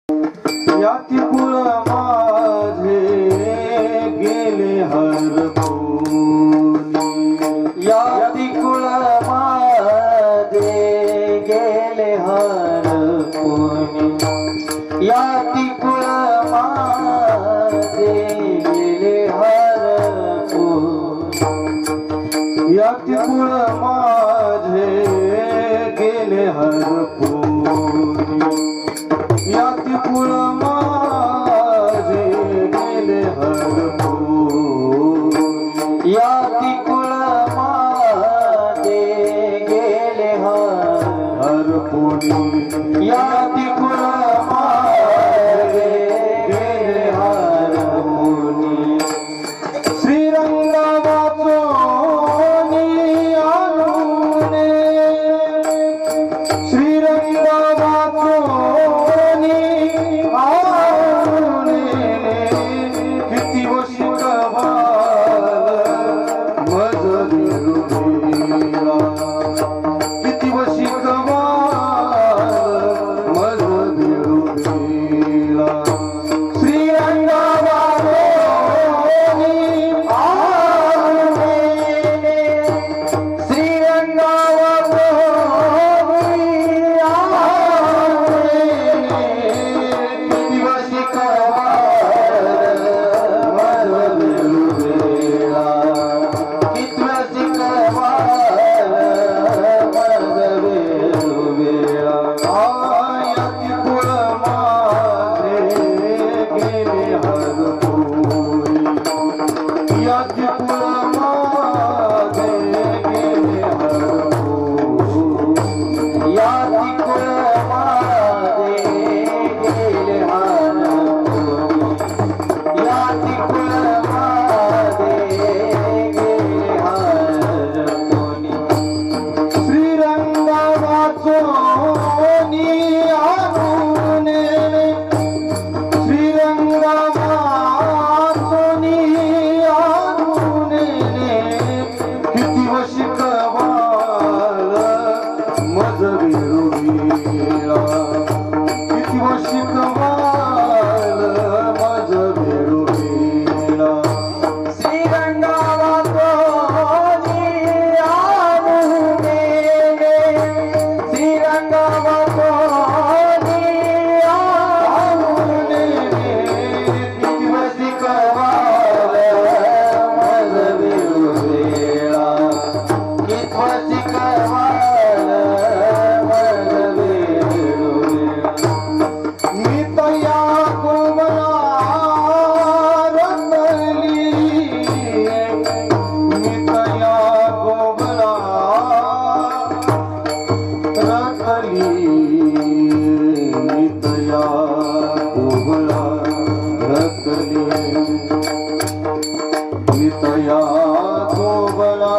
याती कुळ माझे गेले हरपूनी, याती कुळ माझे गेले हरपूनी, याती कुळ माझे गेले हरपूनी, याती कुळ माझे गेले हरपूनी, याती कुळ माझे गेले हरपूनी, याती कुळ माझे गेले हरपूनी, याती कुळ माझे गेले हरपूनी, श्रीरंग वाचोनी आणूने, श्रीरंग वाचोनी आणूने, किती वशिकवाल मज बिरुबेला, किती वशिकवाल मज बिरुबेला, श्रीरंग वाचोनी आणूने, श्रीरंग वाचोनी आणूने, किती वशिकवाल मज बिरुबेला, किती वशिकवाल मज बिरुबेला, याती कुळ माझे गेले हरपूनी, याती कुळ माझे गेले हरपूनी, याती कुळ माझे गेले हरपूनी, याती कुळ माझे गेले हरपूनी, श्रीरंग वाचोनी आणूने, श्रीरंग वाचोनी आणूने, किती वशिकवाल मज बिरुबेला, किती वशिकवाल मज बिरुबेला, श्रीरंग वाचोनी आणूने, श्रीरंग वाचोनी आणूने, किती वशिकवाल मज बिरुबेला, किती वशिकवाल मज बिरुबेला, मी तया कोमला रतली, मी तया कोमला रतली, मी तया कोमला रतली, मी तया कोमला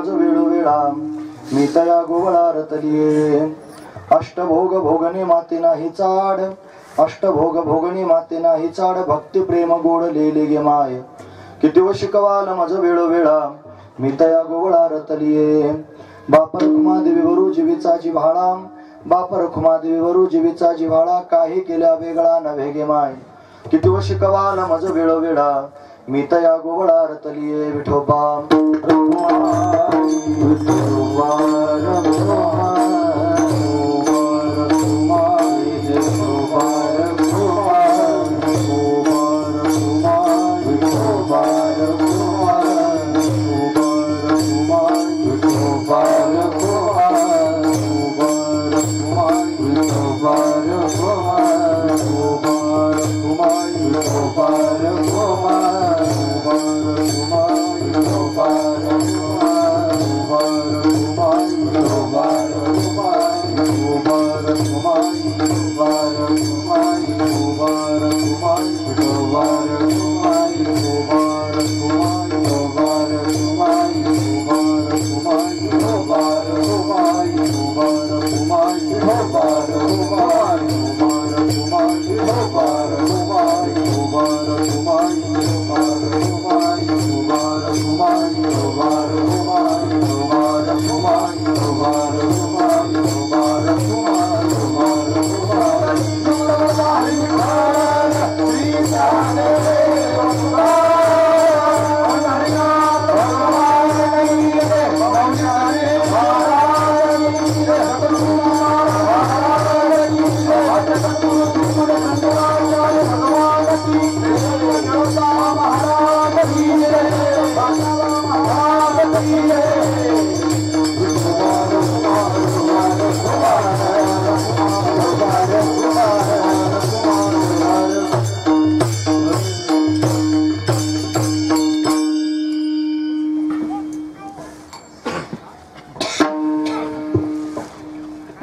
मज वेळोवेळा मी तया गोवळा रतलिये अष्टभोग भोगणे माते नाही चाड अष्टभोग भोगणे माते नाही चाड भक्ती प्रेम गोड लेले गे माय किती व शिकवाल मज वेळोवेळा मी तया गोवळा रतलिये बाप रखुमा देवी वरू जीवीचा जिव्हाळा बाप रखुमा देवी वरू जीवीचा जिव्हाळा काही केल्या वेगळा नव्हे गे माय किती व शिकवाल मज वेळोवेळा मी तया गोवळा रतलिये विठोबा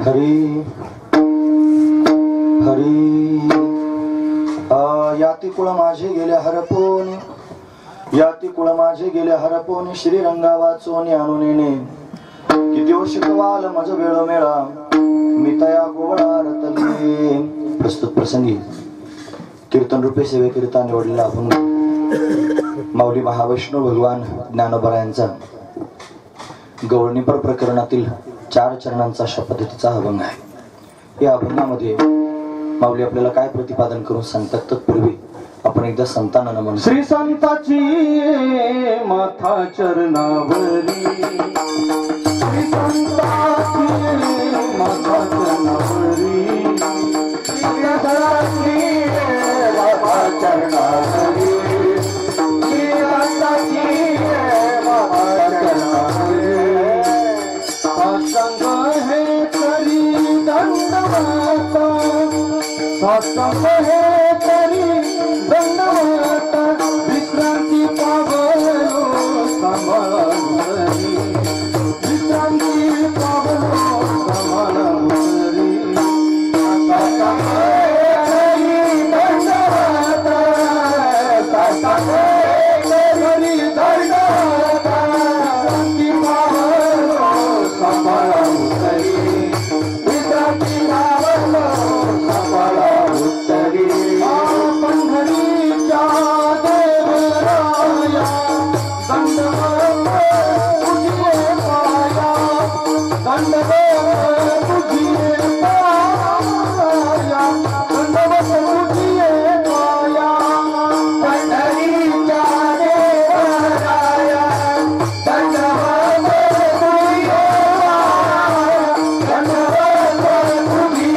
हरी हरी याती कुळ माझे गेले हरपोन याती कुळ माझे गेले हरपोन श्रीरंगा वाचोन आणून येणे किती वर्ष कवाल मज वेळो मेळा मी तया गोवळा रतलिये प्रस्तुत प्रसंगी कीर्तन रूपे सेवेकरिता निवडलेला अभंग माऊली महावैष्णव भगवान ज्ञानोबा यांचा गवळणीपर प्रकरणातील 4 चरणांचा अशा पद्धतीचा अभंग आहे। या अभंगामध्ये माऊली आपल्याला काय प्रतिपादन करून सांगतात तत्पूर्वी आपण एकदा संतांना नमन श्री संताची माथा चरणावरी श्री संताची माथा चरणावरी माथा चरणावरी श्री संताची माथा चरणावरी सत्संग हे तरी दंडवता सत्संग हे तरी दंडवता विश्रांती पावलो सांभाळून विश्रांती पावलो सांभाळून सत्संग हे तरी दंडवता सत्संग हे तरी दंडवता विश्रांती पावलो सांभाळून विश्रांती पावलो सांभाळून पंढरीच्या देवराया दंडवत तुझे पाया दंडवत तुझे पाया दंडवत तुझे पाया पंढरीच्या देवराया दंडवत तुझे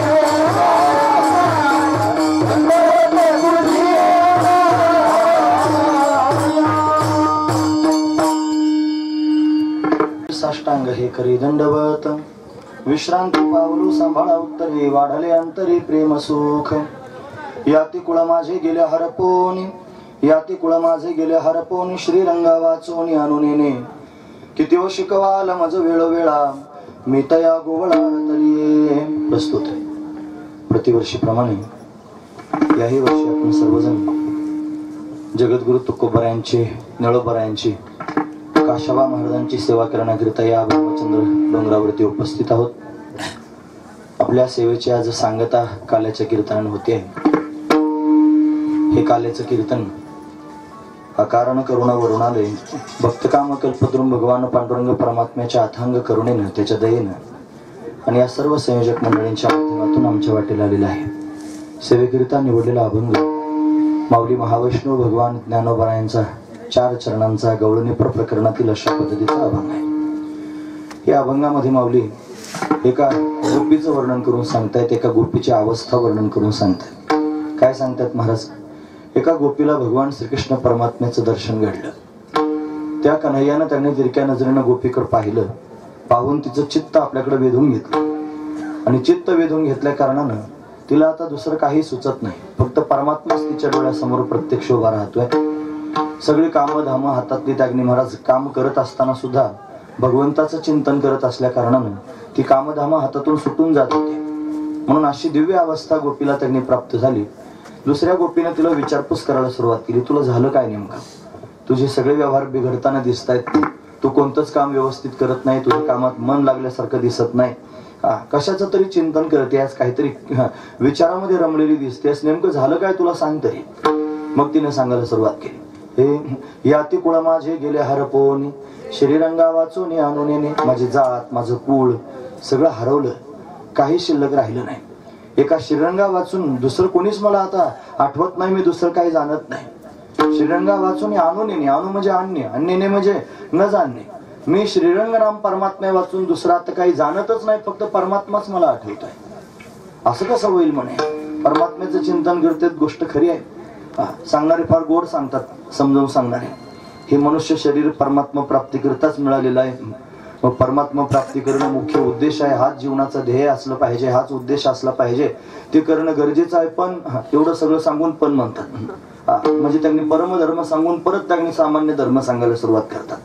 दंडवत तुझे साष्टांग हे करी दंडवत विश्रांती पावलू सांभाळा उत्तरे वाढले अंतरी प्रेम सुख याती कुळ माझे गेले हरपोनी याती कुळ माझे गेले हरपोनी श्रीरंगा वाचोनी आणून येणे किती व शिकवाल मज वेळोवेळा मी तया गोवळा रतलिये प्रस्तुत आहे। प्रतिवर्षीप्रमाणे याही वर्षी आपण सर्वजण जगद्गुरु तुकोबरायांचे नळोबरायांची काशाबा महाराजांची सेवा करण्याकरिता या ब्रह्मचंद्र डोंगरावरती उपस्थित आहोत. आपल्या सेवेची आज सांगता काल्याच्या कीर्तनाने होते आहे. हे काल्याचं कीर्तन अकारण करुणा वरुणालय भक्तकाम कल्पद्रुम भगवान पांडुरंग परमात्म्याच्या अथांग करुणेनं, त्याच्या दयेनं आणि या सर्व संयोजक मंडळींच्या माध्यमातून आमच्या वाटेला आलेला आहे. सेवेकरिता निवडलेला अभंग माऊली महावैष्णव भगवान ज्ञानोबा यांचा 4 चरणांचा गवळणीपर प्रकरणातील अशा पद्धतीचा अभंग आहे. या अभंगामध्ये माऊली एका गोपीचं वर्णन करून सांगतायत, एका गोपीची अवस्था वर्णन करून सांगतायत. काय सांगतायत महाराज? एका गोपीला भगवान श्रीकृष्ण परमात्म्याचं दर्शन घडलं. त्या कन्हैयानं त्याने तिरक्या नजरेनं गोपीकडे पाहिलं. पाहून तिचं चित्त आपल्याकडे वेधून घेतलं आणि चित्त वेधून घेतल्या कारणानं तिला आता दुसरं काही सुचत नाही. फक्त परमात्माच तिच्या डोळ्यासमोर प्रत्यक्ष उभा राहतोय. सगळी कामं धामं हातातली त्यागनी महाराज काम करत असताना सुद्धा भगवंताचं चिंतन करत असल्या कारणानं ती कामधामं हातातून सुटून जात होती. म्हणून अशी दिव्य अवस्था गोपीला त्यांनी प्राप्त झाली. दुसऱ्या गोपीने तिला विचारपूस करायला सुरुवात केली. तुला झालं काय नेमकं? तुझे सगळे व्यवहार बिघडताना दिसत आहेत. तू कोणतंच काम व्यवस्थित करत नाही. तुझ्या कामात मन लागल्यासारखं दिसत नाही. कशाचं तरी चिंतन करतेस, काहीतरी विचारामध्ये रमलेली दिसतेस. नेमकं झालं काय तुला सांग तरी. मग तिने सांगायला सुरुवात केली. हे याती कुळ माझे गेले हरपोनी, श्रीरंगा वाचून आणून माझी जात माझं कुळ सगळं हरवलं. काही शिल्लक राहिलं नाही. एका श्रीरंगा वाचून दुसरं कोणीच मला आता आठवत नाही. मी दुसरं काही जाणत नाही. श्रीरंगा वाचून आणून आणू म्हणजे आणणे, आणणे म्हणजे न जाणणे. मी श्रीरंग नाम परमात्मा वाचून दुसरं आता काही जाणतच नाही. फक्त परमात्माच मला आठवतोय. असं कसं होईल म्हणे? परमात्म्याचं चिंतन करते, गोष्ट खरी आहे. सांगणारे फार गोड सांगतात, समजावून सांगणारे. हे मनुष्य शरीर परमात्मा प्राप्ती करताच मिळालेलं आहे. मग परमात्मा प्राप्ती करणं मुख्य उद्देश आहे. हाच जीवनाचा ध्येय असलं पाहिजे, हाच उद्देश असला पाहिजे. ते करणं गरजेचं आहे. पण एवढं सगळं सांगून पण म्हणतात, म्हणजे त्यांनी परमधर्म सांगून परत त्यांनी सामान्य धर्म सांगायला सुरुवात करतात.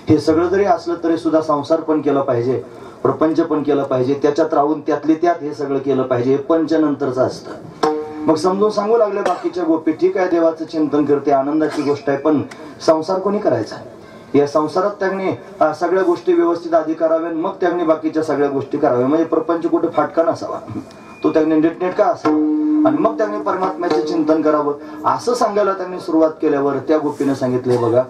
हे सगळं जरी असलं तरी सुद्धा संसार पण केला पाहिजे, प्रपंच पण केलं पाहिजे. त्याच्यात राहून त्यातले त्यात हे सगळं केलं पाहिजे. हे पंचनंतरचं असतं. मग समजून सांगू लागले बाकीच्या गोपी, ठीक आहे देवाचं चिंतन करते, आनंदाची गोष्ट आहे, पण संसार कोणी करायचा? या संसारात त्यांनी सगळ्या गोष्टी व्यवस्थित आधी कराव्या, मग त्यांनी बाकीच्या सगळ्या गोष्टी कराव्या. म्हणजे प्रपंच कुठे फाटका नसावा, तो त्यांनी नीटनेटका असावा, आणि मग त्यांनी परमात्म्याचे चिंतन करावं. असं सांगायला त्यांनी सुरुवात केल्यावर त्या गोपीने सांगितले, बघा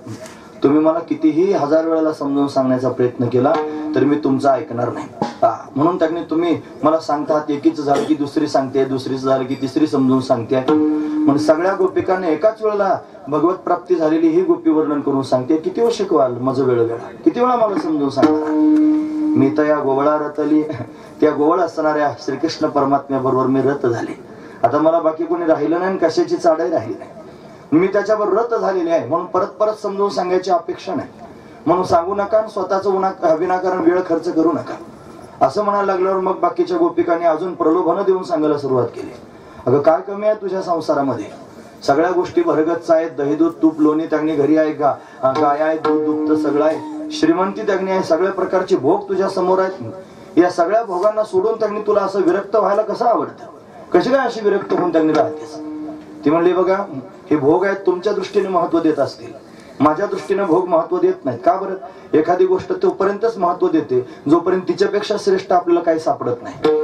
तुम्ही मला कितीही 1000 वेळेला समजावून सांगण्याचा प्रयत्न केला तरी मी तुमचा ऐकणार नाही. म्हणून त्यांनी तुम्ही मला सांगतात, एकीच झालं की दुसरी सांगते, दुसरीच झालं की तिसरी समजून सांगते. म्हणून सगळ्या गोपिकांनी एकाच वेळेला भगवत प्राप्ती झालेली ही गोपी वर्णन करून सांगते. किती वेळ शिकवाल माझं वेळोवेळा? किती वेळा मला समजून सांगणार? मी तर या गोवळा रतली, त्या गोवळ असणाऱ्या श्रीकृष्ण परमात्म्याबरोबर मी रत झाले. आता मला बाकी कोणी राहिलं नाही, कशाची चाडही राहिली नाही. मी त्याच्याबरोबर रत झालेली आहे. म्हणून परत परत समजून सांगायची अपेक्षा नाही. म्हणून सांगू नका, स्वतःचं विनाकारण वेळ खर्च करू नका. असं म्हणायला लागल्यावर मग बाकीच्या गोपिकांनी अजून प्रलोभन देऊन सांगायला सुरुवात केली. अगं काय कमी आहे तुझ्या संसारामध्ये? सगळ्या गोष्टी भरगच्च आहेत. दही दूध तूप लोणी त्यांनी घरी आहे, गाय आहे, दूध दुभत सगळं आहे. श्रीमंती त्यांनी आहे, सगळ्या प्रकारचे भोग तुझ्या समोर आहेत. या सगळ्या भोगांना सोडून त्यांनी तुला असं विरक्त व्हायला कसं आवडतं? कशी काय अशी विरक्त होऊन त्यांनी राहतेस? ती म्हणली, बघा हे भोग आहेत, तुमच्या दृष्टीने महत्व देत असतील, माझ्या दृष्टीने भोग महत्व देत नाहीत. का बरं? एखादी गोष्ट तोपर्यंतच महत्व देते जोपर्यंत तिच्यापेक्षा श्रेष्ठ आपल्याला काही सापडत नाही.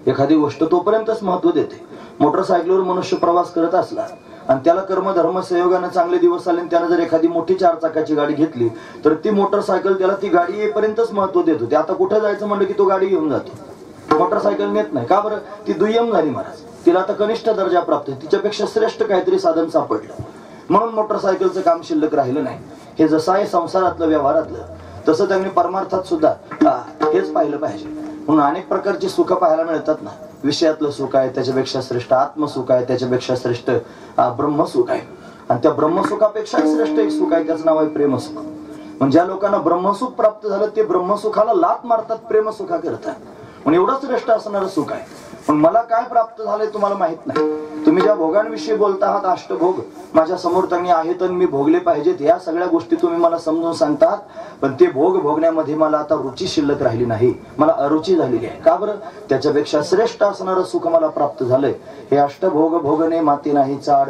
एखादी गोष्ट तोपर्यंतच महत्व देते. मोटरसायकलवर मनुष्य प्रवास करत असला आणि त्याला कर्म धर्म संयोगाने चांगले दिवस आले, त्यानं जर एखादी मोठी 4 चाकाची गाडी घेतली तर ती मोटरसायकल त्याला ती गाडी येईपर्यंतच महत्व देत होती. आता कुठे जायचं म्हणलं की तो गाडी घेऊन जातो, मोटरसायकल नेत नाही. का बरं? ती दुय्यम झाली महाराज. तिला आता कनिष्ठ दर्जा प्राप्त, तिच्यापेक्षा श्रेष्ठ काहीतरी साधन सापडलं, म्हणून मोटरसायकलचं काम शिल्लक राहिलं नाही. हे जसं आहे संसारातलं व्यवहारातलं, तसं त्यांनी परमार्थात सुद्धा हेच पाहिलं पाहिजे. म्हणून अनेक प्रकारची सुख पाहायला मिळतात ना. विषयातलं सुख आहे त्याच्यापेक्षा श्रेष्ठ आत्मसुख आहे, त्याच्यापेक्षा श्रेष्ठ ब्रह्मसुख आहे, आणि त्या ब्रह्मसुखापेक्षा श्रेष्ठ एक सुख आहे, त्याचं नाव आहे प्रेमसुख. म्हणजे ज्या लोकांना ब्रह्मसुख प्राप्त झालं ते ब्रह्मसुखाला लात मारतात, प्रेमसुखा करतात. म्हणून एवढं श्रेष्ठ असणारं सुख आहे. पण मला काय प्राप्त झालंय तुम्हाला माहित नाही. तुम्ही ज्या भोगांविषयी बोलता आहात, अष्टभोग माझ्या समोर त्यांनी आहेत आणि मी भोगले पाहिजेत, या सगळ्या गोष्टी तुम्ही मला समजून सांगतात. पण ते भोग भोगण्यामध्ये मला आता रुची शिल्लक राहिली नाही, मला अरुची झालेली आहे. का बरं? त्याच्यापेक्षा श्रेष्ठ असणारं सुख मला प्राप्त झालंय. हे अष्टभोग भोगणे माती नाही चाड,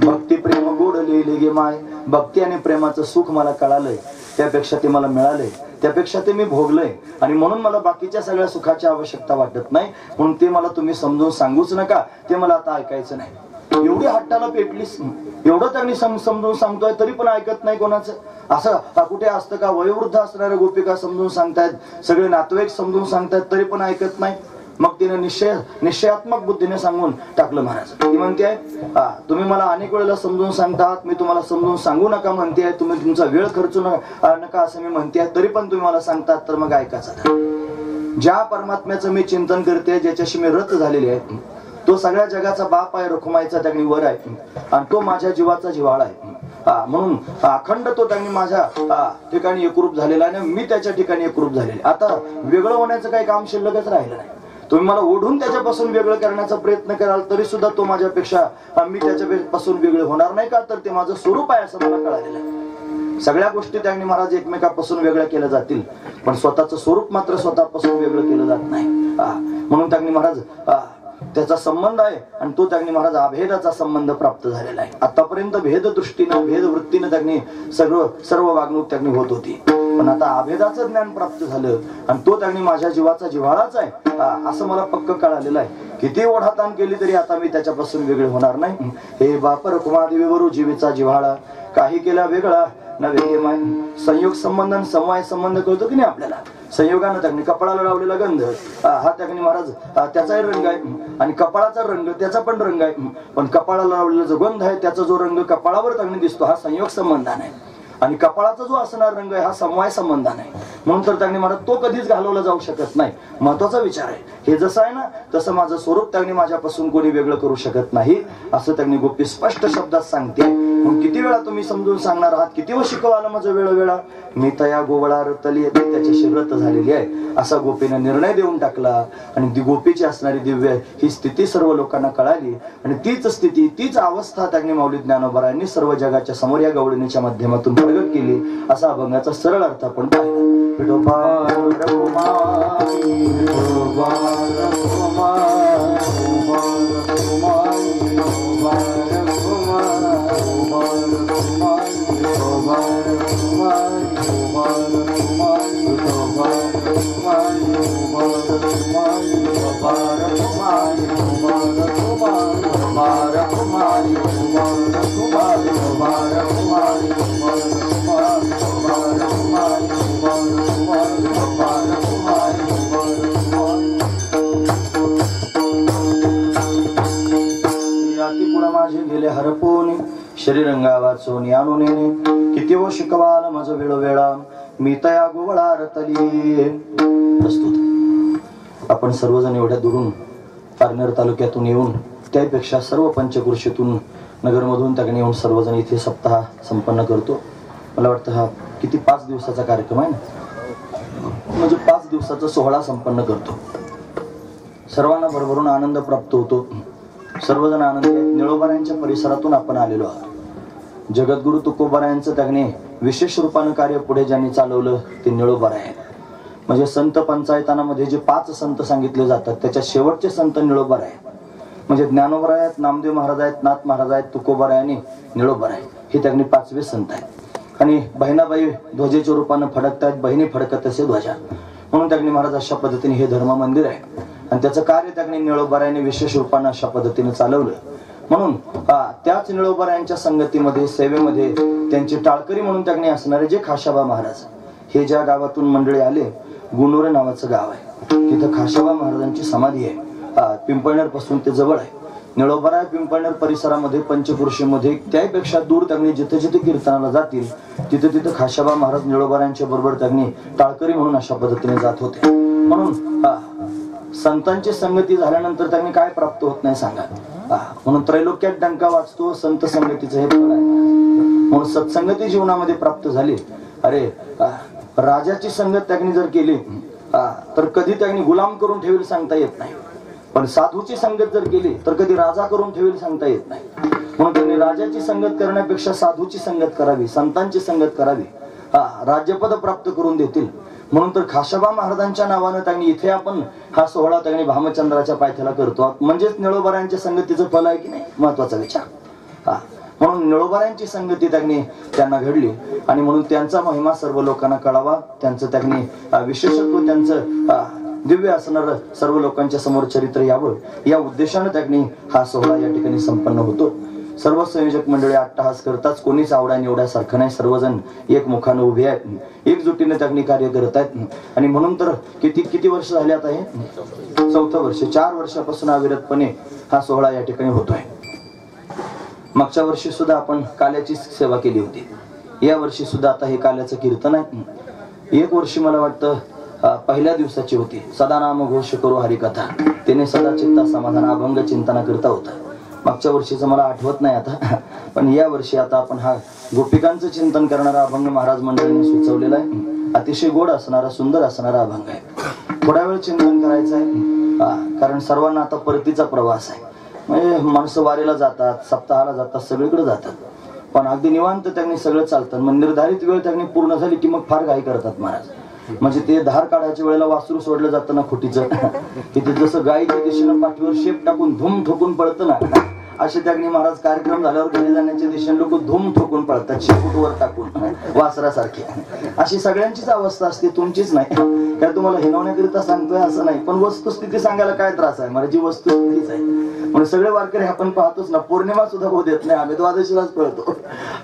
भक्ती प्रेम गोड लिहिले गे माय. भक्ती आणि प्रेमाचं सुख मला कळालंय. त्यापेक्षा ते मला मिळाले, त्यापेक्षा ते मी भोगलंय आणि म्हणून मला बाकीच्या सगळ्या सुखाची आवश्यकता वाटत नाही. म्हणून ते मला तुम्ही समजून सांगूच नका, ते मला आता ऐकायचं नाही. एवढी हट्टाला पेटलीस, एवढं त्यांनी समजून सांगतोय तरी पण ऐकत नाही कोणाचं. असं कुठे असतं का? वयोवृद्ध असणाऱ्या गोपिका समजून सांगतायत, सगळे नातेवाईक समजून सांगतायत तरी पण ऐकत नाही. मग तिने निश्चयात्मक बुद्धीने सांगून टाकलं महाराज. ती म्हणते तुम्ही मला अनेक वेळेला समजून सांगतात, मी तुम्हाला समजून सांगू नका म्हणते, तुम्ही तुमचा वेळ खर्चू नका असं मी म्हणते, तरी पण तुम्ही मला सांगतात, तर मग ऐकायचं. ज्या परमात्म्याचं मी चिंतन करते, ज्याच्याशी मी रत झालेले आहे, तो सगळ्या जगाचा बाप आहे, रखुमाईचा त्यांनी वर आहे आणि तो माझ्या जीवाचा जिव्हाळा आहे. म्हणून अखंड तो त्यांनी माझ्या ठिकाणी एकरूप झालेला आहे, मी त्याच्या ठिकाणी एकरूप झालेले. आता वेगळं होण्याचं काही काम शिल्लकच राहिलं नाही. तुम्ही मला ओढून त्याच्यापासून वेगळं करण्याचा प्रयत्न कराल तरी सुद्धा तो माझ्यापेक्षा, मी त्याच्यापासून वेगळे होणार नाही. का तर ते माझं स्वरूप आहे असं मला कळालेलं आहे. सगळ्या गोष्टी त्यांनी महाराज एकमेकापासून वेगळ्या केल्या जातील, पण स्वतःचं स्वरूप मात्र स्वतःपासून वेगळं केलं जात नाही. म्हणून त्यांनी महाराज त्याचा संबंध आहे आणि तो त्यांनी महाराज अभेदाचा संबंध प्राप्त झालेला आहे. आतापर्यंत भेद दृष्टीनं भेद वृत्तीनं त्यांनी सर्व वागणूक त्यांनी होत होती, पण आता अभेदाचं ज्ञान प्राप्त झालं आणि तो त्यांनी माझ्या जीवाचा जिव्हाळाच आहे असं मला पक्क कळालेलं आहे. किती ओढाताण केली तरी आता मी त्याच्यापासून वेगळे होणार नाही. हे बाप रखुमादेवीवरू जीवेचा जिव्हाळा, काही केला वेगळा नव्हे माय. संयोग संबंध आणि समवाय संबंध कळतो की नाही आपल्याला. संयोगानं त्यांनी कपाळाला लावलेला गंध हा त्यांनी महाराज त्याचाही रंग आहे आणि कपाळाचा रंग त्याचा पण रंग आहे, पण कपाळाला लावलेला जो गंध आहे त्याचा जो रंग कपाळावर त्यांनी दिसतो हा संयोग संबंधाने, आणि कपाळाचा जो असणार रंग आहे हा समवाय संबंधाने. म्हणून तर त्यांनी महाराज तो कधीच घालवला जाऊ शकत नाही. महत्वाचा विचार आहे. हे जसं आहे ना तसं माझं स्वरूप त्यांनी माझ्यापासून कोणी वेगळं करू शकत नाही असं त्यांनी गोपी स्पष्ट शब्दात सांगते. मग किती वेळा तुम्ही समजून सांगणार आहात, किती वेळ शिकवायला माझं वेळोवेळा. मी तया गोवळा रतली त्याच्याशी रत झालेली आहे असा गोपीने निर्णय देऊन टाकला आणि ती गोपीची असणारी दिव्य ही स्थिती सर्व लोकांना कळाली आणि तीच स्थिती तीच अवस्था त्यांनी माऊली ज्ञानोबारायांनी सर्व जगाच्या समोर या गवळणीच्या माध्यमातून प्रगट केली. असा अभंगाचा सरळ अर्थ आपण पाहिला. माझे गेले हरपून शरीरंगा वाचून आणून येणे, किती व शिकवाल माझं वेळोवेळा मी तया गोवळा रतली. प्रस्तुत आपण सर्वजण एवढ्या दुरून पारनेर तालुक्यातून येऊन, त्यापेक्षा सर्व पंचकृषीतून नगरमधून त्याकडे येऊन सर्वजण इथे सप्ताह संपन्न करतो. मला वाटतं हा किती 5 दिवसाचा कार्यक्रम आहे ना, म्हणजे 5 दिवसाचा सोहळा संपन्न करतो. सर्वांना भरभरून आनंद प्राप्त होतो. सर्वजण आनंदी आहेत. निळोबारायांच्या परिसरातून आपण आलेलो आहोत. जगद्गुरु तुकोबारायांचं त्याने विशेष रूपानं कार्य पुढे ज्यांनी चालवलं ते निळोबाराय आहेत. म्हणजे संत पंचायतानामध्ये जे 5 संत सांगितले जातात त्याच्या शेवटचे संत निळोबाराय आहेत. म्हणजे ज्ञानोबाराय आहेत, नामदेव महाराज आहेत, नाथ महाराज आहेत, तुकोबाराय आणि निळोबाराय हे त्यांनी 5वे संत आहेत. आणि बहिणाबाई ध्वजेच्या रूपानं फडकतायत, बहिणी फडकत असे ध्वजा, म्हणून त्यांनी महाराज अशा पद्धतीने हे धर्म मंदिर आहे आणि त्याचं कार्य त्यांनी निळोबारायांनी विशेष रूपानं अशा पद्धतीने चालवलं. म्हणून त्याच निळोबारायांच्या संगतीमध्ये सेवेमध्ये त्यांची टाळकरी म्हणून त्यांनी असणारे जे खाशाबा महाराज हे ज्या गावातून मंडळी आले, गुणोरे नावाचं गाव आहे, तिथं खाशाबा महाराजांची समाधी आहे. पिंपळनेर पासून ते जवळ आहे. निळोबाराय पिंपळनेर परिसरामध्ये पंचकृषीमध्ये त्यापेक्षा दूर त्यांनी जिथे जिथे कीर्तनाला जातील तिथे तिथे खाशाबा महाराज निळोबारायांच्या बरोबर त्यांनी टाळकरी म्हणून अशा पद्धतीने जात होते. म्हणून संतांची संगती झाल्यानंतर त्यांनी काय प्राप्त होत नाही सांगा. म्हणून त्रैलोक्यात डंका वाजतो संत संगतीचं हे फळ आहे. म्हणून सत्संगती जीवनामध्ये प्राप्त झाली. अरे राजाची संगत त्यांनी जर केली तर कधी त्यांनी गुलाम करून ठेवेल सांगता येत नाही, पण साधूची संगत जर केली तर कधी राजा करून ठेवेल सांगता येत नाही. म्हणून त्यांनी राजाची संगत करण्यापेक्षा साधूची संगत करावी, संतांची संगत करावी, राज्यपद प्राप्त करून देतील. म्हणून तर खाशाबा महाराजांच्या नावानं त्यांनी इथे आपण हा सोहळा त्यांनी भामचंद्राच्या पायथ्याला करतो. म्हणजेच निळोबारायांच्या संगतीचं फल आहे की नाही, महत्वाचा विचार. म्हणून निळोबाऱ्यांची संगती त्यांना घडली आणि म्हणून त्यांचा महिमा सर्व लोकांना कळावा, त्यांचं त्यांनी विशेषत्व त्यांचं दिव्य असणारं सर्व लोकांच्या समोर चरित्र यावं या उद्देशानं त्यांनी हा सोहळा या ठिकाणी संपन्न होतो. सर्व संयोजक मंडळी अट्टहास करताच, कोणीच आवडा निवड्यासारखं नाही, सर्वजण एक मुखानं उभे आहेत, एकजुटीने त्यांनी कार्य करत आहेत आणि म्हणून तर किती वर्ष झाले आता हे 4थं वर्ष, 4 वर्षापासून अविरतपणे हा सोहळा या ठिकाणी होतोय. मागच्या वर्षी सुद्धा आपण काल्याची सेवा केली होती, या वर्षी सुद्धा आता हे काल्याचं कीर्तन आहे. एक वर्षी मला वाटतं पहिल्या दिवसाची होती, सदा नाम घोष करू हरिकथा, त्याने सदा चित्ता समाधान अभंग चिंतना करता होता. मागच्या वर्षीचं मला आठवत नाही आता, पण या वर्षी आता आपण हा गोपिकांचं चिंतन करणारा अभंग महाराज मंडळीने सुचवलेला आहे. अतिशय गोड असणारा, सुंदर असणारा अभंग आहे. थोड्या वेळ चिंतन करायचं आहे, कारण सर्वांना आता परतीचा प्रवास आहे. म्हणजे माणसं वारीला जातात, सप्ताहाला जातात, सगळीकडे जातात, पण अगदी निवांत त्यांनी सगळं चालतं. मग निर्धारित वेळ त्यांनी पूर्ण झाली की मग फार घाई करतात महाराज. म्हणजे ते धार काढायच्या वेळेला वासरू सोडलं जातं ना खुटीचं, की ते जसं गायीच्या दिशेनं पाठीवर शेप टाकून धूम ठोकून पळतं ना, असे त्यांनी महाराज कार्यक्रम झाल्यावर घरी जाण्याच्या दिशेने लोक धूम ठोकून पळतात, शेपूटवर टाकून वासरासारखे. अशी सगळ्यांचीच अवस्था असते, तुमचीच नाही. काय तुम्हाला हिनवण्याकरिता सांगतोय असं नाही, पण वस्तुस्थिती सांगायला काय त्रास आहे, माझी वस्तुस्थितीच आहे. म्हणून सगळे वारकरी आपण पाहतोच ना, पौर्णिमा सुद्धा होऊ देत नाही, आम्ही द्वादशीलाच पळतो,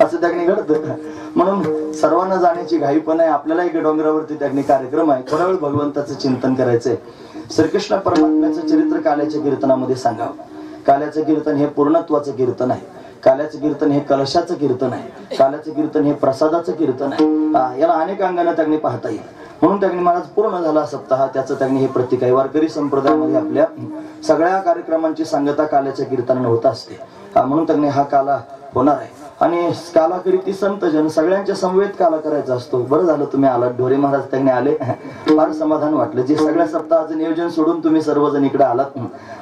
असं त्यांनी घडतं. म्हणून सर्वांना जाण्याची घाई पण आहे. आपल्याला एक डोंगरावरती त्यांनी कार्यक्रम आहे, थोडा वेळ भगवंताचं चिंतन करायचंय. श्रीकृष्ण परमात्म्याचं चरित्र काल्याच्या कीर्तनामध्ये सांगावं. काल्याचं कीर्तन हे पूर्णत्वाचं कीर्तन आहे, काल्याचं कीर्तन हे कलशाचं कीर्तन आहे, काल्याचं कीर्तन हे प्रसादाचं कीर्तन आहे. याला अनेक अंगाने त्यांनी पाहता येईल. म्हणून त्यांनी महाराज पूर्ण झाला सप्ताह, त्याचं त्यांनी हे प्रतीक आहे. वारकरी संप्रदायामध्ये आपल्या सगळ्या कार्यक्रमांची सांगता काल्याच्या कीर्तनाने होत असते, म्हणून त्यांनी हा काला होणार आहे. आणि काला करीती संत जन, सगळ्यांच्या समवेत काला करायचा असतो. बरं झालं तुम्ही आलात, ढोरे महाराज त्यांनी आले, फार समाधान वाटलं. जे सगळ्या सप्ताहाचं नियोजन सोडून तुम्ही सर्वजण इकडे आलात,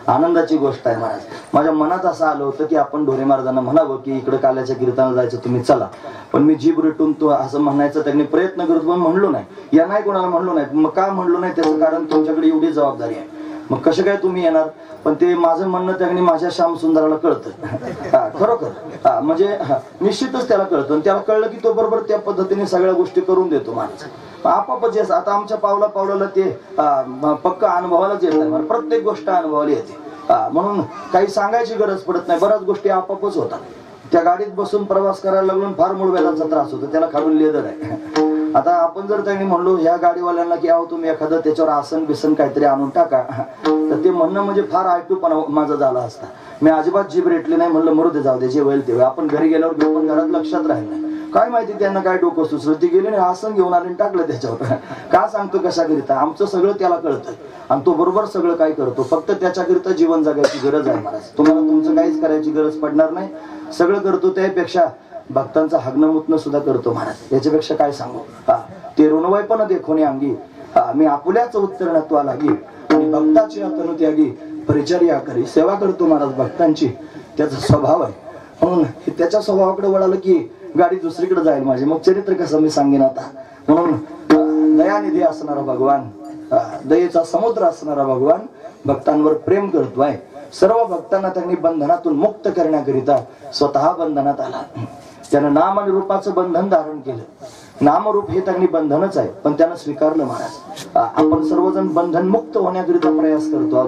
आनंदाची गोष्ट आहे महाराज. माझ्या मनात असं आलं होतं की आपण ढोरे महाराजांना म्हणावं की इकडे काल्याच्या कीर्तनाला जायचं, तुम्ही चला. पण मी जीभ रेटून तो असं म्हणायचं त्यांनी प्रयत्न करतो, पण म्हणलो नाही. या नाही कोणाला म्हणलो नाही. मग का म्हणलो नाही त्याचं कारण तुमच्याकडे एवढी जबाबदारी आहे, मग कसं काय तुम्ही येणार. पण ते माझं म्हणणं त्यांनी माझ्या श्याम सुंदराला कळतं, खरोखर म्हणजे निश्चितच त्याला कळतं. आणि त्याला कळलं की तो बरोबर त्या पद्धतीने सगळ्या गोष्टी करून देतो माणूस. आपापच आता आमच्या पावला ते पक्क अनुभवालाच येत नाही, प्रत्येक गोष्ट अनुभवाला येते. म्हणून काही सांगायची गरज पडत नाही, बऱ्याच गोष्टी आपापच होतात. त्या गाडीत बसून प्रवास करायला लागून फार मूळव्याधाचा त्रास होतो, त्याला खालून लेदर आहे. आता आपण जर त्यांनी म्हणलो ह्या गाडीवाल्यांना की अहो तुम्ही एखादं त्याच्यावर आसन बिसन काहीतरी आणून टाका, तर ते म्हणणं म्हणजे फार आयटूपणा माझा झाला असता. मी अजिबात जीभ रेटली नाही, म्हणलं मरू दे, जाऊ दे, जे होईल ते. आपण घरी गेल्यावर घेऊन घरात लक्षात राहील नाही, काय माहिती त्यांना काय डोकं सुचलं, ती गेली नाही आसन घेऊन आले टाकलं त्याच्यावर. का सांगतो कशाकरिता, आमचं सगळं त्याला कळतं आणि तो बरोबर सगळं काय करतो. फक्त त्याच्याकरिता जीवन जगायची गरज आहे महाराज. तुम्हाला तुमचं काहीच करायची गरज पडणार नाही, सगळं करतो. त्यापेक्षा भक्तांचा हग्न मुतन सुद्धा करतो महाराज, याच्यापेक्षा काय सांगू. ते ऋणवय पण देखोनी अंगी, मी आपुल्याच उत्तरणत्वा लागी आणि भक्ताची अतनु त्यागी परिचर्या करी. सेवा करतो महाराज भक्तांची, त्याचा स्वभाव आहे. म्हणून त्याच्या स्वभावाकडे वळालं की गाडी दुसरीकडे जाईल माझी. मग चरित्र कसं मी सांगेन आता. म्हणून दयानिधी असणारा भगवान, दयेचा समुद्र असणारा भगवान भक्तांवर प्रेम करतोय. सर्व भक्तांना त्यांनी बंधनातून मुक्त करण्याकरिता स्वतः बंधनात आला. त्यानं नाम आणि रूपाचं बंधन धारण केलं. नामरूप हे त्यांनी बंधनच आहे, पण त्यानं स्वीकारलं महाराज. आपण सर्वजण बंधन मुक्त होण्याकरिता प्रयास करतो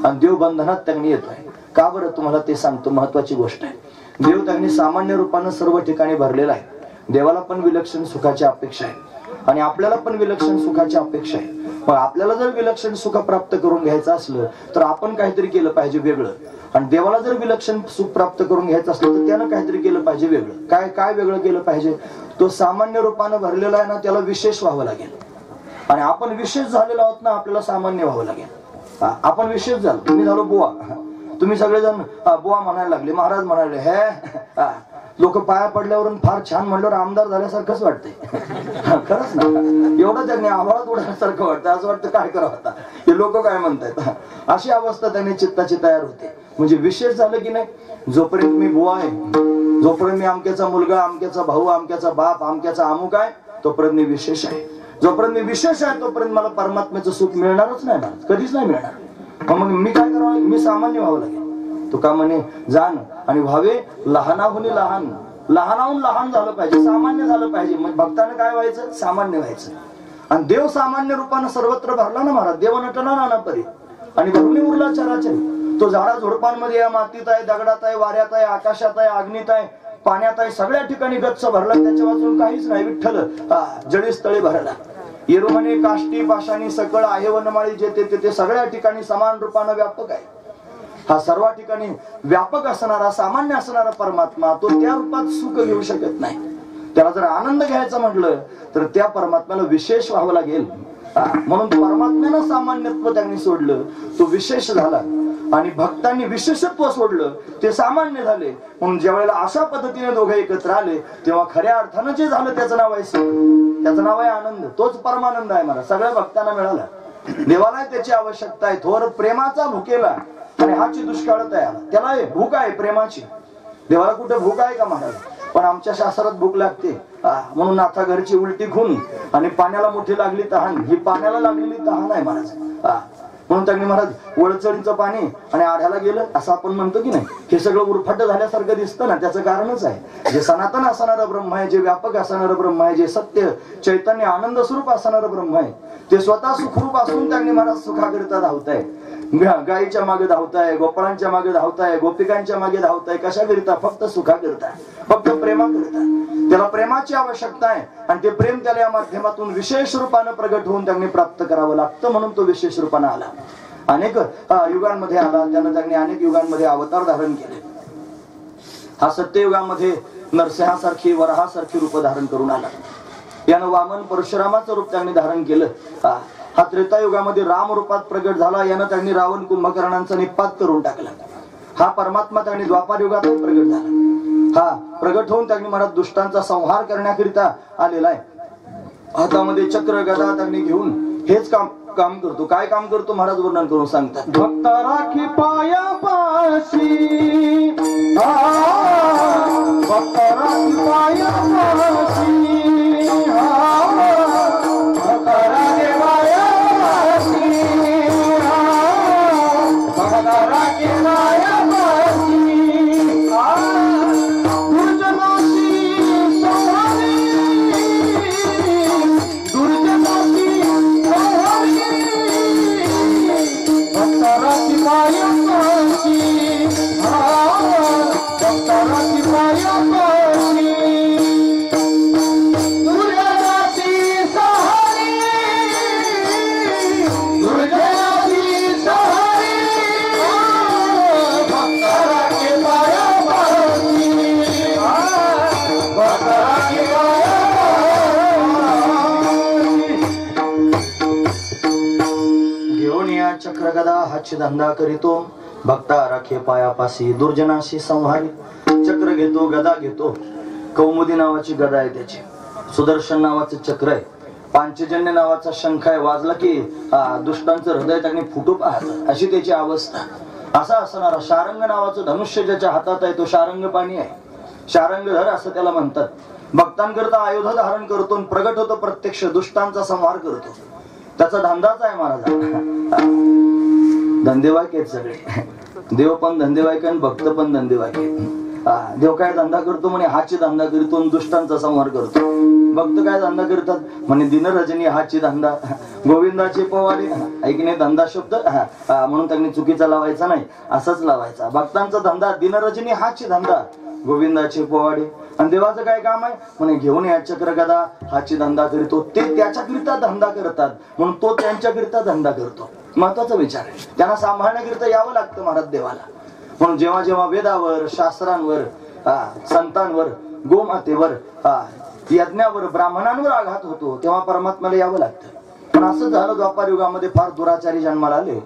आणि देव बंधनात त्यांनी येतोय. का बरं तुम्हाला ते सांगतो, महत्वाची गोष्ट आहे. देव त्यांनी सामान्य रूपानं सर्व ठिकाणी भरलेला आहे. देवाला पण विलक्षण सुखाची अपेक्षा आहे आणि आपल्याला पण विलक्षण सुखाची अपेक्षा आहे. मग आपल्याला जर विलक्षण सुख प्राप्त करून घ्यायचं असलं तर आपण काहीतरी केलं पाहिजे वेगळं, आणि देवाला जर विलक्षण सुख प्राप्त करून घ्यायचं असलं तर त्यानं काहीतरी केलं पाहिजे वेगळं. काय वेगळं केलं पाहिजे. तो सामान्य रूपानं भरलेला आहे ना, त्याला विशेष व्हावं लागेल. आणि आपण विशेष झालेलो आहोत ना, आपल्याला सामान्य व्हावं लागेल. आपण विशेष झालो, तुम्ही झालो बुवा, तुम्ही सगळेजण बुवा म्हणायला लागले, महाराज म्हणाले. हे लोक पाया पडल्यावरून फार छान म्हणल्यावर आमदार झाल्यासारखंच वाटतंय. खरंच ना, एवढं त्यांनी आभाळात उडण्यासारखं वाटतं. असं वाटतं काय करावं आता, हे लोक काय म्हणतायत. अशी अवस्था त्यांनी चित्ताची तयार होते. म्हणजे विशेष झालं की नाही, जोपर्यंत मी बुवा आहे, जोपर्यंत मी अमक्याचा मुलगा, अमक्याचा भाऊ, अमक्याचा बाप, अमक्याचा अमुक आहे, तोपर्यंत मी विशेष आहे. जोपर्यंत मी विशेष आहे तोपर्यंत मला परमात्म्याचं सुख मिळणारच नाही, कधीच नाही मिळणार. मग मी काय करावं, मी सामान्य व्हावं लागेल. तुका म्हणे जाण आणि व्हावे लहानाहून लहान, लहानाहून लहान झालं पाहिजे, सामान्य झालं पाहिजे. मग भक्तानं काय व्हायचं? सामान्य व्हायचं. आणि देव सामान्य रूपानं सर्वत्र भरला ना महाराज. देव नटना नाना परी आणि भरणी उरला चराचरी. तो झाडा झुडपांमध्ये आहे, मातीत आहे, दगडात आहे, वाऱ्यात आहे, आकाशात आहे, अग्नीत आहे, पाण्यात आहे, सगळ्या ठिकाणी गच्च भरला. त्याच्या वाचून काहीच नाही. विठ्ठल जळीस्थळी भरला. येरू म्हणे काष्टी पाषाणी सकळ आहे वनमाळी जेथे तेथे सगळ्या ठिकाणी समान रूपानं व्यापक आहे. हा सर्व ठिकाणी व्यापक असणारा सामान्य असणारा परमात्मा तो त्या रूपात सुख घेऊ शकत नाही. त्याला जर आनंद घ्यायचा म्हटलं तर त्या परमात्म्याला विशेष व्हावं लागेल. म्हणून परमात्म्यानं सामान्यत्व त्यांनी सोडलं, तो विशेष झाला. आणि भक्तांनी विशेषत्व सोडलं, ते सामान्य झाले. म्हणून ज्या वेळेला अशा पद्धतीने दोघे एकत्र आले तेव्हा खऱ्या अर्थानं जे झालं त्याचं नाव आहे सुख, त्याचं नाव आहे आनंद. तोच परमानंद आहे मला. सगळ्या भक्तांना मिळाला. देवाला त्याची आवश्यकता आहे. थोर प्रेमाचा भुकेला आणि हाची दुष्काळ तयार. त्याला भूक आहे प्रेमाची. देवाला कुठे भूक आहे का महाराज? पण आमच्या शास्त्रात भूक लागते. म्हणून आता घरची उलटी खून आणि पाण्याला मोठी लागली तहान. ही पाण्याला लागलेली तहान आहे महाराज. म्हणून त्यांनी महाराज वळचळीचं पाणी आणि आढ्याला गेलं असं आपण म्हणतो की नाही. हे सगळं उरफाट झाल्यासारखं दिसतं ना. त्याचं कारणच आहे जे सनातन असणारं ब्रह्म आहे, जे व्यापक असणारं ब्रह्म आहे, जे सत्य चैतन्य आनंद स्वरूप असणारं ब्रह्म आहे, ते स्वतः सुखरूप असून त्यांनी महाराज सुखाकरिता धावताय. गायीच्या मागे धावताय, गोपाळांच्या मागे धावताय, गोपिकांच्या मागे धावताय. कशाकरिता? फक्त सुखाकरिता, फक्त प्रेमाकरिता. त्याला प्रेमाची आवश्यकता आहे आणि ते प्रेम त्याला या माध्यमातून विशेष रूपानं प्रगट होऊन त्यांनी प्राप्त करावं लागतं. म्हणून तो विशेष रूपानं आला. अनेक युगांमध्ये आला. त्यानं त्यांनी अनेक युगांमध्ये अवतार धारण केले. हा सत्ययुगामध्ये नरसिंहासारखी वराहासारखी रूप धारण करून आला. यानं वामन परशुरामाचं रूप त्यांनी धारण केलं. हा त्रेतायुगामध्ये राम रूपात प्रगट झाला. यानं त्यांनी रावण कुंभकर्णांचा निपात करून टाकला. हा परमात्मा त्यांनी द्वापार युगातही प्रगट झाला. हा प्रगट होऊन त्यांनी महाराज दुष्टांचा संहार करण्याकरिता आलेला आहे. हातामध्ये चक्र गदा त्यांनी घेऊन हेच काम करतो. काय काम करतो महाराज वर्णन करून सांगतात. भक्त राखी पायापाशी, भक्त राखी पायापाशी, भक्त राखी पायापाशी, भक्त राखी पायापाशी, दुर्जनाशी संहारी, दुर्जनाशी संहारी, भक्त राखी पायापाशी, भक्त राखी पायापाशी, दुर्जनाशी संहारी, दुर्जनाशी संहारी, भक्त राखी पायापाशी, भक्त राखी पायापाशी. घेऊन या चक्र गदा हाची धंदा करीतो, भक्ता राखे पायापाशी, दुर्जनाशी संहारी. चक्र घेतो, गदा घेतो. कौमुदी नावाची गदा आहे त्याची. सुदर्शन नावाचं चक्र आहे. पांचजन्य नावाचा शंख आहे. वाजला की दुष्टांचं हृदय त्यांनी फुटू पाहत अशी त्याची अवस्था. असा असणारा शारंग नावाचं धनुष्य ज्याच्या हातात आहे तो शारंग पाणी आहे. शारंगधर असं त्याला म्हणतात. भक्तांकरता आयुध धारण करतो आणि प्रगट होतो. प्रत्यक्ष दुष्टांचा संहार करतो. त्याचा धंदाच आहे महाराज. धंदेवाईक आहेत सगळे. देव पण धंदेवाईक आणि भक्त पण धंदेवाईक आहेत. देव काय धंदा करतो म्हणे हाची धंदा करतो आणि दुष्टांचा संहार करतो. भक्त काय धंदा करतात म्हणे दिनरजनी हाची धंदा, गोविंदाचे पोवाडे. ऐकणे धंदा शब्द म्हणून त्यांनी चुकीचा लावायचा नाही, असाच लावायचा. भक्तांचा धंदा दिनरजनी हाची धंदा, गोविंदाचे पोवाडे. आणि देवाचं काय काम आहे म्हणे घेऊन या चक्र गदा हाची धंदा करतो. ते त्याच्याकरिता धंदा करतात म्हणून तो त्यांच्याकरिता धंदा करतो. महत्वाचा विचार आहे. त्यांना सांभाळण्याकरिता यावं लागतं महाराज देवाला. म्हणून जेव्हा जेव्हा वेदावर, शास्त्रांवर, संतांवर, गोमातेवर, यज्ञावर, ब्राह्मणांवर आघात होतो तेव्हा परमात्म्याला यावं लागतं. पण असं झालं द्वापार युगामध्ये फार दुराचारी जन्माला आले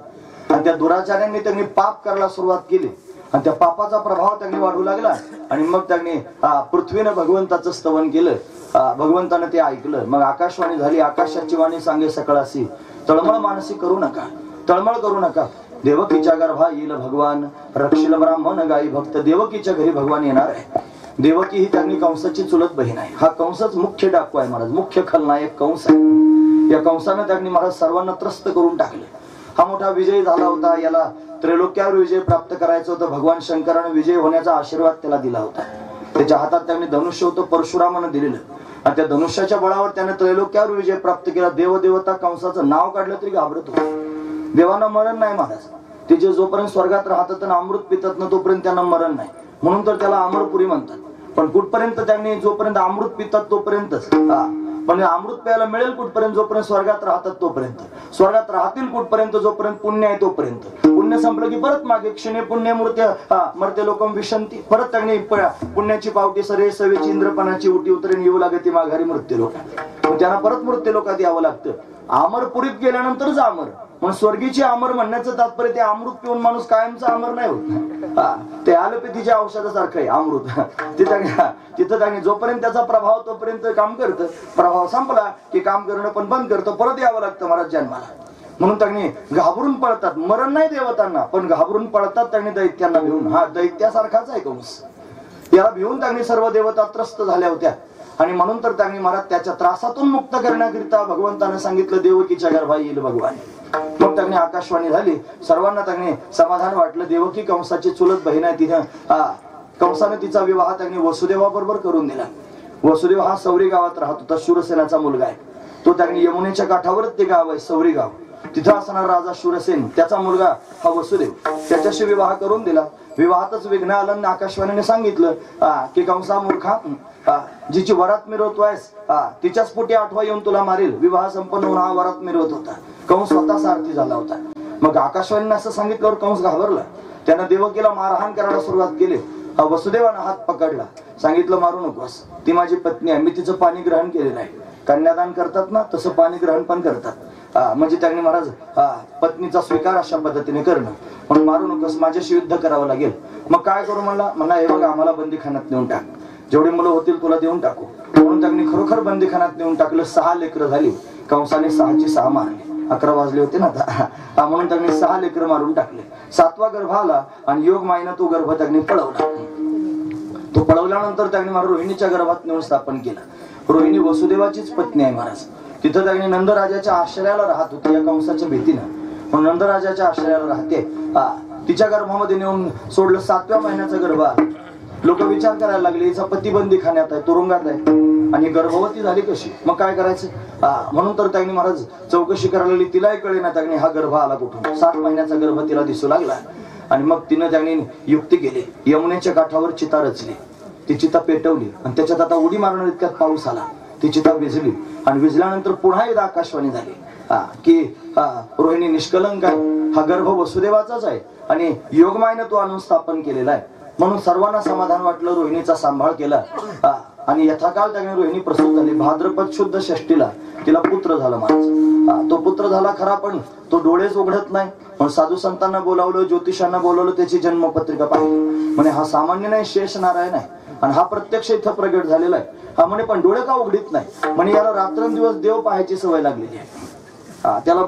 आणि त्या दुराचार्यांनी त्यांनी पाप करायला सुरुवात केली आणि त्या पापाचा प्रभाव त्यांनी वाढू लागला. आणि मग त्यांनी पृथ्वीनं भगवंताचं स्तवन केलं. भगवंतानं ते ऐकलं. मग आकाशवाणी झाली. आकाशाची वाणी सांगे सकळासी, तळमळ मानसी करू नका, तळमळ करू नका. देवकीच्या गर्भा येईल भगवान, रक्षिल ब्राह्मण गाई भक्त. देवकीच्या घरी भगवान येणार आहे. देवकी ही त्यांनी कंसाची चुलत बहीण आहे. हा कंसच मुख्य डाकू आहे महाराज. मुख्य खलनायक कंस आहे. या कंसानं त्यांनी महाराज सर्वांना त्रस्त करून टाकले. हा मोठा विजय झाला होता. याला त्रैलोक्यावर विजय प्राप्त करायचं होतं. भगवान शंकराने विजय होण्याचा आशीर्वाद त्याला दिला होता. त्याच्या हातात त्यांनी धनुष्य होतं, परशुरामानं दिलेलं, आणि त्या धनुष्याच्या बळावर त्याने त्रैलोक्यावर विजय प्राप्त केला. देवदेवता कंसाचं नाव काढलं तरी घाबरत होतो. देवांना मरण नाही महाराज. ते जे जोपर्यंत स्वर्गात राहतात आणि अमृत पितात ना तोपर्यंत त्यांना मरण नाही, म्हणून तर त्याला अमरपुरी म्हणतात. पण कुठपर्यंत त्यांनी जोपर्यंत अमृत पितात तोपर्यंतच. पण अमृत प्यायला मिळेल कुठपर्यंत? जोपर्यंत स्वर्गात राहतात तोपर्यंत. स्वर्गात राहतील कुठपर्यंत? जोपर्यंत पुण्य आहे तोपर्यंत. पुण्य संपलं की परत मागे क्षणे पुण्य मूर्त्या मर्त्य लोकम विशंती. परत त्यांनी पुण्याची पावटी सरे सवेची इंद्रपणाची उटी उतरेन येऊ लागते माघारी मृत्यू लोक. त्यांना परत मृत्यू लोकात यावं लागतं. अमरपुरीत गेल्यानंतरच अमर. पण स्वर्गीची अमर म्हणण्याचं तात्पर्य ते अमृत पिऊन माणूस कायमचा अमर नाही होत. ते ॲलोपॅथीच्या औषधासारखं आहे अमृत. तिथं त्यांनी जोपर्यंत त्याचा प्रभाव तोपर्यंत काम करतं. प्रभाव संपला की काम करणं पण बंद करतं. परत यावं लागतं महाराज जन्माला. म्हणून त्यांनी घाबरून पळतात. मरण नाही देवतांना, पण घाबरून पळतात त्यांनी दैत्यांना भिवून. हा दैत्यासारखाच आहे कंस. याला भिवून त्यांनी सर्व देवता त्रस्त झाल्या होत्या. आणि म्हणून तर त्यांनी महाराज त्याच्या त्रासातून मुक्त करण्याकरिता भगवंताने सांगितलं देवकीच्या गर्भात येईल भगवान. मग त्यांनी आकाशवाणी झाली. सर्वांना त्यांनी समाधान वाटलं. देवकी कंसाची चुलत बहीण आहे. तिथं कंसाने तिचा विवाह त्यांनी वसुदेवाबरोबर करून दिला. वसुदेव हा सौरी गावात राहत होता. शूरसेनाचा मुलगा आहे तो. त्यांनी यमुनेच्या काठावरच ते गाव आहे सौरी गाव. तिथं असणार राजा शूरसेन, त्याचा मुलगा हा वसुदेव. त्याच्याशी विवाह करून दिला. विवाहातच विघ्न आलं. आकाशवाणीने सांगितलं की कंसा मूर्खा, जिची वरात मिरवतो आहेस तिच्याच पोटी आठवा येऊन तुला मारेल. विवाह संपन्न होऊन हा वरात मिरवत होता. कंस स्वतः सारथी झाला होता. मग आकाशवाणीने असं सांगितल्यावर कंस घाबरला. त्यानं देवकीला मारहाण करायला सुरुवात केली. वसुदेवानं हात पकडला. सांगितलं मारू नकोस, ती माझी पत्नी आहे. मी तिचं पाणी ग्रहण केलेलं आहे. कन्यादान करतात ना तसं पाणी ग्रहण पण करतात. म्हणजे त्यांनी महाराज पत्नीचा स्वीकार अशा पद्धतीने करणं. म्हणून मारू नकोस, माझ्याशी युद्ध करावं लागेल. मग काय करू म्हणला हे बघा आम्हाला बंदीखान्यात नेऊन टाक. जेवढी मुलं होतील तुला देऊन टाकू. म्हणून त्यांनी खरोखर बंदीखान्यात नेऊन टाकलं. 6 लेकरं झाली. कंसाने 6ची 6 मारली. 11 वाजले होते ना म्हणून त्यांनी 6 लेकरं मारून टाकले. 7वा गर्भ आला आणि योग मायना तो गर्भ त्यांनी पळवला. तो पळवल्यानंतर त्यांनी महाराज रोहिणीच्या गर्भात नेऊन स्थापन केलं. रोहिणी वसुदेवाचीच पत्नी आहे महाराज. तिथं त्यांनी नंदराजाच्या आश्रयाला राहत होती या कंसाच्या भीतीनं. म्हणून नंदराजाच्या आश्रयाला राहते. तिच्या गर्भामध्ये नेऊन सोडलं. 7व्या महिन्याचा गर्भ आला. लोक विचार करायला लागले हिचा पती बंदीखान्यात आहे, तुरुंगात आहे आणि गर्भवती झाली कशी. मग काय करायचं? म्हणून तर त्यांनी महाराज चौकशी करायला लागली. तिलाही कळे ना त्यांनी हा गर्भ आला कुठून. 7 महिन्याचा गर्भ तिला दिसू लागला. आणि मग तिनं त्यांनी युक्ती केली. यमुनेच्या काठावर चिता रचली. ती चिता पेटवली आणि त्याच्यात आता उडी मारणार इतक्यात पाऊस आला. ती चिता विझली आणि विझल्यानंतर पुन्हा एकदा आकाशवाणी झाली की रोहिणी निष्कलंक आहे. हा गर्भ वसुदेवाचाच आहे आणि योगमायनं तो आणून स्थापन केलेला आहे. म्हणून सर्वांना समाधान वाटलं. रोहिणीचा सांभाळ केला आणि यथाकाळ त्याने रोहिणी प्रसूत झाली. भाद्रपद शुद्ध षष्टीला तिला पुत्र झाला महाराज. तो पुत्र झाला खरा पण तो डोळेच उघडत नाही. पण साधू संतांना बोलावलं, ज्योतिषांना बोलावलं, त्याची जन्मपत्रिका पाहिली. म्हणे हा सामान्य नाही, शेष नारायण आहे आणि हा प्रत्यक्ष इथं प्रगट झालेला आहे. हा म्हणे पण डोळे का उघडीत नाही? म्हणे याला रात्रंदिवस देव पाहायची सवय लागलेली आहे. त्याला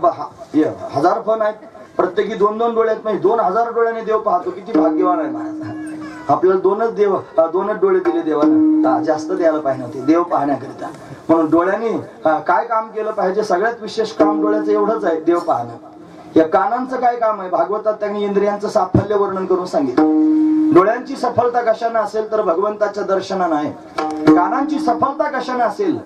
1000 फण आहेत. प्रत्येकी 2-2 डोळे आहेत. म्हणजे 2000 डोळ्याने देव पाहतो. किती भाग्यवान आहे महाराज. आपल्याला 2च डोळे दिले देवानं. जास्त द्यायला पाहिजे होते देव पाहण्याकरिता. म्हणून डोळ्यांनी काय काम केलं पाहिजे? सगळ्यात विशेष काम डोळ्याचं एवढंच आहे, देव पाहणं. या कानांचं काय काम आहे? भागवतात त्यांनी इंद्रियांचं साफल्य वर्णन करून सांगितलं. डोळ्यांची सफलता कशाने असेल तर भगवंताच्या दर्शनानं आहे. कानांची सफलता कशाने असेल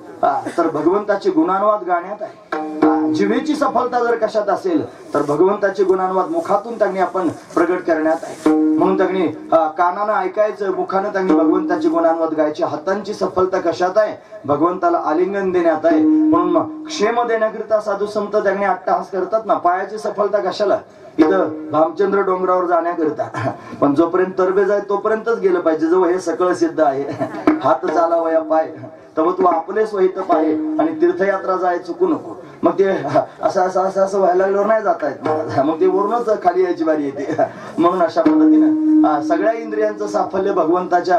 तर भगवंताचे गुणानुवाद गाण्यात आहे. जिभेची सफलता जर कशात असेल तर भगवंताचे गुणानुवाद मुखातून त्यांनी आपण प्रगट करण्यात आहे. म्हणून त्यांनी कानानं ऐकायचं, मुखानं त्यांनी भगवंताचे गुणानुवाद गायचे. हातांची सफलता कशात आहे? भगवंताला आलिंगन देण्यात आहे. म्हणून क्षेम देण्याकरिता साधू संत त्यांनी अट्टहास करतात ना. पायाची सफलता कशाला? इथं भामचंद्र डोंगरावर जाण्याकरिता. पण जोपर्यंत तरबेज आहे तोपर्यंतच गेलं पाहिजे. जवळ हे सकळ सिद्ध आहे. हात चालावया पाय तव तू आपले स्वहित पाय आणि तीर्थयात्रा जाय चुकू नको. मग ते असं व्हायला लागल्यावर नाही जाता येत. मग ते वरूनच खाली यायची बारी येते. म्हणून अशा पद्धतीनं सगळ्या इंद्रियांचं साफल्य भगवंताच्या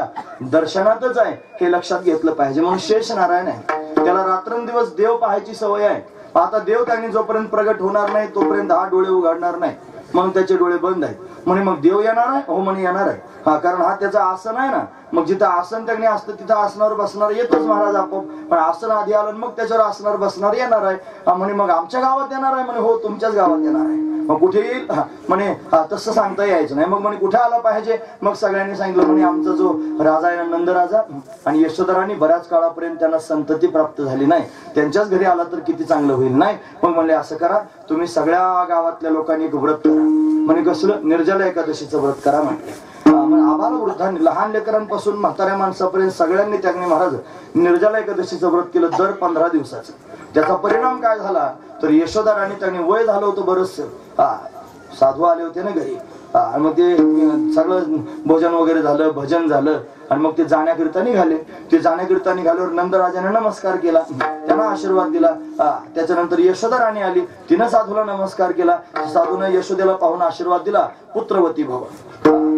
दर्शनातच आहे हे लक्षात घेतलं पाहिजे. म्हणून शेष नारायण आहे. त्याला रात्रंदिवस देव पाहायची सवय आहे. आता देव त्यांनी जोपर्यंत प्रगट होणार नाही तोपर्यंत हा डोळे उघडणार नाही. म्हणून त्याचे डोळे बंद आहेत. म्हणे मग देव येणार आहे? हो म्हणे येणार आहे. कारण हा त्याचा आसन आहे ना. मग जिथं आसन त्यांनी असतं तिथं आसनावर बसणार येतोच महाराज आपोआप. पण आसन आधी आलं मग त्याच्यावर आसनावर बसणार येणार आहे. म्हणे मग आमच्या गावात येणार आहे? म्हणे हो तुमच्याच गावात येणार आहे. मग कुठे येईल म्हणे तसं सांगता यायचं नाही. मग म्हणे कुठे आला पाहिजे. मग सगळ्यांनी सांगितलं म्हणे आमचा जो राजा आहे नंद राजा आणि यशोधरांनी बऱ्याच काळापर्यंत त्यांना संतती प्राप्त झाली नाही, त्यांच्याच घरी आला तर किती चांगलं होईल. नाही मग म्हणले असं करा तुम्ही सगळ्या गावातल्या लोकांनी एक व्रत करा. म्हणे कसलं. निर्जला एकादशीचं व्रत करा म्हटले. आबाल वृद्धांनी लहान लेकरांपासून म्हाताऱ्या माणसापर्यंत सगळ्यांनी त्याने महाराज निर्जला एकादशीचं व्रत केलं दर 15 दिवसाचं. त्याचा परिणाम काय झाला तर यशोदा राणी त्यांनी वय झालं होतं बरंच, साधू आले होते ना घरी, आणि मग ते सगळं भोजन वगैरे झालं, भजन झालं आणि मग ते जाण्याकरिता निघाले. ते जाण्याकरिता निघाल्यावर नंदराजाने नमस्कार केला, त्यांना आशीर्वाद दिला. त्याच्यानंतर यशोदा राणी आली, तिनं साधूला नमस्कार केला. साधूने यशोदेला पाहून आशीर्वाद दिला, पुत्रवती भव.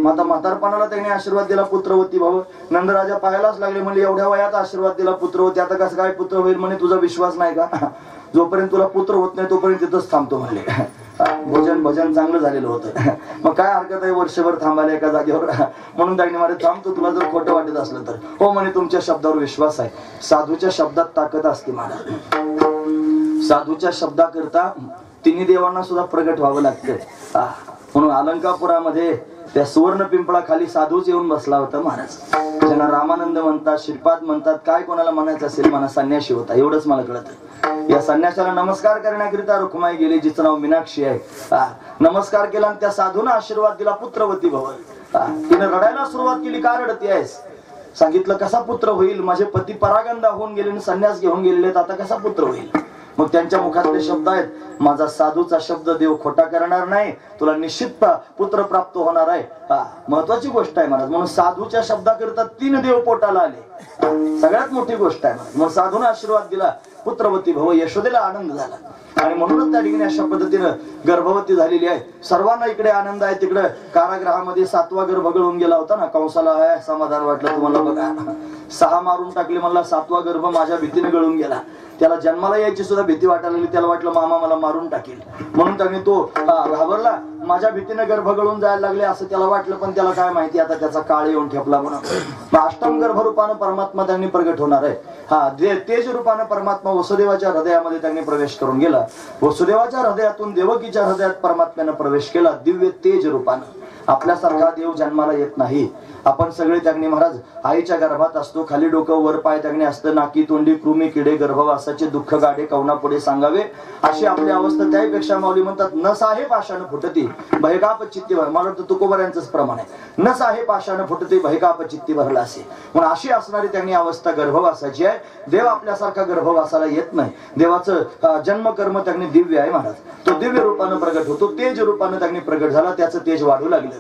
माता म्हातारपणाला त्याने आशीर्वाद दिला, पुत्रवती भव. नंदराजा पाहायलाच लागले, म्हणजे एवढ्या वयात आशीर्वाद दिला पुत्रवती, आता कसं काय पुत्र होईल. म्हणे तुझा विश्वास नाही का, जोपर्यंत तुला पुत्र होत नाही तोपर्यंत तिथंच थांबतो म्हणले. भजन चांगलं झालेलं होतं. मग काय हरकत आहे वर्षभर थांबायला एका जागेवर. म्हणून त्यांनी मला थांबतो, तुला जर खोटं वाटत असलं तर. हो म्हणे तुमच्या शब्दावर विश्वास आहे. साधूच्या शब्दात ताकद असते मला. साधूच्या शब्दाकरता तिन्ही देवांना सुद्धा प्रगट व्हावं लागतं. म्हणून अलंकापुरामध्ये त्या सुवर्ण पिंपळाखाली साधूच येऊन बसला होता महाराज. ज्यांना रामानंद म्हणतात, श्रीपाद म्हणतात, काय कोणाला म्हणायचं असेल मला संन्याशी होता, एवढंच मला कळत. या संन्यासाला नमस्कार करण्याकरिता रुक्माई गेली, जिचं नाव मीनाक्षी आहे. नमस्कार केला आणि त्या साधूने आशीर्वाद दिला, पुत्रवती भव. तिने रडायला सुरुवात केली, का रडती आहेस. सांगितलं कसा पुत्र होईल, माझे पती परागंदा होऊन गेले आणि संन्यास घेऊन गेलेले, आता कसा पुत्र होईल. मग त्यांच्या मुखातले शब्द आहेत, माझा साधूचा शब्द देव खोटा करणार नाही, तुला निश्चित पुत्र प्राप्त होणार आहे. महत्वाची गोष्ट आहे महाराज. म्हणून साधूच्या शब्दाकरिता 3 देव पोटाला आले, सगळ्यात मोठी गोष्ट आहे महाराज. मग साधूने आशीर्वाद दिला, पुत्रवती भव. यशोदेला आनंद झाला आणि म्हणूनच त्या ठिकाणी अशा पद्धतीनं गर्भवती झालेली आहे. सर्वांना इकडे आनंद आहे. तिकडे कारागृहामध्ये 7वा गर्भ गळून गेला होता ना, कंसाला आहे समाधान वाटलं तुम्हाला. बघा 6 मारून टाकले, मला 7वा गर्भ माझ्या भीतीने गळून गेला. त्याला जन्माला यायची सुद्धा भीती वाटायला लागली. त्याला वाटलं मामा मला मारून टाकेल, म्हणून त्याने तो घाबरला. माझ्या भीतीने गर्भ गळून जायला लागले असं त्याला वाटलं, पण त्याला काय माहिती आता त्याचा काळ येऊन ठेपला म्हणून. अष्टम गर्भ रूपानं परमात्मा त्यांनी प्रगट होणार आहे. तेज रूपानं परमात्मा वसुदेवाच्या हृदयामध्ये त्यांनी प्रवेश करून गेला. वसुदेवाच्या हृदयातून देवकीच्या हृदयात परमात्म्यानं प्रवेश केला, दिव्य तेज रूपानं. आपल्यासारखा देव जन्माला येत नाही. आपण सगळे त्यागणे महाराज आईच्या गर्भात असतो, खाली डोकं वर पाय त्यागणे असतं, नाकी तोंडी कृमी किडे गर्भवासाचे दुःख गाडे कवना पुढे सांगावे, अशी आपली अवस्था. त्यापेक्षा माऊली म्हणतात न साहे पाशानं फुटती भयकाप चित्ती भर. मला वाटतं तुकोबर यांचंच प्रमाण आहे, न साहे पाशानं फुटती भयकाप चित्ती भरला असे. म्हणून अशी असणारी त्यांनी अवस्था गर्भवासाची आहे. देव आपल्यासारखा गर्भवासाला येत नाही. देवाचं जन्म कर्म त्यांनी दिव्य आहे महाराज. तो दिव्य रूपानं प्रगट होतो, तेज रूपानं त्यांनी प्रगट झाला, त्याचं तेज वाढू लागलं.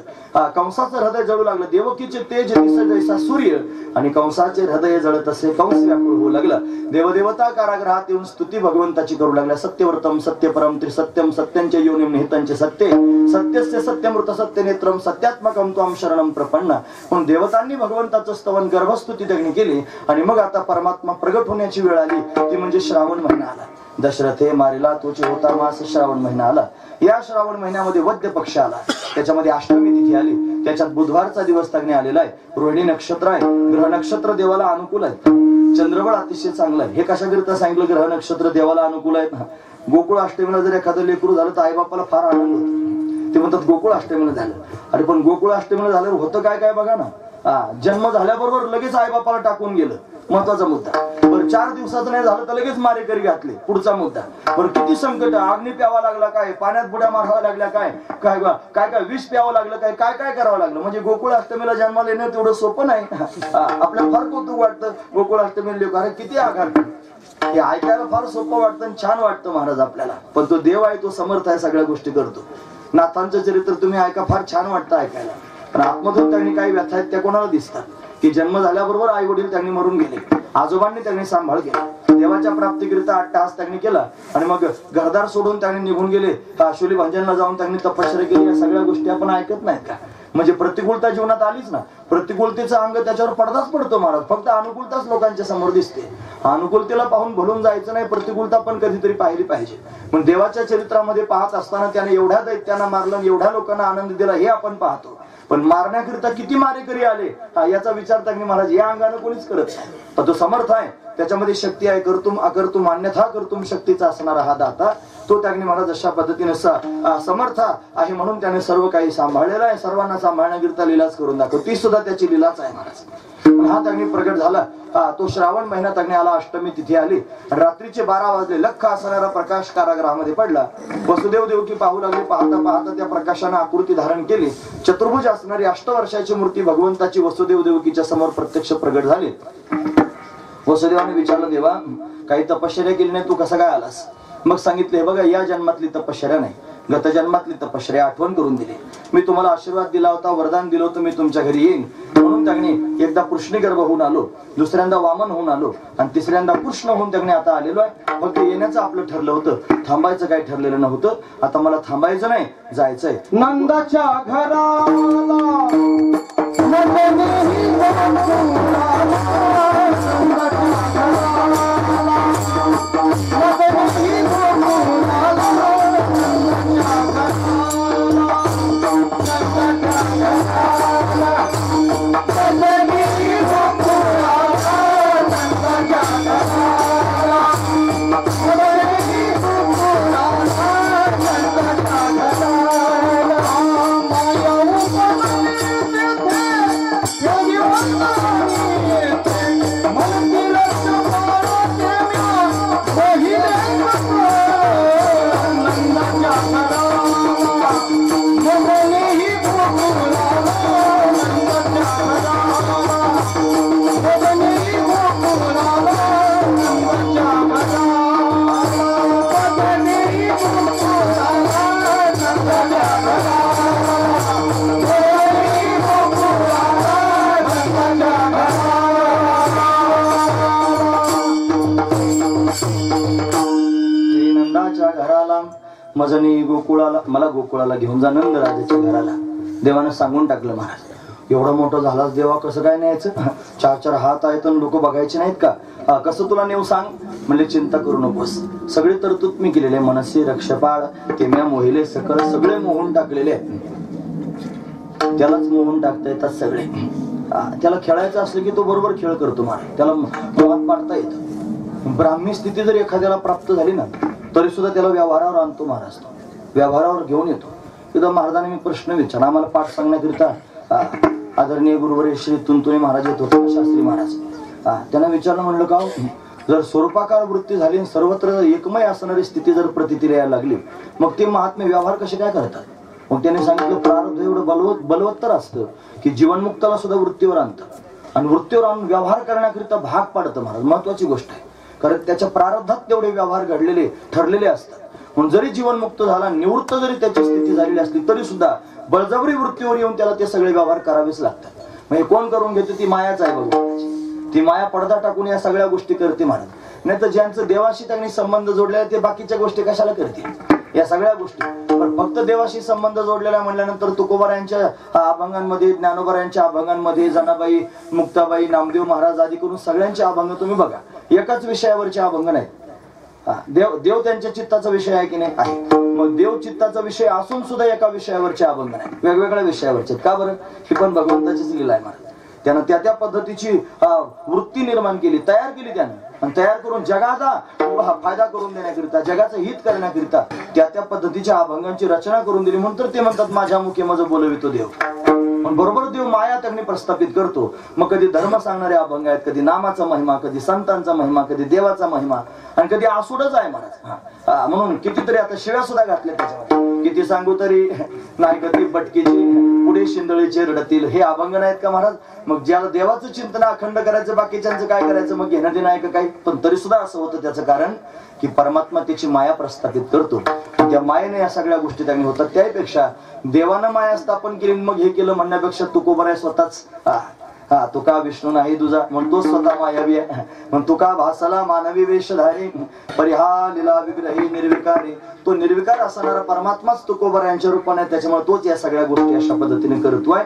कंसाचं हृदय जळू लागलं. देवकीचे तेज दिसत जैसा सूर्य आणि कंसाचे हृदय जळत असे कंस व्याकुळ होऊ लागला. देवदेवता कारागृहात येऊन स्तुती भगवंताची करू लागल्या. सत्यव्रतम सत्यपरम त्रिसत्यम सत्यांचे योनिम निहितांचे सत्य सत्यस्य सत्यमृत सत्यनेत्रम सत्यात्मकम त्वं शरणम प्रपन्न. म्हणून देवतांनी भगवंताचं स्तवन गर्भस्तुती त्यांनी केली. आणि मग आता परमात्मा प्रगट होण्याची वेळ आली, ती म्हणजे श्रावण महिना आला. दशरथे मारिला तोचे होता मास श्रावण महिना आला. या श्रावण महिन्यामध्ये वद्य पक्ष आला, त्याच्यामध्ये अष्टमी तिथी आली, त्याच्यात बुधवारचा दिवस तगणे आलेला आहे. रोहिणी नक्षत्र आहे, ग्रह नक्षत्र देवाला अनुकूल आहे. चंद्रबळ अतिशय चांगलं आहे. हे कशाकरिता सांगितलं ग्रह नक्षत्र देवाला अनुकूल आहेत ना. गोकुळ अष्टमीला जर एखादं लेकरू झालं तर आई बापाला फार आनंद होतो. ते म्हणतात गोकुळ अष्टमीला झालं. अरे पण गोकुळ अष्टमीला झाल्यावर होतं काय काय बघा ना. जन्म झाल्याबरोबर लगेच आई बापाला टाकून गेलं, महत्वाचा मुद्दा. बरं 4 दिवसाचं नाही झालं तर लगेच मारेकरी घातले, पुढचा मुद्दा. बरं किती संकट, अग्नी प्यावा लागला काय, पाण्यात बुड्या माराव्या लागल्या काय, काय काय काय विष प्यावं लागलं काय, काय काय करावं लागलं. म्हणजे गोकुळ अष्टमीला जन्माला येणं तेवढं सोपं नाही. आपल्याला फार कौतुक वाटतं गोकुळ अष्टमीला लोक अरे किती आघात, हे ऐकायला फार सोपं वाटतं आणि छान वाटतं महाराज आपल्याला. पण तो देव आहे, तो समर्थ आहे, सगळ्या गोष्टी करतो. नाथांचं चरित्र तुम्ही ऐका, फार छान वाटतं ऐकायला. पण आत्मधून त्यांनी काही व्यथा आहेत त्या कोणाला दिसतात की जन्म झाल्याबरोबर आई वडील त्यांनी मरून गेले, आजोबांनी त्यांनी सांभाळ केला, देवाच्या प्राप्तीकरिता 8 तास त्यांनी केला आणि मग घरदार सोडून त्यांनी निघून गेले. आशुली भांजनला जाऊन त्यांनी तपश्चर्या केली. या सगळ्या गोष्टी आपण ऐकत नाहीत का. म्हणजे प्रतिकूलता जीवनात आलीच ना, प्रतिकूलतेचा अंग त्याच्यावर पडदाच पडतो महाराज. फक्त अनुकूलताच लोकांच्या समोर दिसते. अनुकूलतेला पाहून भुलून जायचं नाही, प्रतिकूलता पण कधीतरी पाहिली पाहिजे. पण देवाच्या चरित्रामध्ये पाहत असताना त्याने एवढ्या दैत्यांना मारलं, एवढ्या लोकांना आनंद दिला हे आपण पाहतो. पण मारण्याकरिता किती मारेकरी आले याचा विचार त्यांनी महाराज या अंगाने कोणीच करत नाही. पण तो समर्थ आहे, त्याच्यामध्ये शक्ती आहे. कर्तुम अकर्तुम अन्यथा कर्तुम शक्तीचा असणारा हा दाता तो त्याने महाराज अशा पद्धतीने समर्थ आहे म्हणून त्याने सर्व काही सांभाळलेलं आहे. सर्वांना सांभाळण्याकरिता लीलाच करून दाखव, ती सुद्धा त्याची लीलाच आहे महाराज. हा त्याने प्रगट झाला. तो श्रावण महिना त्याने आला, अष्टमी तिथी आली, रात्रीचे 12 वाजले. लख असणारा प्रकाश कारागृहामध्ये पडला. वसुदेव देवकी पाहू लागले. पाहता पाहता त्या प्रकाशाने आकृती धारण केली. चतुर्भुज असणारी 8 वर्षाची मूर्ती भगवंताची वसुदेव देवकीच्या समोर प्रत्यक्ष प्रगट झाली. वसुदेवाने विचारलं, देवा काही तपश्चर्या केली नाही, तू कसा काय आलास? मग सांगितले, बघा या जन्मातली तपश्चर्या नाही, गत जन्मातली तपश्चर्या आठवण करून दिली. मी तुम्हाला आशीर्वाद दिला होता, वरदान दिलं होतं, मी तुमच्या घरी येईन म्हणून त्याने एकदा कृष्णगर्भ होऊन आलो, दुसऱ्यांदा वामन होऊन आलो आणि तिसऱ्यांदा कृष्ण होऊन त्याने आता आलेलो आहे. मग ते येण्याचं आपलं ठरलं होतं, थांबायचं काही ठरलेलं नव्हतं. आता मला थांबायचं नाही, जायचंय नंदाच्या घराला मजनी गोकुळाला, मला गोकुळाला घेऊन जा, नंद राजाच्या घराला. देवानं सांगून टाकलं, महाराज एवढं मोठं झालास देवा, कसं काय न्यायचं? 4 हात आहेत आणि लोक बघायचे नाहीत का? कसं तुला नेऊ सांग? म्हणजे चिंता करू नकोस, सगळे तरतूद मी केलेले, मनसे रक्षपाळ तेम्या मोहिले सकळ सगळे मोहून टाकलेले आहेत. त्यालाच मोहून टाकता येतात सगळे. त्याला खेळायचं असलं की तो बरोबर खेळ करतो महाराज, त्याला मोहात पाडता येतं. ब्राह्मी स्थिती जर एखाद्याला प्राप्त झाली ना तरी सुद्धा त्याला व्यवहारावर आणतो महाराज, व्यवहारावर घेऊन येतो. तिथं महाराजांनी मी प्रश्न विचारला, आम्हाला पाठ सांगण्याकरिता आदरणीय गुरुवर श्री तुंतुणे महाराज येत होते, शास्त्री महाराज. त्यांना विचारलं, म्हणलं का जर स्वरूपाकार वृत्ती झाली, सर्वत्र एकमय असणारी स्थिती जर प्रतीती यायला लागली, मग ते महात्मे व्यवहार कसे काय करतात? मग त्याने सांगितलं, प्रारब्ध एवढं बलवत्तर असतं की जीवनमुक्ताला सुद्धा वृत्तीवर आणतं आणि वृत्तीवर आणून व्यवहार करण्याकरिता भाग पाडतं महाराज. महत्वाची गोष्ट आहे, कारण त्याच्या प्रारब्धात तेवढे व्यवहार घडलेले ठरलेले असतात. म्हणून जरी जीवनमुक्त झाला, निवृत्त जरी त्याची स्थिती झालेली असली तरी सुद्धा बळजबरी वृत्तीवर येऊन त्याला ते सगळे व्यवहार करावेच लागतात. म्हणजे कोण करून घेते? ती मायाच आहे बघू, ती माया पडदा टाकून या सगळ्या गोष्टी करते महाराज. नाही तर ज्यांचं देवाशी त्यांनी संबंध जोडलेला ते बाकीच्या गोष्टी कशाला करतील? या सगळ्या गोष्टी. पण फक्त देवाशी संबंध जोडलेला म्हणल्यानंतर तुकोबारायांच्या अभंगांमध्ये, ज्ञानोबारायांच्या अभंगांमध्ये, जनाबाई, मुक्ताबाई, नामदेव महाराज आदी करून सगळ्यांचे अभंग तुम्ही बघा, एकाच विषयावरचे अभंग नाहीत. देव त्यांच्या चित्ताचा विषय आहे की नाही? आहे. मग देव चित्ताचा विषय असून सुद्धा एका विषयावरचे अभंग नाही, वेगवेगळ्या विषयावरचे. का बरं? ही पण भगवंताचीच लीला आहे महाराज. त्यानं त्या पद्धतीची वृत्ती निर्माण केली, तयार केली त्यानं, आणि तयार करून जगाचा फायदा करून देण्याकरिता, जगाचं हित करण्याकरिता त्या पद्धतीच्या अभंगांची रचना करून दिली. म्हणून तर ते म्हणतात, माझ्या मुखे माझं बोलवितो देव. पण बरोबर देव माया त्यांनी प्रस्थापित करतो. मग कधी धर्म सांगणारे अभंग आहेत, कधी नामाचा महिमा, कधी संतांचा महिमा, कधी देवाचा महिमा, आणि कधी आसूडच आहे महाराज. म्हणून कितीतरी आता शिव्या सुद्धा घातल्या त्याच्यामध्ये. किती सांगू तरी नाही कधी बटकीची पुढे शिंदळीचे रडतील, हे अभंग नाहीत का महाराज? मग ज्याला देवाचं चिंतन अखंड करायचं, बाकीच्यांचं काय करायचं? मग घेणं देणं आहे का काही? पण तरी सुद्धा असं होतं. त्याचं कारण की परमात्मा त्याची माया प्रस्थापित करतो. त्या मायेने या सगळ्या गोष्टी त्यांनी होतात. त्यापेक्षा देवानं माया स्थापन केली मग हे केलं म्हणण्यापेक्षा तुकोबर आहे स्वतःच. तुका विष्णू नाही तुझा म्हणतो स्वतः मायावी आहे. मग तुका भासाला मानवी वेशधारी, परिहा लीला विग्रही निर्विकारी. तो निर्विकार असणारा परमात्माच तुकोबर यांच्या रूपाने, त्याच्यामुळे तोच या सगळ्या गोष्टी अशा पद्धतीने करतोय.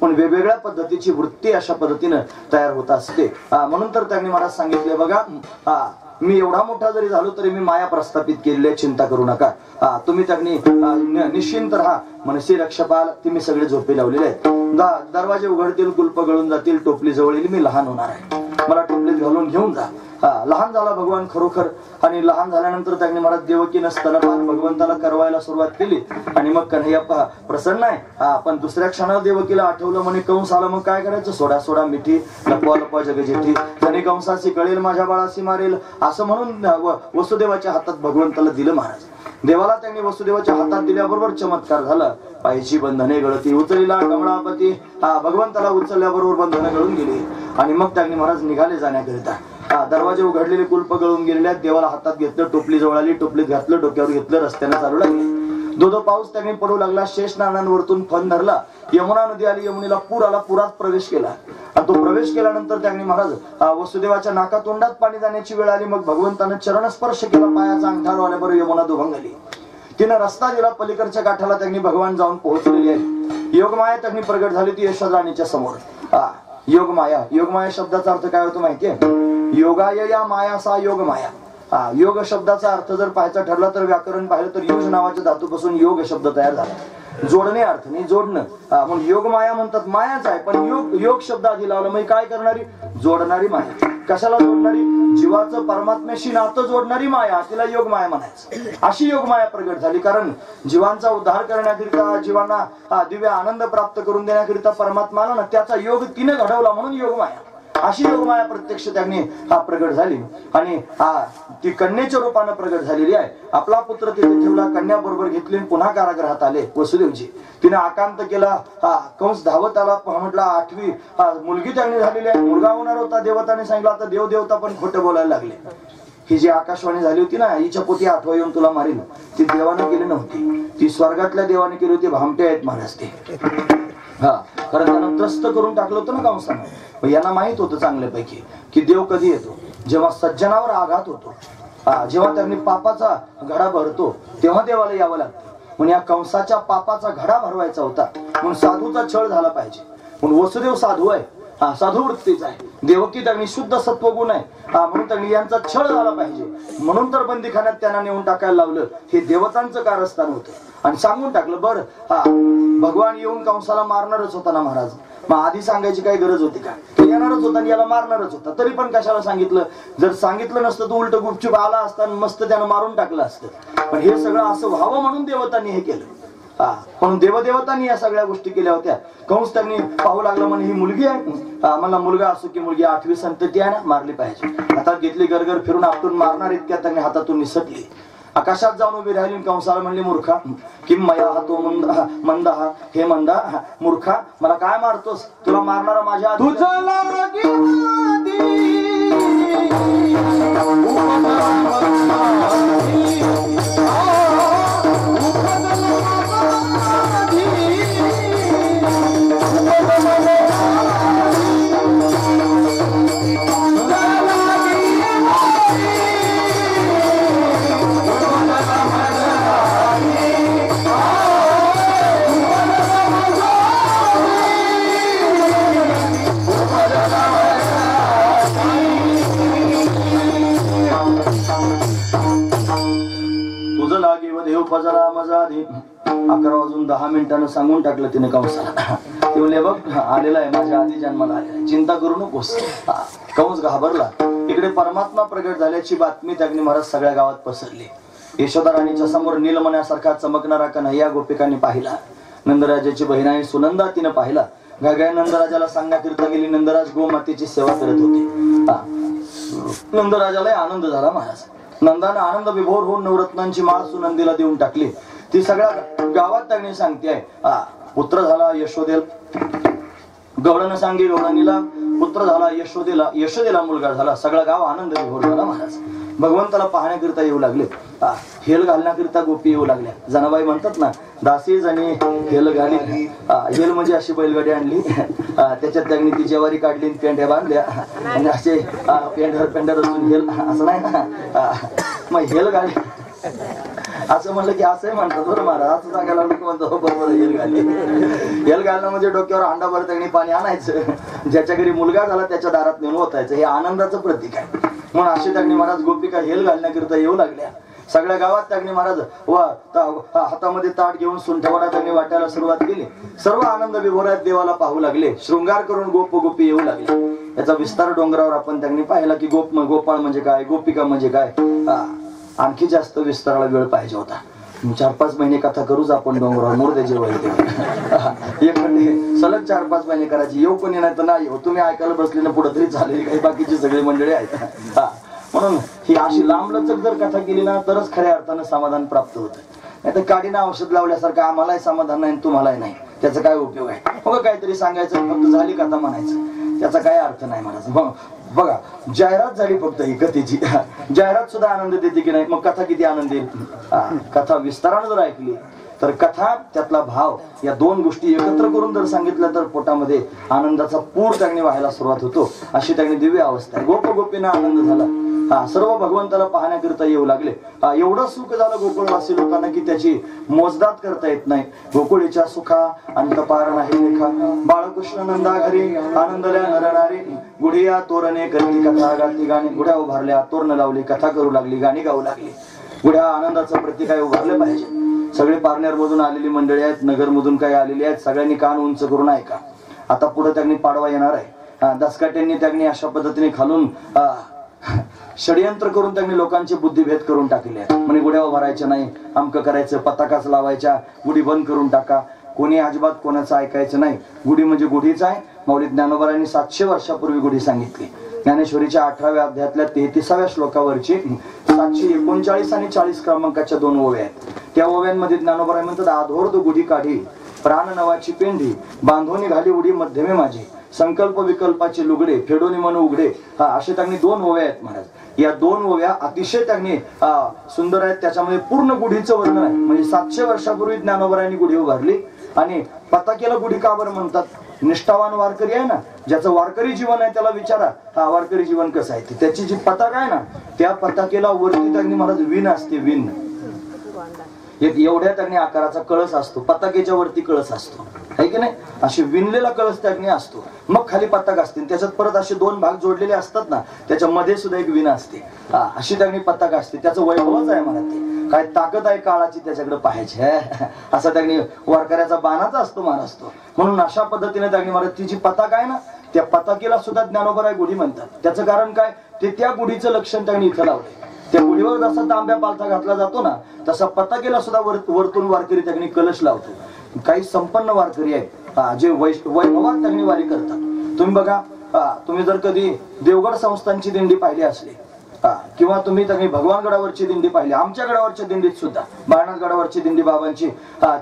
पण वेगवेगळ्या पद्धतीची वृत्ती अशा पद्धतीने तयार होत असते. म्हणून तर त्यांनी मला सांगितले, बघा मी एवढा मोठा जरी झालो तरी मी माया प्रस्थापित केलेली आहे, चिंता करू नका. तुम्ही त्यांनी निश्चिंत राहा. मनसी रक्षपाल तुम्ही सगळे झोपे लावलेले आहेत. दरवाजे उघडतील, कुलप गळून जातील, टोपली जवळ येईल, मी लहान होणार आहे, मला टोपलीत घालून घेऊन जा. लहान झाला भगवान खरोखर. आणि लहान झाल्यानंतर त्यांनी मला देवकीनं स्तनपान भगवंताला करवायला सुरुवात केली. आणि मग कन्हैया प्रसन्न आहे. पण दुसऱ्या क्षणाला देवकीला आठवलं, म्हणे कंस आला, मग काय करायचं? सोडा सोडा मिठी, लपवा लपवा जगजेठी, त्याने कंसाची कळेल माझ्या बाळाशी मारेल, असं म्हणून वसुदेवाच्या हातात भगवंताला दिलं महाराज. देवाला त्यांनी वसुदेवाच्या हातात दिल्याबरोबर चमत्कार झाला. पायची बंधने गळती, उचलीला कमळापती, भगवंताला उचलल्याबरोबर बंधने गळून गेली. आणि मग त्यांनी महाराज निघाले जाण्याकरिता. दरवाजे उघडलेले, कुलप गळून गेलेले, देवाला हातात घेतलं, टोपली जवळ आली, टोपलीत घातलं, डोक्यावर घेतलं, रस्त्याने चालू लागले. दो पाऊस त्यांनी पडू लागला. शेष नानांवरतून फन धरला. यमुना नदी आली, यमुनेला पूर आला, पुरात प्रवेश केला. आणि तो प्रवेश केल्यानंतर त्यांनी महाराज वसुदेवाच्या नाकातोंडात पाणी जाण्याची वेळ आली. मग भगवंतानं चरण स्पर्श केला, पायाचा अंगठा आल्याबरोबर यमुना दुभंगली. तिनं रस्ता दिला, पलीकडच्या काठाला त्यांनी भगवान जाऊन पोहोचलेली आहे. योगमाया त्यांनी प्रगट झाली ती यशोधराणीच्या समोर. योगमाया, योगमाया शब्दाचा अर्थ काय होतो माहितीये? योगाय या माया सा योगमाया. योग शब्दाचा अर्थ जर पाहायचा ठरला तर व्याकरण पाहिलं तर युज नावाच्या धातूपासून योग शब्द तयार झाला. जोडणे अर्थ नाही, जोडणं. म्हणून योग माया म्हणतात, मायाच आहे, पण योग शब्द आधी लावला म्हणजे काय करणारी? जोडणारी माया. कशाला जोडणारी? जीवाचं परमात्म्याशी नातं जोडणारी माया, तिला योग माया म्हणायचं. अशी योग माया प्रगट झाली. कारण जीवांचा उद्धार करण्याकरिता, जीवांना दिव्य आनंद प्राप्त करून देण्याकरिता परमात्माला ना त्याचा योग तिने घडवला, म्हणून योग माया. अशी योगमाया प्रत्यक्ष त्यांनी प्रगट झाली. आणि ती कन्येच्या रूपानं प्रगट झालेली आहे. आपला पुत्र तिथे ठेवला, कन्या बरोबर घेतली, पुन्हा कारागृहात आले वसुदेवजी. तिने आकांत केला. कंस धावत आला, म्हटला 8वी मुलगी त्यांनी झालेली आहे, मुलगा होणार होता. देवताने सांगितलं. आता देवदेवता पण खोटं बोलायला लागले. ही जी आकाशवाणी झाली होती ना, हिच्या पोटी 8वा येऊन तुला मारील, ती देवाने केली नव्हती, ती स्वर्गातल्या देवाने केली होती. भामटे आहेत महाराज ते. कारण त्यांना त्रस्त करून टाकलं होतं ना कंसानं. यांना माहित होतं चांगल्यापैकी की देव कधी येतो? जेव्हा सज्जनावर आघात होतो, जेव्हा त्यांनी पापाचा घडा भरतो, तेव्हा देवाला यावं लागतं. म्हणून या कंसाच्या पापाचा घडा भरवायचा होता, म्हणून साधूचा छळ झाला पाहिजे. म्हणून वसुदेव साधू आहे, साधू वृत्तीचा आहे. देवकी त्यांनी शुद्ध सत्वगुण आहे, म्हणून त्यांनी यांचा छळ झाला पाहिजे. म्हणून तर बंदीखान्यात त्यांना नेऊन टाकायला लावलं. हे देवतांचं कारस्थान होतं. आणि सांगून टाकलं, बर भगवान येऊन कंसाला मारणारच होता ना महाराज, मग आधी सांगायची काही गरज होती का? तो येणारच होता आणि याला मारणारच होता, तरी पण कशाला सांगितलं? जर सांगितलं नसतं तो उलट गुपचूप आला असता, मस्त त्यानं मारून टाकलं असतं. पण हे सगळं असं व्हावं म्हणून देवतांनी हे केलं. म्हणून देवदेवतांनी या सगळ्या गोष्टी केल्या होत्या. कंस त्यांनी पाहू लागलं, म्हणे ही मुलगी आहे, मला मुलगा असो की मुलगी, 8वी संतती आहे ना, मारली पाहिजे. हातात घेतली, गरगर फिरून आपटून मारणार इतक्या त्यांनी हातातून निसटली. आकाशात जाऊन उभी राहिली. कंसाला म्हणली, मूर्खा किम मया हातो मंदा, हे मंदा मूर्खा, मला काय मारतोस? तुला मारणारा माझ्या फजरा मजा दे. 11 वाजून 10 मिनिटांना सांगून टाकलं तिने कंसाला. ते बोलले, बघ आलेला आहे, माझ्या आधी जन्माला आलेला, चिंता करू नकोस. कंस घाबरला. इकडे परमात्मा प्रगट झाल्याची बातमी त्यांनी महाराज सगळ्या गावात पसरली. यशोदा राणीच्या समोर नीलमण्यासारखा चमकणारा कन्हैया गोपिकांनी पाहिला. नंदराजाची बहीण आहे सुनंदा तिने पाहिला. गाय नंदराजाला सांगण्याकरिता गेली. नंदराज गोमातेची सेवा करत होते. नंदराजाला आनंद झाला महाराज. नंदानं आनंद विभोर होऊन नवरत्नांची माळ सुनंदीला देऊन टाकली. ती सगळ्या गावात त्यांनी सांगते, पुत्र झाला यशोदेला. गवळण सांगे गवळणीला पुत्र झाला, यशोदेला मुलगा झाला. सगळा गाव आनंद विभोर झाला महाराज. भगवंताला पाहण्याकरिता येऊ लागले. हेल घालण्याकरिता गोपी येऊ लागल्या. जनाबाई म्हणतात ना, दासी जणी हेल घाली. हेल म्हणजे अशी बैलगाडी आणली, त्याच्यात त्यांनी ती जेवारी काढली, पेंढ्या बांधल्या आणि असे पेंढर असून हेल असं नाही ना, मग हेल घाली असं म्हणलं की असंही म्हणतात बरं महाराज. असं सांगायला म्हणतो बरोबर हेल घाली. हेल घालणं म्हणजे डोक्यावर अंडाभर त्यांनी पाणी आणायचं, ज्याच्या घरी मुलगा झाला त्याच्या दारात नेऊन ओतायचं. हे आनंदाचं प्रतीक आहे. म्हणून अशी त्यांनी महाराज गोपिका हेल घालण्याकरिता येऊ लागल्या. सगळ्या गावात त्यांनी महाराज हातामध्ये ताट घेऊन सुंठवडा त्यांनी वाटायला सुरुवात केली. सर्व आनंद विभोरात देवाला पाहू लागले. शृंगार करून गोप गोपी येऊ लागले. याचा विस्तार डोंगरावर आपण त्यांनी पाहिला की गोपाळ म्हणजे काय, गोपिका म्हणजे काय. आणखी जास्त विस्ताराला वेळ पाहिजे होता. 4-5 महिने कथा करूच आपण डोंगरावर. मोर द्यायचे वय एक सलग 4-5 महिने करायची. येऊ कोणी नाही तर नाही येऊ. तुम्ही ऐकायला बसले ना पुढे तरी चालेल. काही बाकीची सगळी मंडळी आहेत. म्हणून ही अशी लांबलचक जर कथा केली ना तरच खऱ्या अर्थानं समाधान प्राप्त होतं. नाही तर काडीनं औषध लावल्यासारखं आम्हालाही समाधान नाही तुम्हालाही नाही. त्याचा काय उपयोग आहे. मग काहीतरी सांगायचं फक्त झाली कथा म्हणायचं त्याचा काय अर्थ नाही महाराज. बघा जाहिरात झाली फक्त ही कथेची. जाहिरात सुद्धा आनंद देते की नाही. मग कथा किती आनंद देईल. कथा विस्तारानं जर ऐकली तर कथा त्यातला भाव या दोन गोष्टी एकत्र करून जर सांगितलं तर पोटामध्ये आनंदाचा पूर त्यांनी व्हायला सुरुवात होतो. अशी त्यांनी दिव्य अवस्था आहे. गोप गोपींना आनंद झाला. सर्व भगवंताला पाहण्याकरिता येऊ लागले. एवढं सुख झालं गोकुळवासी लोकांना की त्याची मोजदात करता येत नाही. गोकुळीच्या सुखा अंतपार नाही लेखा. बाळकृष्ण नंदा घरी आनंदल्या नरनारी. गुढिया तोरणे करती कथा गाती गाणी. गुढ्या उभारल्या, तोरण लावली, कथा करू लागली, गाणी गाऊ लागली. गुढ्या आनंदाचं प्रतीक आहे, उभारले पाहिजे. सगळे पारनेर मधून आलेली मंडळी आहेत, नगर मधून काही आलेली आहेत. सगळ्यांनी कान उंच करून ऐका. आता पुढे त्यांनी पाडवा येणार आहे. दसकाट्यांनी त्यांनी अशा पद्धतीने खालून षडयंत्र करून त्यांनी लोकांची बुद्धिभेद करून टाकले आहेत. म्हणजे गुढ्या उभारायच्या नाही, अमकं करायचं, पताकाच लावायच्या, गुढी बंद करून टाका. कोणी अजिबात कोणाचं ऐकायचं नाही. गुढी म्हणजे गुढीच आहे. माऊली ज्ञानोबारांनी 700 वर्षापूर्वी गुढी सांगितली. ज्ञानेश्वरीच्या 18व्या अध्यायातल्या 33व्या श्लोकावरची 739 आणि 40 क्रमांकाच्या 2 ओव्या आहेत. त्या ओव्यांमध्ये ज्ञानोबा म्हणतात आधोर्द गुढी काढी प्राण नवाची पेंढी बांधोनी घाली उडी मध्यमे माझी संकल्प विकल्पाचे लुगडे फेडोनी मन उघडे. असे त्यांनी 2 ओव्या आहेत महाराज. या 2 ओव्या अतिशय त्यांनी सुंदर आहेत. त्याच्यामध्ये पूर्ण गुढीचं वर्णन आहे. म्हणजे 700 वर्षापूर्वी ज्ञानोबरांनी गुढी उभारली. आणि पताकेला गुढी का बरं म्हणतात. निष्ठावान वारकरी आहे ना, ज्याचं वारकरी जीवन आहे त्याला विचारा वारकरी जीवन कसं आहे. त्याची जी पताका आहे ना त्या पताकेला वरती त्यांनी महाराज विण असते. विण एक एवढ्या त्यांनी आकाराचा कळस असतो. पताकेच्या वरती कळस असतो आहे की नाही. अशी विणलेला कळस त्यांनी असतो. मग खाली पताक असते. त्याच्यात परत असे 2 भाग जोडलेले असतात ना, त्याच्या मध्ये सुद्धा एक विण असते. अशी त्यांनी पताक असते. त्याचं वैभवच आहे मला. ते काय ताकद आहे काळाची त्याच्याकडे पाहायची असा त्यांनी वारकऱ्याचा बाणाचा असतो मान असतो. म्हणून अशा पद्धतीने त्यांनी मला ती जी पताक आहे ना त्या पताकेला सुद्धा ज्ञानोबराय गुढी म्हणतात. त्याचं कारण काय ते त्या गुढीचं लक्षण त्यांनी इथं लावलंय. त्या गुढीवर जसा तांब्या पालथा घातला जातो ना तसा पताकेला सुद्धा वरतून वारकरी त्यांनी कलश लावतो. काही संपन्न वारकरी आहेत जे वैभवात त्यांनी वारी करतात. तुम्ही बघा तुम्ही जर कधी देवगड संस्थांची दिंडी पाहिली असली किंवा तुम्ही त्यांनी भगवान गडावरची दिंडी पाहिली. आमच्या गडावरच्या दिंडीत सुद्धा बाळनाथ गडावरची दिंडी बाबांची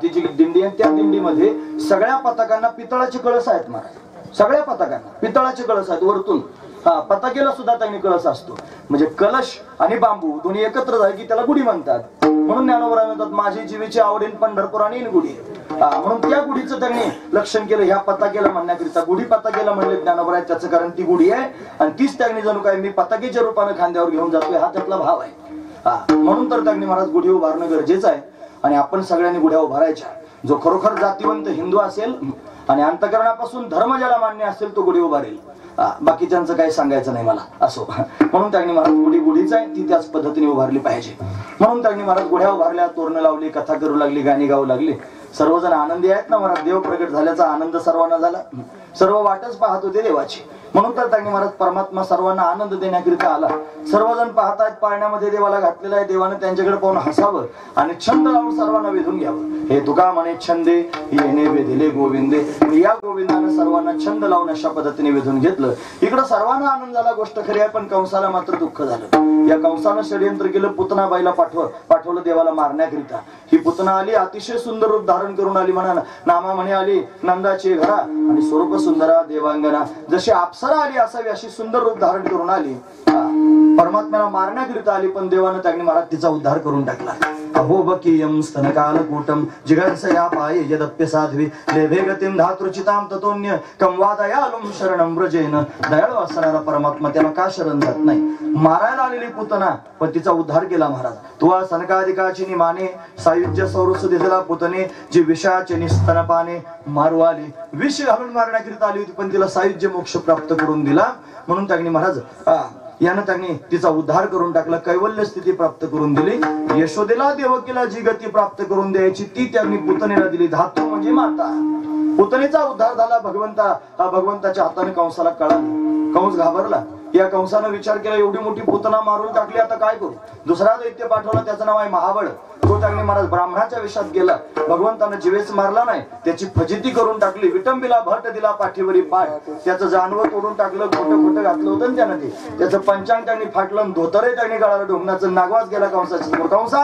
ती जी दिंडी आहे त्या दिंडीमध्ये सगळ्या पताकांना पितळाचे कळस आहेत महाराज. सगळ्या पताकांना पितळाचे कळस आहेत वरतून. पताकेला सुद्धा त्यांनी कळस असतो. म्हणजे कलश आणि बांबू दोन्ही एकत्र झाले की त्याला गुढी म्हणतात. म्हणून ज्ञानोबा म्हणतात माझी जीवीची आवडीन पंढरपुराने गुढी. म्हणून त्या गुढीचं त्यांनी लक्षण केलं. ह्या पताकेला म्हणण्याकरिता गुढी पताकेला म्हणले ज्ञानोबा. त्याचं कारण ती गुढी आहे आणि तीच त्यांनी जणू काय मी पताकेच्या रूपाने खांद्यावर घेऊन जातोय हा त्यातला भाव आहे. म्हणून तर त्यांनी महाराज गुढी उभारणं गरजेचं आहे. आणि आपण सगळ्यांनी गुढ्या उभारायच्या. जो खरोखर जातीवंत हिंदू असेल आणि अंतकरणापासून धर्म ज्याला मान्य असेल तो गुढी उभारेल. बाकीच्यांचं काही सांगायचं नाही मला असो. म्हणून त्यांनी महाराज गुढी गुढीच आहे ती त्याच पद्धतीने उभारली पाहिजे. म्हणून त्यांनी महाराज गुढ्या उभारल्या, तोरणं लावली, कथा करू लागली, गाणी गाऊ लागली. सर्वजण आनंदी आहेत ना महाराज. देव प्रगट झाल्याचा आनंद सर्वांना झाला. सर्व वाटच पाहत होते देवाची. म्हणून तर त्यांनी महाराज परमात्मा सर्वांना आनंद देण्याकरिता आला. सर्वजण पाहतायत पाळण्यामध्ये देवाला घातलेला आहे. देवाने त्यांच्याकडे पाहून हसावं आणि छंद लावून सर्वांना वेधून घ्यावं. हे तुका म्हणे छंदे येणे वेधिले गोविंदे. या गोविंदाने सर्वांना छंद लावून अशा पद्धतीने वेधून घेतलं. इकडं सर्वांना आनंद झाला गोष्ट खरी आहे. पण कंसाला मात्र दुःख झालं. या कंसानं षडयंत्र केलं. पुतना बाईला पाठवलं देवाला मारण्याकरिता. ही पुतना आली अतिशय सुंदर रूप धारण करून आली. म्हणा नामा म्हणे आली नंदाची घरा आणि स्वरूप सुंदरा देवांगना. जशी अप्सरा आली असावी अशी सुंदर रूप धारण करून आली. परमात्म्याला मारण्याकरिता आली. पण देवानं त्यांनी महाराज तिचा उद्धार करून टाकला. अहोबकीयम स्तनकालकूटम जिगर्षया पाये यदप्य साध्वी लेभे गतिम धातृचिताम ततोन्य कंवादयालुम शरणं व्रजेन. दयाळू असणारा परमात्मा त्याला का शरण जात नाही. मारायला आलेली पुतना पण तिचा उद्धार केला महाराज. तुवा सनकाधिकाची निमाने सायुज्य सौरस दिसला पुतने जी विषाचे निस्तनपाने मारू आली. विष घालून मारण्याकरिता आली होती पण तिला सायुज्य मोक्ष प्राप्त करून दिला. म्हणून त्यांनी महाराज यानं त्यांनी तिचा उद्धार करून टाकला, कैवल्य स्थिती प्राप्त करून दिली. यशोदेला देवकीला जी गती प्राप्त करून द्यायची ती त्यांनी पुतणीला दिली. धातू म्हणजे माता. पुतणीचा उद्धार झाला. भगवंताच्या हाताने कंसाला कळाला. कंस घाबरला. या कंसानं विचार केला एवढी मोठी पुतना मारून टाकली, आता काय करू. दुसरा दैत्य पाठवला, त्याचं नाव आहे महाबळ. तो त्यांनी महाराज ब्राह्मणाच्या वेशात गेला. भगवंतानं जीवेच मारला नाही, त्याची फजिती करून टाकली. विटंबीला भट दिला पाठीवरी पाठ. त्याचं जानवं तोडून टाकलं, खोटं घातलं होतं ना त्यानं. त्याचं पंचांग त्यांनी फाटलं, धोतरही त्यांनी गाळाला. ढोंगणाचं नागवाच गेला कंसाच्या समोर. कंसा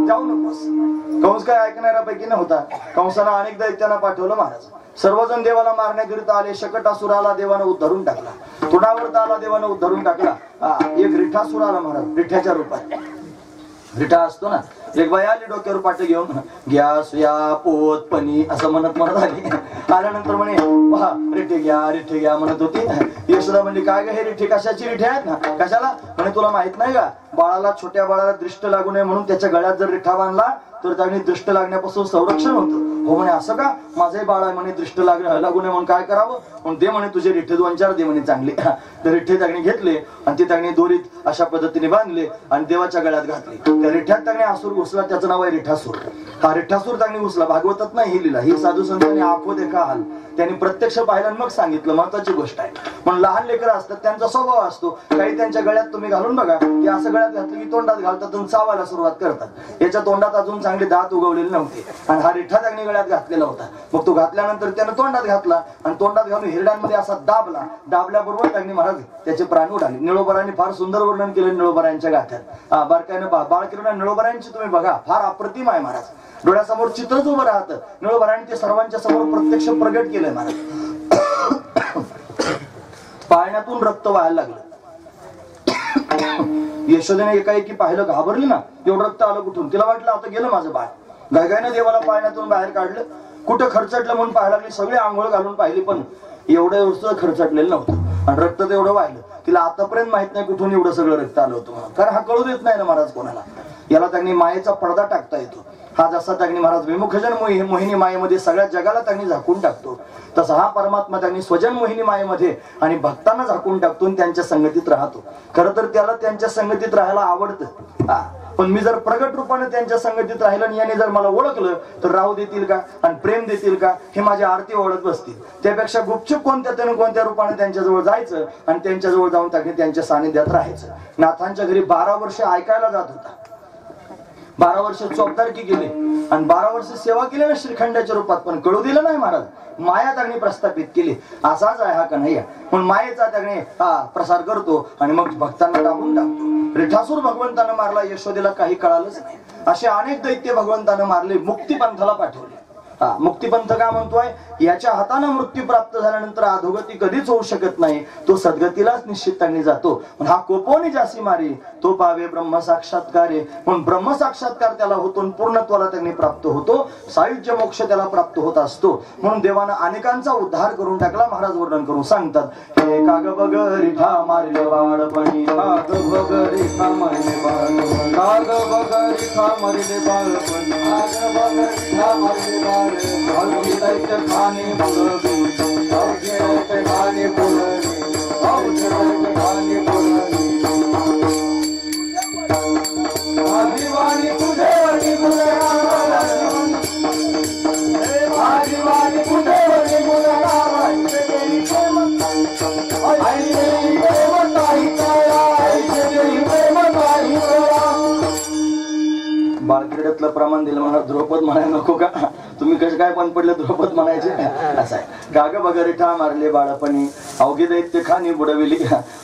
जाऊ नकोस. कंस काय ऐकणाऱ्यापैकी नव्हता. कंसानं अनेक दैत्यांना पाठवलं महाराज. सर्वजण देवाला मारण्याकरिता आले. शकटासुराला देवानं उद्धरून टाकला. तुडावरता आला देवानं उद्धरून टाकला. एक रिठासुर आला महाराज, रिठ्याच्या रूपात. रिठा असतो ना, एक बाई आली डोक्यावर पाटे घेऊन, घ्या सुया पोत पणी असं म्हणत आली. आल्यानंतर म्हणे पहा रिठे घ्या म्हणत होती. यशोदा म्हणली काय ग हे रिठे कशाची रिठे आहेत ना, कशाला. म्हणे तुला माहित नाही का, बाळाला छोट्या बाळाला दृष्ट लागू नये म्हणून त्याच्या गळ्यात जर रिठा बांधला तर त्याने दृष्ट लागण्यापासून संरक्षण होतं. हो म्हणे असं का, माझंही बाळ आहे म्हणे, दृष्ट लागू नये म्हणून काय करावं. म्हणून दे म्हणे तुझे रिठे 2-4 दे म्हणे चांगले. तर रिठे त्यांनी घेतले आणि ते त्यांनी दोरीत अशा पद्धतीने बांधले आणि देवाच्या गळ्यात घातले. त्या रिठ्यात त्यांनी आसूर घुसला, त्याचं नाव आहे रिठासूर. हा रिठासूर त्यांनी घुसला. भागवतात नाही हे लिहिला. ही साधू संतांनी आखो देखा हाल त्यांनी प्रत्यक्ष पाहिलं मग सांगितलं. महत्वाची गोष्ट आहे. पण लहान लेकरं असतात, त्यांचा स्वभाव असतो. काही त्यांच्या गळ्यात तुम्ही घालून बघा, की असं गळ्यात घातलं की तोंडात घालतात आणि चावायला सुरुवात करतात. याच्या तोंडात अजून चांगले दात उगवलेले नव्हते आणि हा रिठा त्यांनी गळ्यात घातलेला होता. मग तो घातल्यानंतर त्यानं तोंडात घातला आणि तोंडात घालून हिरड्यांमध्ये असा दाबल्याबरोबर त्यांनी महाराज त्याचे प्राण उडाले. निळोबरांनी फार सुंदर वर्णन केलं निळोबरांच्या गाथ्यात. बारकाईनं बाळकिरण निळोबरांची तुम्ही बघा, फार अप्रतिम आहे महाराज. डोळ्यासमोर चित्रच उभं राहतं. निळोबरांनी ते सर्वांच्या समोर प्रत्यक्ष प्रगट केलंय महाराज. पाळण्यातून रक्त व्हायला लागलं. यशोदेने एकाएकी पाहिलं, घाबरली ना, एवढं रक्त आलं कुठून. तिला वाटलं आता गेलं माझं बाळ. गायगायनं देवाला पाळण्यातून बाहेर काढलं. कुठं खर्चटलं म्हणून पाहायला लागली. सगळे आंघोळ घालून पाहिली पण एवढं खर्चटलेलं नव्हतं आणि रक्त तेवढं वाहिलं. तिला आतापर्यंत माहित नाही कुठून एवढं सगळं रक्त आलं होतं म्हणून. कारण हा कळू देत नाही ना महाराज कोणाला. याला त्यांनी मायेचा पडदा टाकता येतो. हा जसा त्यांनी महाराज विमुखजन मोहिनी मायेमध्ये सगळ्या जगाला त्यांनी झाकून टाकतो, तसा हा परमात्मा त्यांनी स्वजन मोहिनी मायेमध्ये आणि भक्तांना झाकून टाकतो आणि त्यांच्या संगतीत राहतो. खरं तर त्याला त्यांच्या संगतीत राहायला आवडतं. पण मी जर प्रगट रूपाने त्यांच्या संगतीत राहिलं आणि याने जर मला ओळखलं तर राहू देतील का आणि प्रेम देतील का, हे माझी आरती ओळख बसतील. त्यापेक्षा गुपचूप कोणत्या रूपाने त्यांच्याजवळ जायचं आणि त्यांच्याजवळ जाऊन त्यांच्या सानिध्यात राहायचं. नाथांच्या घरी 12 वर्ष ऐकायला जात होता. 12 वर्ष चौकदारकी केली आणि 12 वर्ष सेवा केली ना श्रीखंडाच्या रूपात, पण कळू दिलं नाही महाराज. माया त्यांनी प्रस्थापित केली. असाच आहे हा कन्हैया. पण मायेचा त्याने प्रसार करतो आणि मग भक्तांना दाबून टाकतो. रिठासूर भगवंतानं मारला, यशोदेला काही कळालंच नाही. असे अनेक दैत्य भगवंतानं मारले. मुक्तिपंथाला पाठवले. मुक्तिपंथ का म्हणतोय, याच्या हाताने मृत्यू प्राप्त झाल्यानंतर अधोगती कधीच होऊ शकत नाही, तो सद्गतीलाच निश्चिताने जातो. पण हा कोपोनी जासी मारी तो पावे ब्रह्म साक्षात्कारे. पण ब्रह्म साक्षात्कार त्याला होतो, पूर्णत्वाला त्यांनी प्राप्त होतो, सायुज्य मोक्ष त्याला प्राप्त होत असतो. म्हणून देवानं अनेकांचा उद्धार करून टाकला. महाराज वर्णन करून सांगतात, हे काग बग रिठा मारले बाळपणी, काग बग रिठा मारले बाळपणी, काग बग रिठा मारले बाळपणी, काग बग रिठा मारले बाळपणी. खाने बाळक्रीडेतलं प्रमाण दिलं म्हणा. द्रौपद म्हणायला नको का, तुम्ही कसं काय पण पडले द्रौपद म्हणायचे. असं आहे. गाग बग रिठा मारले बाळपणी, अवघे दैत्य खानी बुडविली.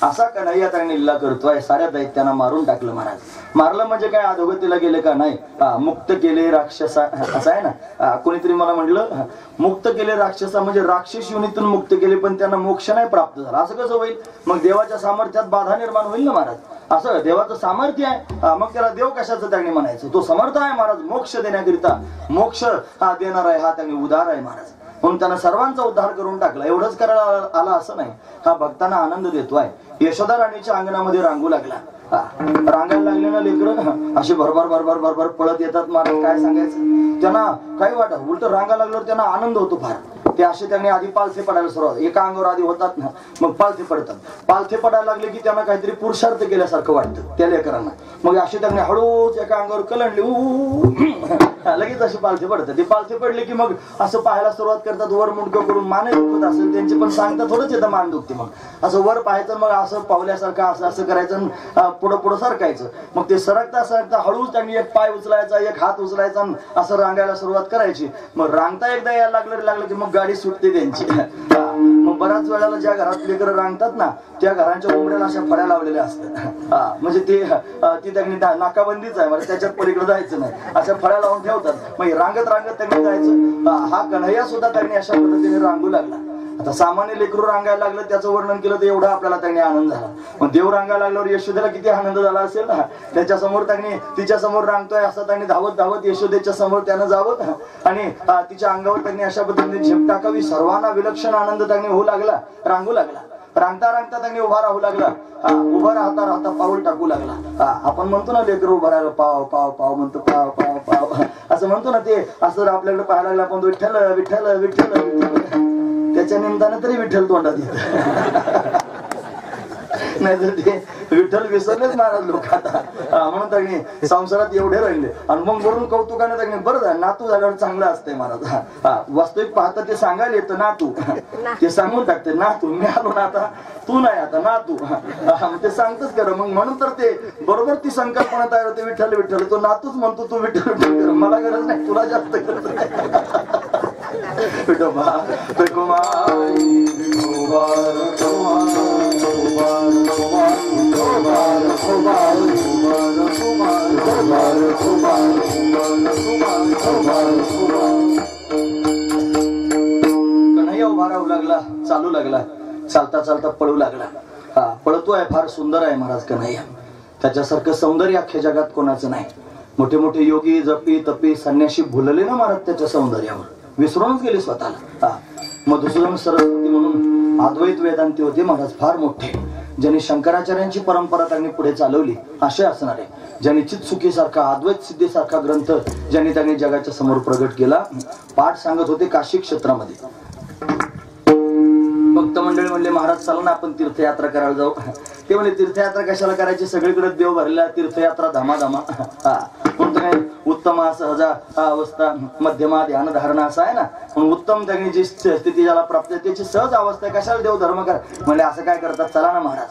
असा कन्हैया त्यांनी लिला करतोय. साऱ्या दैत्यांना मारून टाकलं महाराज. मारलं म्हणजे काय, अधोगतीला गेले का नाही, मुक्त केले राक्षसा. असं आहे ना. कोणीतरी मला म्हटलं मुक्त केले राक्षसा म्हणजे राक्षस योनीतून मुक्त केले, पण त्यांना मोक्ष नाही प्राप्त झाला. असं कसं होईल. मग देवाच्या सामर्थ्यात बाधा निर्माण होईल ना महाराज. असं देवाचं सामर्थ्य आहे, मग त्याला देव कशाचं त्यांनी म्हणायचं. तो समर्थ आहे महाराज मोक्ष देण्याकरिता. मोक्ष हा देणार आहे, हा त्यांनी उदार आहे महाराज. म्हणून त्यांना सर्वांचा उद्धार करून टाकला. एवढंच करायला आला असं नाही, हा भक्तांना आनंद देतोय. यशोदा राणीच्या अंगणामध्ये रांगू लागला. रांगायला लागले ना लेकरं, असे भरभर पळत येतात महाराज. काय सांगायचं त्यांना, काही वाटत उलट रांगा लागल्यावर त्यांना आनंद होतो फार. ते असे त्यांनी आधी पालथे पडायला सुरुवात, एका अंगावर आधी होतात ना, मग पालथे पडतात. पालथे पडायला लागले की त्यांना काहीतरी पुरुषार्थ केल्यासारखं वाटतं त्या लेकरांना. मग असे त्यांनी हळूच एका अंगावर कलंडले लगेच असे पालथे पडतात. ते पालथे पडले की मग असं पाहायला सुरुवात करतात, वर मुंडकं करून. मान दुखत असेल त्यांचे पण सांगतात, थोडंच येतं मान दुखते. मग असं वर पाहायचं, मग असं पावल्यासारखं असं असं करायचं, पुढं पुढं सरकायचं. मग ते सरकता सरकता हळूच त्यांनी एक पाय उचलायचा, एक हात उचलायचा, असं रांगायला सुरुवात करायची. मग रांगता एकदा यायला लागलं की मग गाडी सुटते त्यांची. मग बऱ्याच वेळेला ज्या घरात लेकरं रांगतात ना, त्या घरांच्या उमऱ्याला अशा फळ्या लावलेल्या असतात. म्हणजे ती त्यांनी नाकाबंदीच आहे, म्हणजे त्याच्यात पलीकडे जायचं नाही, अशा फळ्या लावून ठेवतात. मग रांगत रांगत त्यांनी जायचं. हा कन्हैया सुद्धा त्यांनी अशा पद्धतीने रांगू लागला. आता सामान्य लेकरू रांगायला लागलं, त्याचं वर्णन केलं तर एवढा आपल्याला त्यांनी आनंद झाला. मग देव रांगायला लागल्यावर यशोदेला किती आनंद झाला असेल ना. त्याच्या समोर त्यांनी, तिच्या समोर रांगतोय असं त्यांनी धावत धावत यशोदेच्या समोर त्यानं जावं आणि तिच्या अंगावर त्यांनी अशा पद्धतीने झेप टाकावी. सर्वांना विलक्षण आनंद त्यांनी होऊ लागला, रांगू लागला. रांगता रांगता त्यांनी उभा राहू लागला. उभा राहता राहता पाऊल टाकू लागला. आपण म्हणतो ना लेकरू उभा राहायला पाव पाव पाव म्हणतो, पाव पाव पाव असं म्हणतो ना. ते असं आपल्याकडे पाहायला लागलं आपण, विठ्ठल विठ्ठल विठ्ठल विठ्ठल, त्याच्या निमित्तानं तरी विठ्ठल तोंडात येत. नाहीतर ते विठ्ठल विसरलेच महाराज लोक आता. म्हणून त्यांनी संसारात एवढे राहिले. आणि मग वरून कौतुकाने त्यांनी, बरं झालं नातू झाल्यावर चांगलं असतंय महाराज. वास्तविक पाहता ते सांगायला येतं नातू, ते सांगून टाकते नातू, मी आलो ना आता, तू नाही आता नातू. ते सांगतच कर. मग म्हणून तर ते बरोबर ती संकल्पना तयार होते, विठ्ठल विठ्ठल. तो नातूच म्हणतो तू विठ्ठल विठ्ठल कर, मला गरज नाही, तुला जास्त करत. विठोबा कुमारी कन्हैया उभा राहू लागला, चालू लागला, चालता चालता पळू लागला. पळतोय, फार सुंदर आहे महाराज कन्हैया. त्याच्यासारखं सौंदर्य अख्ख्या जगात कोणाचं नाही. मोठे मोठे योगी जपी तपी संन्याशी भुलले ना महाराज त्याच्या सौंदर्यावर, विसरूनच गेले स्वतःला. मधुसूदन सरस्वती म्हणून अद्वैत वेदांती होते महाराज, फार मोठे, ज्यांनी शंकराचार्यांची परंपरा त्यांनी पुढे चालवली. असे असणारे ज्यांनी चित्सुखीसारखा, अद्वैत सिद्धीसारखा ग्रंथ त्यांनी जगाच्या समोर प्रगट केला. पाठ सांगत होते काशी क्षेत्रामध्ये. भक्त मंडळी म्हणले महाराज चला ना आपण तीर्थयात्रा करायला जाऊ. ते म्हणले तीर्थयात्रा कशाला करायची, सगळीकडे देव भरला, तीर्थयात्रा धामाधामा. म्हणून काय उत्तम सहजा अवस्था, मध्यमा ध्यान धारणा असं आहे ना. म्हणून उत्तम त्यांनी जी स्थिती ज्याला प्राप्त आहे त्याची सहज अवस्था आहे, कशाला देव धर्म करा. म्हणजे असं काय करतात, चला ना महाराज.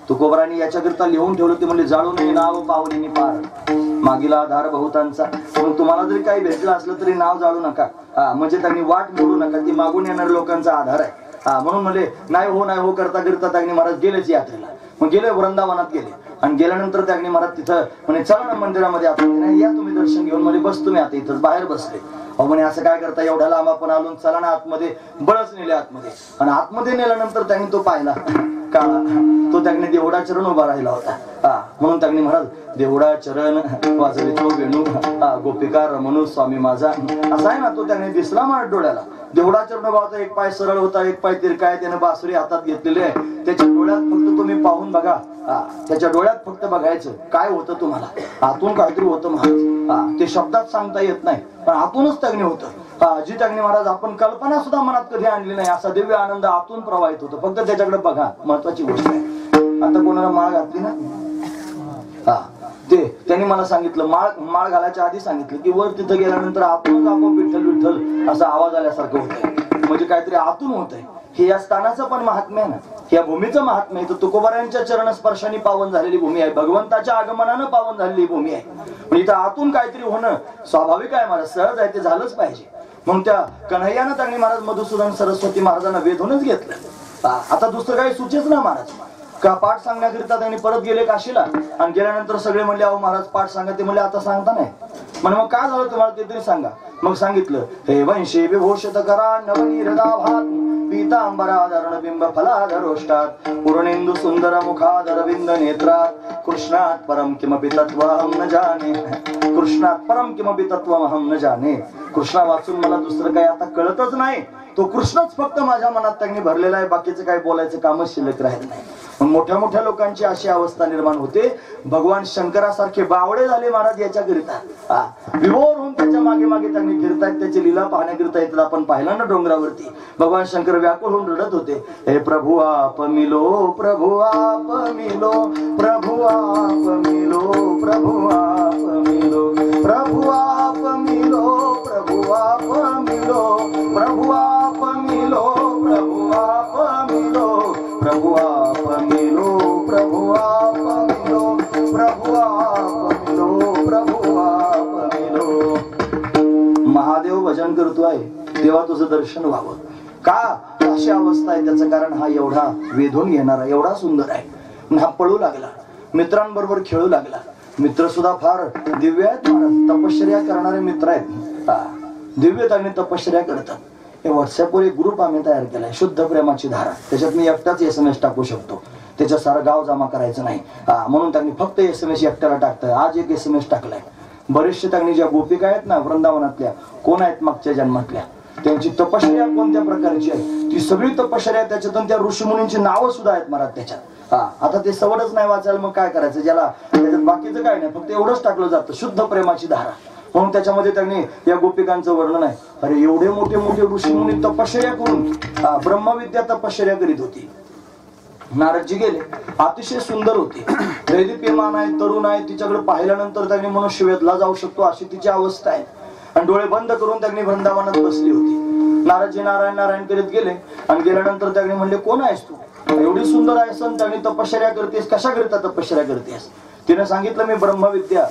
तुकोबरांनी याच्याकरिता लिहून ठेवलं ते म्हणजे जाळून नाव पावलीनी पार, मागीला आधार बहुतांचा. म्हणून तुम्हाला जरी काही भेटलं असलं तरी नाव जाळू नका. म्हणजे त्यांनी वाट मोडू नका, ती मागून येणाऱ्या लोकांचा आधार आहे. म्हणून म्हणजे नाही हो करता करता त्यांनी महाराज गेलेच यात्रेला. मग गेले वृंदावनात गेले आणि गेल्यानंतर त्यांनी महाराज तिथं म्हणे चला ना मंदिरामध्ये आपण, नाही या तुम्ही दर्शन घेऊन. म्हणजे बस तुम्ही आता इथंच बाहेर बसले. म्हणे असं काय करता, एवढ्या लांब आपण आलो, चला ना आतमध्ये. बळच नेले आतमध्ये. आणि आतमध्ये नेल्यानंतर त्यांनी तो पाहिला काळा, तो त्यांनी देवडा चरण उभा राहिला होता. म्हणून त्यांनी महाराज देवडा चरण वाजवितो वेणू, गोपिका रमणू स्वामी माझा असा आहे ना, तो त्यांनी दिसला महाराज डोळ्याला. देवडा चरण भावाचा एक पाय सरळ होता, एक पाय तिरका. त्याने बासुरी हातात घेतलेली आहे. त्याच्या डोळ्यात फक्त तुम्ही पाहून बघा, त्याच्या डोळ्यात फक्त बघायचं काय होतं तुम्हाला. आतून काहीतरी होतं महाराज, ते शब्दात सांगता येत नाही, पण आतूनच त्यांनी होतं. जी त्यांनी महाराज आपण कल्पना सुद्धा मनात कधी आणली नाही, असा दिव्य आनंद आतून प्रवाहित होतो. फक्त त्याच्याकडे बघा, महत्वाची गोष्ट आहे. आता कोणाला माळ घातली ना, ते त्यांनी मला सांगितलं, माळ घालायच्या आधी सांगितलं की वर तिथं गेल्यानंतर आतूनच आपोआप विठ्ठल विठ्ठल असा आवाज आल्यासारखं होतंय. म्हणजे काहीतरी आतून होतंय. हे या स्थानाचं पण महात्म्य आहे ना, या भूमीचं महात्म्य आहे. तर तुकोबारांच्या चरण स्पर्शाने पावन झालेली भूमी आहे, भगवंताच्या आगमनानं पावन झालेली भूमी आहे. पण इथं आतून काहीतरी होणं स्वाभाविक आहे महाराज, सहज आहे, ते झालंच पाहिजे. म्हणून त्या कन्हैयानं त्यांनी महाराज मधुसूदन सरस्वती महाराजांना वेधूनच घेतलं. आता दुसरं काही सुचेच ना महाराज. का पाठ सांगण्याकरिता त्यांनी परत गेले काशीला. आणि गेल्यानंतर सगळे म्हणले अहो महाराज पाठ सांगा. ते म्हणले आता सांगता नाही. म्हणे मग काय झालं तुम्हाला ते तरी सांगा. मग सांगितलं, हे वंशी विभूषित करा नवनीरदा भात, पीतांबराधरण बिंब फलाधरोष्टात, पूर्णेंदू सुंदर मुखाधर बिंद नेत्रात, कृष्णात परम किमपि तत्वहम न जाने, कृष्णात परम किमपि तत्वहम न जाने. कृष्णा वाचून मला दुसरं काही आता कळतच नाही. तो कृष्णच फक्त माझ्या मनात त्यांनी भरलेला आहे. बाकीचं काही बोलायचं कामच शिल्लक राहिलं नाही. मोठ्या मोठ्या लोकांची अशी अवस्था निर्माण होते, भगवान शंकरासारखे बावळे झाले महाराज याच्याकरिता, विभोर होऊन त्याच्या मागे मागे त्यांनी फिरतायत, त्याची लीला पाहण्याकरिता येतात. आपण पाहिलं ना डोंगरावरती भगवान शंकर व्याकुळ होऊन रडत होते, हे प्रभु आप मिलो, प्रभु आप मिलो, प्रभु आप मिलो, प्रभु आप मिलो, प्रभु आप मिलो, प्रभु आप मिलो, प्रभु आप मिलो, प्रभु आप मिलो, प्रभु आप मिलो, प्रभु आप मिलो, प्रभु आप मिलो, प्रभु आप मिलो. महादेव भजन करतोय तेव्हा तुझं दर्शन व्हावं. का अशी अवस्था आहे त्याचं कारण हा एवढा वेधून घेणारा, एवढा सुंदर आहे. हा पळू लागला, मित्रांबरोबर खेळू लागला. मित्र सुद्धा फार दिव्य आहेत महाराज, तपश्चर्या करणारे मित्र आहेत, दिव्य त्यांनी तपश्चर्या करतात. हे व्हॉट्सअपवर एक ग्रुप आम्ही तयार केलाय, शुद्ध प्रेमाची धारा. त्याच्यात मी एकटाच SMS टाकू शकतो, त्याच्यात सारं गाव जमा करायचं नाही, म्हणून त्यांनी फक्त SMS एकट्याला टाकतं. आज एक SMS टाकलाय. बरेचसे त्यांनी ज्या गोपिका आहेत ना वृंदावनातल्या, कोण आहेत मागच्या जन्मातल्या, त्यांची तपश्चर्या कोणत्या प्रकारची आहे ती सगळी तपश्चर्या त्याच्यातून त्या ऋषीमुनींची नावं सुद्धा आहेत महाराज त्याच्यात. आता ते सवडच नाही वाचायला, मग काय करायचं, ज्याला त्याच्यात बाकीचं काय नाही, फक्त एवढंच टाकलं जातं, शुद्ध प्रेमाची धारा. म्हणून त्याच्यामध्ये त्यांनी या गोपिकांचं वर्णन आहे. अरे एवढे मोठे मोठे ऋषीमुनी तपश्चर्या करून ब्रह्मविद्या तपश्चर्या करीत होती. नारदजी गेले, अतिशय सुंदर होती, दैदिप्यमान आहे, तरुण आहे. तिच्याकडे पाहिल्यानंतर त्यांनी मनुष्य वेधला जाऊ शकतो अशी तिची अवस्था आहे. आणि डोळे बंद करून त्यांनी वृंदावनात बसली होती. नारदजी नारायण नारायण करीत गेले आणि गेल्यानंतर त्यांनी म्हणले, कोण आहेस तू, एवढी सुंदर आहेस आणि त्यांनी तपश्चर्या करतेस, कशा करता तपश्चर्या करतेस. तिने सांगितलं, मी ब्रह्मविद्या,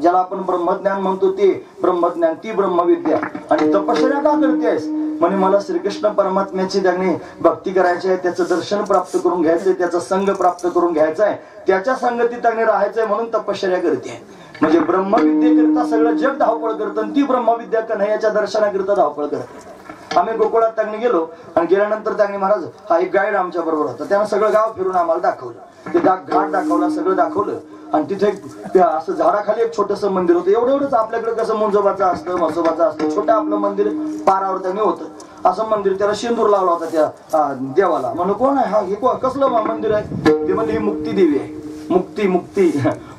ज्याला आपण ब्रह्मज्ञान म्हणतो ते ब्रह्मज्ञान, ती ब्रह्मविद्या. आणि तपश्चर्या का करतेस म्हणे, मला श्रीकृष्ण परमात्म्याची त्यांनी भक्ती करायची आहे, त्याचं दर्शन प्राप्त करून घ्यायचंय, त्याचा संग प्राप्त करून घ्यायचा आहे, त्याच्या संगतीत त्यांनी राहायचंय म्हणून तपश्चर्या करते. म्हणजे ब्रह्मविद्येकरिता सगळं जग धावपळ करतं आणि ती ब्रह्मविद्या कन्हैयाच्या दर्शनाकरिता धावपळ करते. आम्ही गोकुळात त्यांनी गेलो आणि गेल्यानंतर त्यांनी महाराज, हा एक गाईड आमच्या बरोबर होता, त्यानं सगळं गाव फिरून आम्हाला दाखवलं, ते घाट दाखवला, सगळं दाखवलं. आणि तिथे असं झाडाखाली एक छोटस मंदिर होतं, एवढंच आपल्याकडे कसं मुंजोबाचं असतं, म्हसोबाचं असतं, छोटं आपलं मंदिर पारावर त्यांनी होतं असं मंदिर. त्याला शेंदूर लावला होता त्या देवाला. म्हणून कोण आहे हा, हे कसलं मंदिर आहे, ते म्हणजे ही मुक्ती देवी आहे. मुक्ती मुक्ती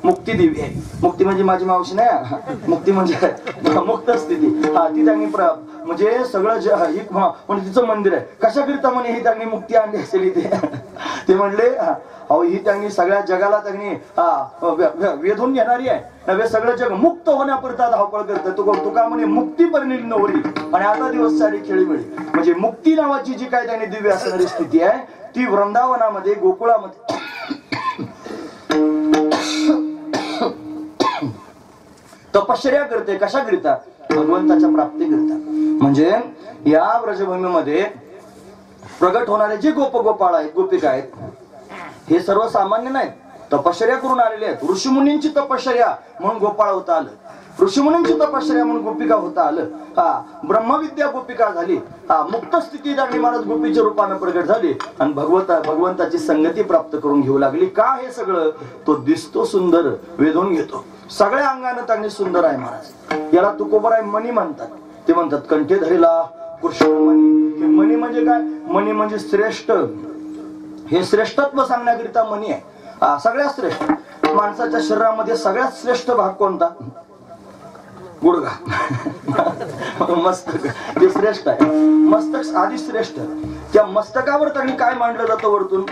मुक्ती देवी आहे. मुक्ती म्हणजे माझी मावशी नाही, मुक्ती म्हणजे मुक्त स्थिती. ती त्यांनी म्हणजे सगळं म्हणजे तिचं मंदिर आहे. कशाकरिता म्हणे ही त्यांनी मुक्ती आणली असेल इथे. ते म्हणले, अहो ही त्यांनी सगळ्या जगाला त्यांनी वेधून घेणारी आहे, नव्हे सगळं जग मुक्त होण्याकरिता धावपळ करतं. तुका म्हणे मुक्ती परिणिली नवरी आणि आता दिवस सारी खेळी मिळी. म्हणजे मुक्ती नावाची जी काय त्यांनी दिव्य असणारी स्थिती आहे ती वृंदावनामध्ये, गोकुळामध्ये तपश्चर्या करते. कशा करिता, भगवंताच्या प्राप्ती करता. म्हणजे या व्रजभूमीमध्ये प्रगट होणारे जे गोपाळ आहेत, गोपिका आहेत, हे सर्वसामान्य नाहीत, तपश्चर्या करून आलेले आहेत. ऋषीमुनींची तपश्चर्या म्हणून गोपाळ होता आलं, ऋषीमुनींची तपश्चर्या म्हणून गोपिका होता आलं. ब्रह्मविद्या गोपिका झाली, मुक्त स्थिती त्यांनी महाराज गोपीच्या रूपाने प्रगट झाली आणि भगवंताची संगती प्राप्त करून घेऊ लागली. का हे सगळं, तो दिसतो सुंदर, वेधून घेतो, सगळ्या अंगाने त्यांनी सुंदर आहे महाराज. याला तुकोबराय मणी म्हणतात. ते म्हणतात कंठे धरेला कृष्ण मणी. मणी म्हणजे काय, मणी म्हणजे श्रेष्ठ, हे श्रेष्ठत्व सांगण्याकरिता मणी आहे. सगळ्यात श्रेष्ठ माणसाच्या शरीरामध्ये सगळ्यात श्रेष्ठ भाग कोणता, गुडघा. मस्तक ते श्रेष्ठ आहे, मस्तक आधी श्रेष्ठ. त्या मस्तकावर त्यांनी काय मांडलं जातं वरतून,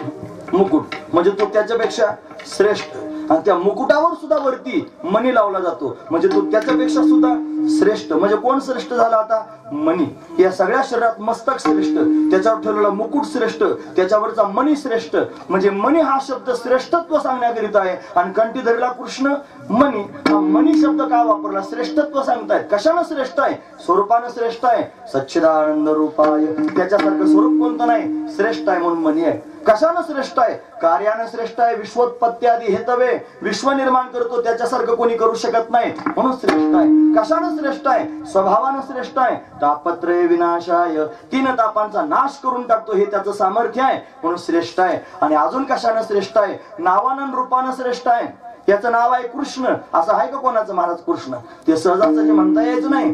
मुकुट, म्हणजे तो त्याच्यापेक्षा श्रेष्ठ. आणि त्या मुकुटावर सुद्धा वरती मणी लावला जातो, म्हणजे तो त्याच्यापेक्षा सुद्धा श्रेष्ठ. म्हणजे कोण श्रेष्ठ झाला आता, मणी. या सगळ्या शरीरात मस्तक श्रेष्ठ, त्याच्यावर ठेवलेला मुकुट श्रेष्ठ, त्याच्यावरचा मणी श्रेष्ठ. म्हणजे मणी हा शब्द श्रेष्ठत्व सांगण्याकरिता आहे. आणि कंठी धरला कृष्ण मणी, हा मणी शब्द का वापरला, श्रेष्ठत्व सांगतायत. कशानं श्रेष्ठ आहे, स्वरूपानं श्रेष्ठ आहे, सच्चिदानंद रूपाय, त्याच्यासारखं स्वरूप कोणतं नाही, श्रेष्ठ आहे म्हणून मणी आहे. कशानं श्रेष्ठ आहे, कार्यानं श्रेष्ठ आहे. विश्वोत्पत्त्यादी हेतवे, विश्व निर्माण करतो, त्याच्यासारखं कोणी करू शकत नाही म्हणून श्रेष्ठ आहे. कशानं श्रेष्ठ आहे, स्वभावानं श्रेष्ठ आहे. तापत्रय विनाशाय, 3 तापांचा नाश करून टाकतो, हे त्याचं सामर्थ्य आहे म्हणून श्रेष्ठ आहे. आणि अजून कशानं श्रेष्ठ आहे, नावानं रूपानं श्रेष्ठ आहे. याचं नाव आहे कृष्ण, असं आहे का कोणाचं महाराज कृष्ण? ते सहजाचं जे म्हणता यायचं नाही,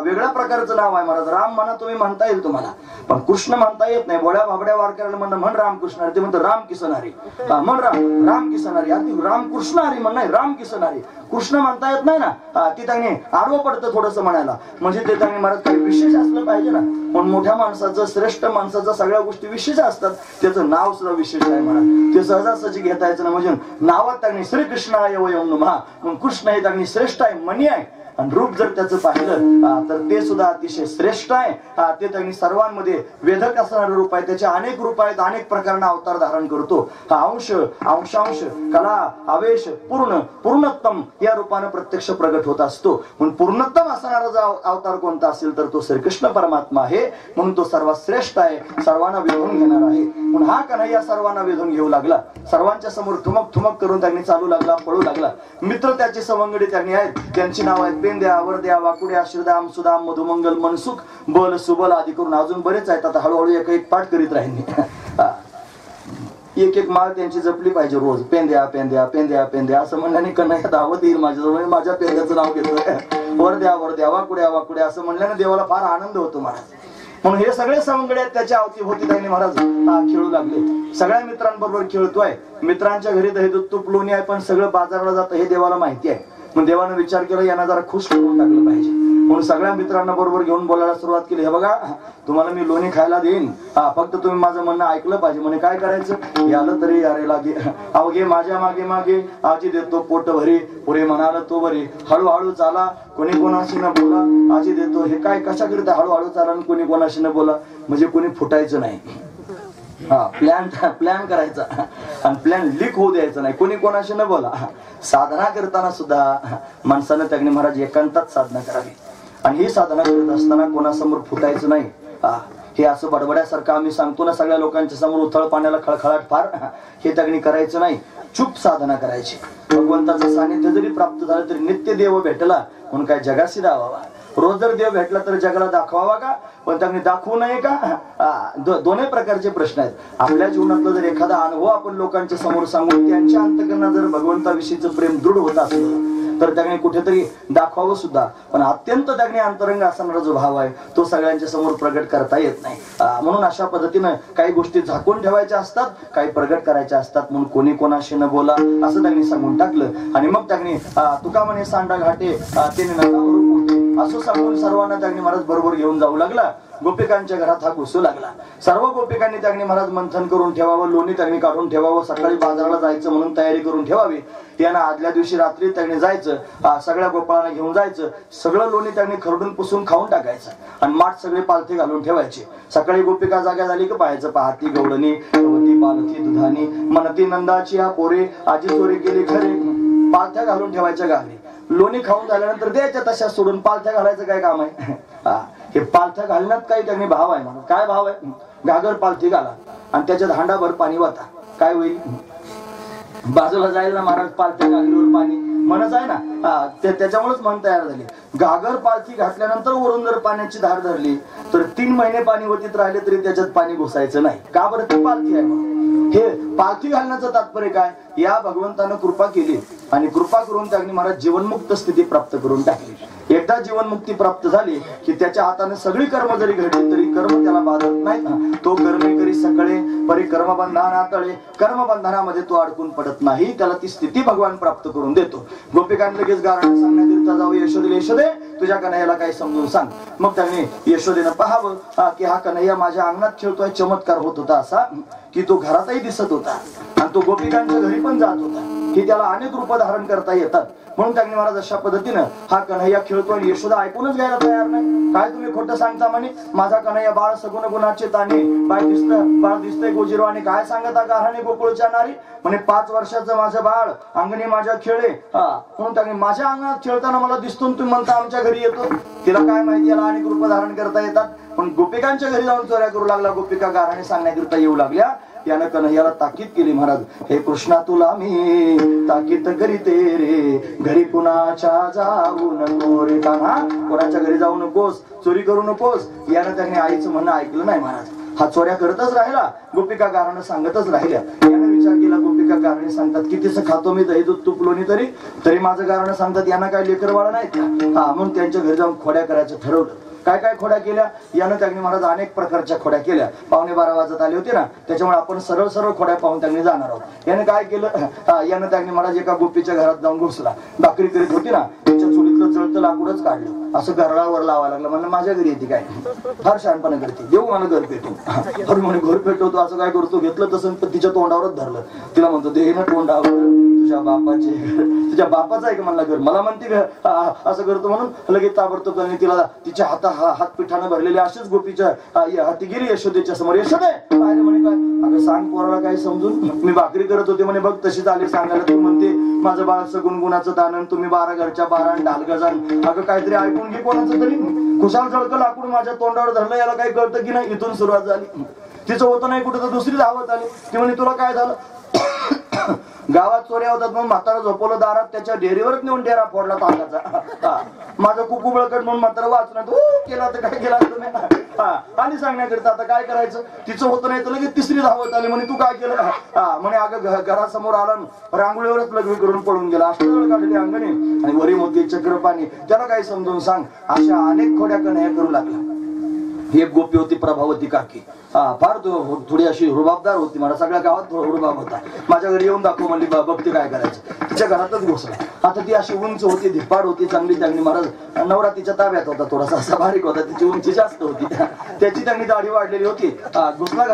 वेगळ्या प्रकारचं नाव आहे महाराज. राम म्हणा तुम्ही, म्हणता येईल तुम्हाला, पण कृष्ण म्हणता येत नाही. भोळ्या भाबड्या वारकऱ्याला म्हण रामकृष्ण हरी, ते म्हणतं राम किसन हरी. म्हण राम किसन हरी, अगदी रामकृष्ण हरी म्हण, नाही राम किसन हरी. कृष्ण म्हणता येत नाही ना, ते त्यांनी आडवं पडतं थोडंसं म्हणायला. म्हणजे ते त्यांनी महाराज काही विशेष असलं पाहिजे ना. पण मोठ्या माणसाचं, श्रेष्ठ माणसाचं सगळ्या गोष्टी विशेष असतात, त्याचं नाव सुद्धा विशेष आहे म्हणा. ते सहजासहजी घेता यायचं ना. म्हणजे नावात त्यांनी श्रीकृष्णाय वयं नमः, मग कृष्ण हे त्यांनी श्रेष्ठ आहे, मनी आहे. आणि रूप जर त्याचं पाहिलं तर ते सुद्धा अतिशय श्रेष्ठ आहे. ते त्यांनी सर्वांमध्ये वेधक असणारं रूप आहे. त्याचे अनेक रूप आहेत, अनेक प्रकारना अवतार धारण करतो. हा अंश, अंशांश, कला, आवेश, पूर्णत्तम या रूपानं प्रत्यक्ष प्रगट होत असतो. म्हणून पूर्णत्तम असणारा जो अवतार कोणता असेल तर तो श्रीकृष्ण परमात्मा आहे. म्हणून तो सर्वात श्रेष्ठ आहे, सर्वांना वेधून घेणार आहे. म्हणून हा कन्हैया सर्वांना वेधून घेऊ लागला. सर्वांच्या समोर ठुमक ठुमक करून त्यांनी चालू लागला, पळू लागला. मित्र त्याचे सवंगडी त्यांनी आहेत, त्यांची नाव आहेत पेंद्या, वरद्या, वाकुड्या, श्रीदाम, सुदाम, मधुमंगल, मनसुख, बल, सुबल आदी करून अजून बरेच आहेत. आता हळूहळू एक एक पाठ करीत राहील. एक एक माळ त्यांची जपली पाहिजे रोज. पेंद्या पेंद्या पेंद्या पेंद्या असं म्हणल्याने कन्हैया धावत येईल माझ्याजवळ, माझ्या पेंद्याचं नाव घेतोय. वरद्या वरद्या, वाकुड्या वाकुड्या असं म्हणल्याने देवाला फार आनंद होतो महाराज. म्हणून हे सगळे सवंगडे आहेत त्याच्या अवतीभोवती त्यांनी महाराज खेळू लागले. सगळ्या मित्रांबरोबर खेळतोय. मित्रांच्या घरी दही दूध तूप लोणी आहे, पण सगळं बाजाराला जातं हे देवाला माहिती आहे. मग देवानं विचार केला यांना जरा खुश करून टाकलं पाहिजे. म्हणून सगळ्या मित्रांना बरोबर घेऊन बोलायला सुरुवात केली. हे बघा, तुम्हाला मी लोणी खायला देईन, फक्त तुम्ही माझं म्हणणं ऐकलं पाहिजे. म्हणे काय करायचं? यालं तरी यारे लागे, अवघे माझ्या मागे मागे, आजी देतो पोट भरी, पुरे म्हणाल तो बरी, हळूहळू चाला, कोणी कोणाशी न बोला, आजी देतो. हे काय कशाकरिता हळूहळू चाला आणि कोणी कोणाशी न बोला? म्हणजे कोणी फुटायचं नाही. प्लॅन करायचा आणि प्लॅन लीक होऊ द्यायचं नाही, कोणी कोणाशी न बोला. साधना करताना सुद्धा माणसानं त्यांनी महाराज एकांतात साधना करावी. आणि ही साधना करत असताना कोणासमोर फुटायचं नाही. हे असं बडबड्यासारखं आम्ही सांगतो ना सगळ्या लोकांच्या समोर, उथळ पाण्याला खळखळाट फार, हे त्यांनी करायचं नाही. चुप साधना करायची. भगवंताचं सानिध्य जरी प्राप्त झालं तरी नित्य देव भेटला म्हणून काय जगाशी दावावा. रोज जर देव भेटला तर जगाला दाखवावा का? पण त्यांनी दाखवू नये का? दोन्ही प्रकारचे प्रश्न आहेत. आपल्या जीवनातला जर एखादा अनुभव आपण लोकांच्या समोर सांगून त्यांच्या अंतकरणात जर भगवंताविषयीचं प्रेम दृढ होत असलं तर त्यांनी कुठेतरी दाखवावं सुद्धा. पण अत्यंत त्यांनी अंतरंग असणारा जो भाव आहे तो सगळ्यांच्या समोर प्रगट करता येत नाही. म्हणून अशा पद्धतीनं काही गोष्टी झाकून ठेवायच्या असतात, काही प्रगट करायच्या असतात. म्हणून कोणी कोणाशी न बोला असं त्यांनी सांगून टाकलं. आणि मग त्यांनी तुका म्हणे सांडा घाटे त्याने नकावरून उठे असं सांगून सर्वांना त्यांनी महाराज बरोबर घेऊन जाऊ लागला. गोपिकांच्या घरात हा घुसू लागला. सर्व गोपिकांनी त्यांनी महाराज मंथन करून ठेवावं, लोणी त्यांनी काढून ठेवावं, सकाळी बाजाराला जायचं म्हणून तयारी करून ठेवावी. त्यांना आदल्या दिवशी रात्री त्यांनी जायचं, सगळ्या गोपाळांना घेऊन जायचं, सगळं लोणी त्यांनी खरडून पुसून खाऊन टाकायचं आणि माठ सगळे पालथी घालून ठेवायचे. सकाळी गोपिका जाग्या झाली की पाहायचं, पाहती गवळणी गवती पालथी दुधानी मनती नंदाची हा पोरे आजी चोरी केली खरे. पालथ्या घालून ठेवायच्या गावी. लोणी खाऊन झाल्यानंतर द्यायच्या तशा सोडून. पालथ्या घालायचं काय काम आहे? हे पालथ्या घालण्यात काही त्यांनी भाव आहे म्हणून. काय भाव आहे? घागर पालथी घाला आणि त्याच्यात हांडाभर पाणी वाटा, काय होईल? बाजूला जाईल ना महाराज पालथ्या घागरीवर पाणी म्हणच आहे ना. त्याच्यामुळेच म्हण तयार झाली. घागर पालथी घातल्यानंतर वरून जर पाण्याची धार धरली तर 3 महिने पाणी वतीत राहिले तरी त्याच्यात पाणी घुसायचं नाही. का बरं? ती पालथी आहे म्हणून. हे पालथी घालण्याचं तात्पर्य काय? या भगवंतानं कृपा केली आणि कृपा करून त्यांनी महाराज जीवनमुक्त स्थिती प्राप्त करून टाकली. एकदा जीवनमुक्ती प्राप्त झाली की त्याच्या हाताने सगळी कर्म जरी घडली तरी कर्म त्याला बाधत नाहीत ना. तो कर्मे करी सकळे परी कर्मबंधन आतळे, कर्मबंधनामध्ये तो अडकून पडत नाही. त्याला ती स्थिती भगवान प्राप्त करून देतो. गोपिकांनी लगेच गारणं सांगण्याकरिता जाऊ, यशोदे यशोदे तुझ्या कन्हैयाला काही समजून सांग. मग त्यांनी यशोदेनं पाहावं की हा कन्हैया माझ्या अंगणात खेळतोय. चमत्कार होत होता असा की तो घरातही दिसत होता आणि तो गोपिकांच्या घरी पण जात होता की त्याला अनेक रूप धारण करता येतात. म्हणून त्यांनी महाराज अशा पद्धतीनं हा कन्हैया खेळतो आणि यशोदा ऐकूनच घ्यायला तयार नाही. काय तुम्ही खोटं सांगता म्हणे? माझा कन्हैया बाळ सगुण गुणाचे ताने, बाळ दिसतंय गोजिरो आणि काय सांगता गाराने गोकुळच्या नारी. म्हणे 5 वर्षाचं माझं बाळ अंगणी माझ्या खेळे. म्हणून त्यांनी माझ्या अंगणात खेळताना मला दिसतो तुम्ही म्हणता आमच्या घरी येतो. तिला काय माहिती याला अनेक रूप धारण करता येतात. पण गोपिकांच्या घरी जाऊन चोऱ्या करू लागला. गोपिका गाराने सांगण्याकरिता येऊ लागल्या. यानं कन्हैयाला ताकीद केली. महाराज हे कृष्णा तुला मी ताकीद करीते रे, घरी कुणाच्या जाऊ नको रे. कान्हा कोणाच्या घरी जाऊ नकोस, चोरी करू नकोस. यानं त्यांनी आईचं म्हणणं ऐकलं नाही महाराज. हा चोऱ्या करतच राहिला. गोपिका गारानं सांगतच राहिल्या. यानं विचार केला, गोपिका गाराने सांगतात कितीच खातो मी दही दूध तूप लोणी तरी माझं गारानं सांगतात यांना काय लेकर बाळ नाहीत का. हा म्हणून त्यांच्या घरी जाऊन खोड्या करायचं ठरवलं. काय काय खोड्या केल्या यानं त्यांनी महाराज अनेक प्रकारच्या खोड्या केल्या. 11:15 वाजत आले होते ना, त्याच्यामुळे आपण सरळ सरळ खोड्या पाहून त्यांनी जाणार आहोत. यानं काय केलं, यानं त्यांनी महाराज एका गोपीच्या घरात जाऊन घुसला. भाकरी करीत होती ना, त्याच्या चुलीतलं जळतं लाकूडच काढलं, असं घरावर लावायला लागलं. म्हणलं माझ्या घरी येते काय, फार शहाणपणा करते, देऊ मला घर पेटून. अरे म्हणे घर पेटवतो असं काय करतो, घेतलं तसं पण तिच्या तोंडावरच धरलं. तिला म्हणतो दे ना तोंडावर, तुझ्या बापाचे घर, तुझ्या बापाचं आहे का म्हणला घर, मला म्हणते असं करतो म्हणून लगेच ताबडतोब तिला तिच्या हात पिठानं भरलेले असेच गोपीच्या हाती गेली यशोदेच्या समोर. यशोदे पाहिलं म्हणे काय, अगं सांग पोराला काय समजून, मी भाकरी करत होते म्हणे, बघ तशीच आली सांगायला. तू म्हणते माझं बाळचं गुणगुणाचं दानन, तुम्ही 12 घरच्या 12 ढाल गजान. अगं काहीतरी ऐकून घे कोणाचं तरी. खुशाल जळकं लाकूड माझ्या तोंडावर धरलं, याला काही कळतं की नाही. इथून सुरुवात झाली. तिचं होतं नाही कुठं तर दुसरी धावत आली. ती म्हणे तुला काय झालं, गावात चोऱ्या होतात म्हणून म्हातारा झोपवलं दारात, त्याच्या डेअरीवरच नेऊन डेरा फोडला तागाचा. माझं कुकू बळकट म्हणून म्हातारा वाचणार केला तर काय केला तुम्ही. आणि सांगण्याकरिता आता काय करायचं, तिचं होतं नाही तर लगेच तिसरी धावत आली. म्हणे तू काय केलं, म्हणे अगं घरासमोर आला रांगोळीवरच लग्न करून पळून गेला, अष्टदळ काढलेली अंगणी आणि वरी मोती चक्र पाणी, त्याला काय समजून सांग. अशा अनेक खोड्या कन्हैया करू लागला. ही एक गोपी होती प्रभावती काकी. फार थोडी अशी रुबाबदार होती. मला सगळ्या गावात रुबाब होता. माझ्या घरी येऊन दाखव म्हणली, बघते काय करायचं. तिच्या घरातच घुसला. आता ती अशी उंच होती, धिप्पाड होती चांगली. त्यांनी महाराज नवरा तिच्या ताब्यात होता, थोडासा असा बारीक होता, तिची उंची जास्त होती, त्याची त्यांनी दाढी वाढलेली होती. घुसला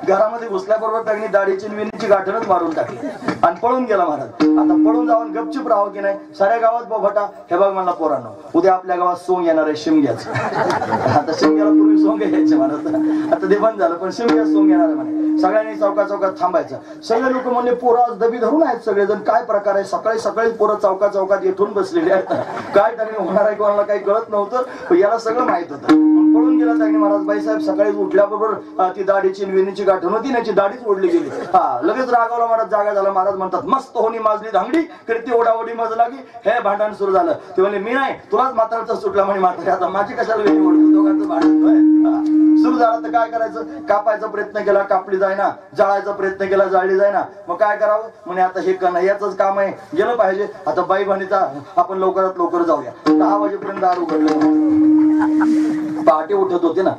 घरामध्ये घुसल्याबरोबर त्यांनी दाढीची विणीची गाठणच मारून टाकली आणि पळून गेला महाराज. आता पळून जाऊन गपचूप राहावं की नाही, साऱ्या गावात बोभाटा. हे बघ मला पोरांनो, उद्या आपल्या गावात सोंग येणार आहे शिमग्याचं. आता शिमग्याला पूर्वी सोंग यायचे महाराज, आता ते बंद झालं, पण शिमग्यात सोंग येणार आहे म्हणे. सगळ्यांनी चौकात थांबायचं. सगळे लोक म्हणले पोरं आज दबी धरून आहेत सगळेजण, काय प्रकार आहे. सकाळी पोरं चौकात येथून बसलेले आहेत. काय त्यांनी होणार आहे कोणाला काही कळत नव्हतं, याला सगळं माहित होतं. पळून गेला त्यांनी महाराज. बाईसाहेब सकाळी उठल्याबरोबर ती दाढीची विणीची गाठण होती, त्याची दाढीच ओढली गेली. लगेच रागावला महाराज, जागा झाला. महाराज म्हणतात मस्त होणी माजली धांगडी करी ती ओढाओढी मज लागी. हे भांडण सुरू झालं. ते म्हणले मी नाही, तुलाच म्हाताराचा सुटला म्हणे. म्हातारा आता माझी कशाला वेळी ओढतो, दोघांचं भांडण सुरू झालं. तर काय करायचं, कापायचा प्रयत्न केला, कापली जायना. जाळायचा प्रयत्न केला, जाळली जायना. मग काय करावं म्हणे, आता हे कन्हैयाचंच काम आहे, गेलं पाहिजे. आता बाई म्हणीचा आपण लवकरात लवकर जाऊया. 10 वाजेपर्यंत दार उघडलं. पहाटे उठत होते ना,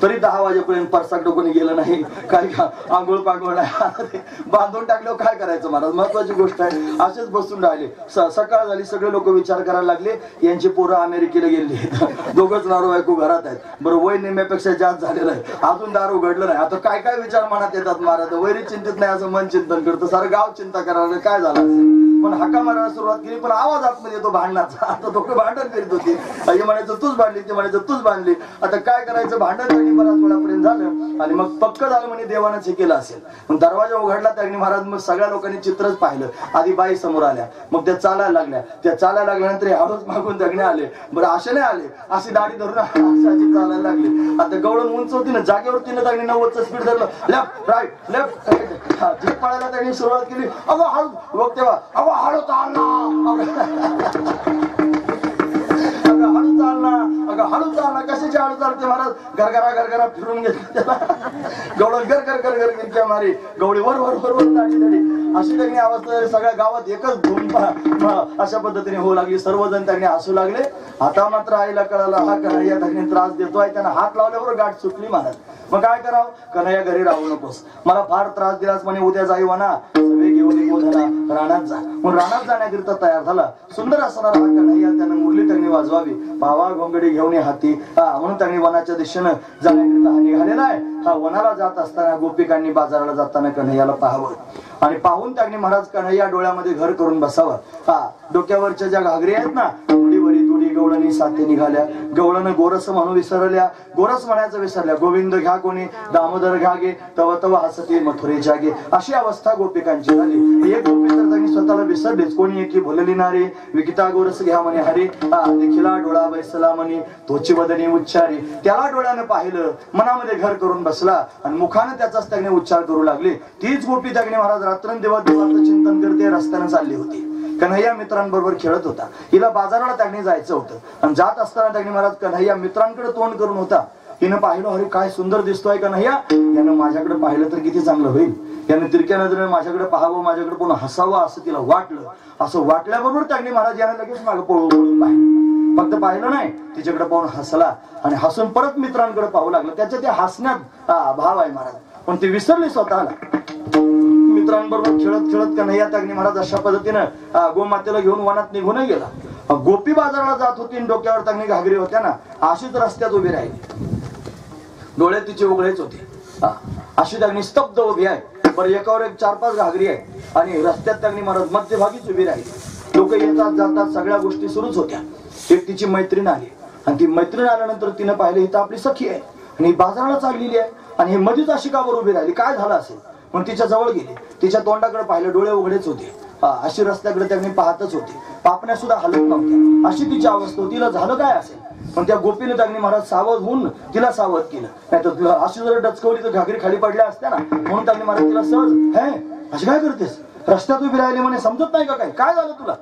तरी 10 वाजेपर्यंत परसाक कोणी गेलं नाही. काय आंघोळ पांघोळ नाही, बांधून टाकल्यावर काय करायचं महाराज. महत्वाची गोष्ट आहे. असेच बसून राहिले. सकाळ झाली, सगळे लोक विचार करायला लागले, यांची पोरं अमेरिकेला गेली, दोघंच नारो बायको घरात आहेत. बरं, वय निम्म्यापेक्षा जास्त झालेलं आहे, अजून दार उघडलं नाही. आता काय काय विचार मनात येतात महाराज. वैरी चिंतित नाही असं मन चिंतन करतं, सारं गाव चिंता करायला काय झालं असेल. पण हाका मारायला सुरुवात केली, पण आवाज आतमध्ये येतो भांडणाचा. आता दोघं भांडण करीत होती. हे म्हणायचं तूच बांधली, ते म्हणायचं तूच बांधली. आता काय करायचं, भांडण त्यांनी बराच वेळापर्यंत झालं आणि मग पक्क झालं म्हणे देवानंच हे केलं असेल. मग दरवाजा उघडला त्यांनी महाराज. मग सगळ्या लोकांनी चित्रच पाहिलं. आधी बाई समोर आल्या, मग त्या चालायला लागल्या. त्या चालायला लागल्यानंतर हळूच मागून दगणे आले. बरं, असे नाही आले, अशी दाढी धरून अशी चालायला लागली. आता गवळण उंच होती ना, जागेवर तिने त्यांनी 90चं स्पीड धरलं. लेफ्ट राईट लेफ्ट जीप पळायला त्यांनी सुरुवात केली. अगं हळू बघ, तेव्हा अगं हळू चालना, हळू चालना, अगं हळू चालना. कशाची हळू चालते महाराज. गरगरा फिरून घेतलं त्याला. गवळण गर मारी. गवळी वर वर वर वर दाढी. अशी त्यांनी अवस्था सगळ्या गावात एकच धूम अशा पद्धतीने होऊ लागली. सर्वजण त्यांनी हसू लागले. आता मात्र आईला कळालं, हा कन्हैया त्यांनी त्रास देतोय. त्यांना हात लावल्यावर गाठ सुटली महाराज. मग काय करावं, कन्हैया घरी राहू नकोस, मला फार त्रास दिलास म्हणे. उद्या जाई वना सगळे घेऊन झाला रानात जा. मग रानात जाण्याकरिता तयार झाला. सुंदर असणारा हा कन्हैया. त्यानं मुरली त्यांनी वाजवावी. भावा घोंगडी घेऊन हाती म्हणून त्यांनी वनाच्या दिशेनं जाण्याकरिता हा निघालेला आहे. हा वनाला जात असताना गोपिकांनी बाजाराला जाताना कन्हैयाला पाहावं आणि पाहून त्यांनी महाराज कन्हैया डोळ्यामध्ये घर करून बसावं. डोक्यावरच्या ज्या घागरी आहेत ना, थोडी गवळणी साथे निघाल्या. गवळण गोरस म्हणून विसरल्या, गोरस म्हणायचं विसरल्या. गोविंद घ्या कोणी, दामोदर घ्या गे, तव तव हसते मथुरे जागे. अशी अवस्था गोपिकांची झाली. एक गोपी तर त्यांनी स्वतःला विसरलेच. कोणी एकी भोलली नारे, विकिता गोरस घ्या म्हणे हरे. देखिला डोळा बैसला म्हणे, तोची वदनी उच्चारे. त्याला डोळ्यानं पाहिलं, मनामध्ये घर करून बसला आणि मुखानं त्याचाच त्याने उच्चार करू लागले. तीच गोपी त्याने महाराज रात्रंदिवस देवाचं चिंतन करते रस्त्यानं चालली होती. कन्हैया मित्रांबरोबर खेळत होता. हिला बाजाराला त्यांनी जायचं होतं आणि जात असताना त्यांनी महाराज कन्हैया मित्रांकडे तोंड करून होता. हिनं पाहिलं, अरे काय सुंदर दिसतोय का नाही, यानं माझ्याकडे पाहिलं तर किती चांगलं होईल, यानं तिरक्या नजरेने माझ्याकडे पाहावं, माझ्याकडे कोण हसावं असं तिला वाटलं. असं वाटल्याबरोबर त्यागणी महाराज यानं लगेच मागे पळून पाहिलं. फक्त पाहिलं नाही, तिच्याकडे पाहून हसला आणि हसून परत मित्रांकडे पाहू लागला. त्याच्या त्या हसण्यात भाव आहे महाराज, पण ते विसरले स्वतःला. मित्रांबरोबर खेळत खेळत कन्हैया त्यागणी महाराज अशा पद्धतीनं गोमातेला घेऊन वनात निघून गेला. गोपी बाजाराला जात होती, डोक्यावर त्यागणी घागरी होत्या ना, अशीच रस्त्यात उभी राहिली. डोळे तिचे उघडेच होते, अशी त्यागणी स्तब्ध उभी आहे. बरं, एकावर एक 4-5 घागरी आहे आणि रस्त्यात त्यागणी महाराज मध्यभागीच उभी राहिली. लोक येतात जातात, सगळ्या गोष्टी सुरूच होत्या. एक तिची मैत्रीण आली आणि ती मैत्रीण आल्यानंतर तिनं पाहिलं, ही तर आपली सखी आहे आणि बाजाराला चाललेली आहे आणि हे मध्येच अशी का बरोबर उभी राहिली, काय झालं असेल. मग तिच्या जवळ गेली, तिच्या तोंडाकडे पाहिलं, डोळे उघडेच होते. अशी रस्त्याकडे त्यांनी पाहतच होते, पापण्या सुद्धा हलत नव्हत्या. अशी तिची अवस्था होती. तिला झालं काय असेल. पण त्या गोपीने त्यांनी महाराज सावध होऊन तिला सावध केलं. नाही तर तुला अशी जर डचकवली तर घागरी खाली पडल्या असत्या ना. म्हणून त्यांनी महाराज तिला सहज, हे अशी काय करतेस, रस्त्यात उभी राहिली म्हणे, समजत नाही का काय झालं तुला.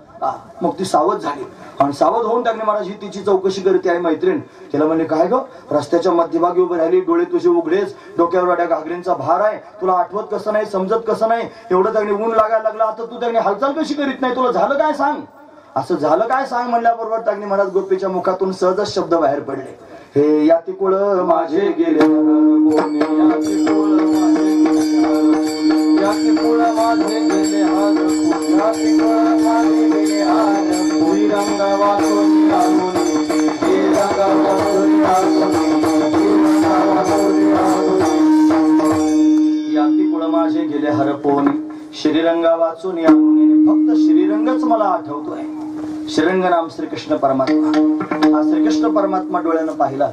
मग ती सावध झाली आणि सावध होऊन त्यांनी महाराज ही तिची चौकशी करते आहे मैत्रीण. तिला म्हणले, काय ग, रस्त्याच्या मध्यभागी उभी राहिली, डोळे तुझे उघडेच, डोक्यावर वाड्या घागरींचा भार आहे, तुला आठवत कसं नाही, समजत कसं नाही, एवढं त्यांनी ऊन लागायला लागला, आता तू त्यांनी हालचाल कशी करीत नाही, तुला झालं काय सांग. असं झालं काय सांग म्हणल्याबरोबर त्यांनी महाराज गोपीच्या मुखातून सहजच शब्द बाहेर पडले, हे यातिकुळ माझे गेले, यातिकुळ माझे गेले हार, यातिकुळ माझे गेले हार, श्रीरंग वाचून आलोनी, श्रीरंग वाचून आलोनी, श्रीरंग वाचून आलोनी, यातिकुळ माझे गेले हरपोनी, श्रीरंग वाचून आलोनी. फक्त श्रीरंगच मला आठवतोय. श्रीरंग नाम श्रीकृष्ण परमात्मा. हा श्रीकृष्ण परमात्मा डोळ्यानं पाहिला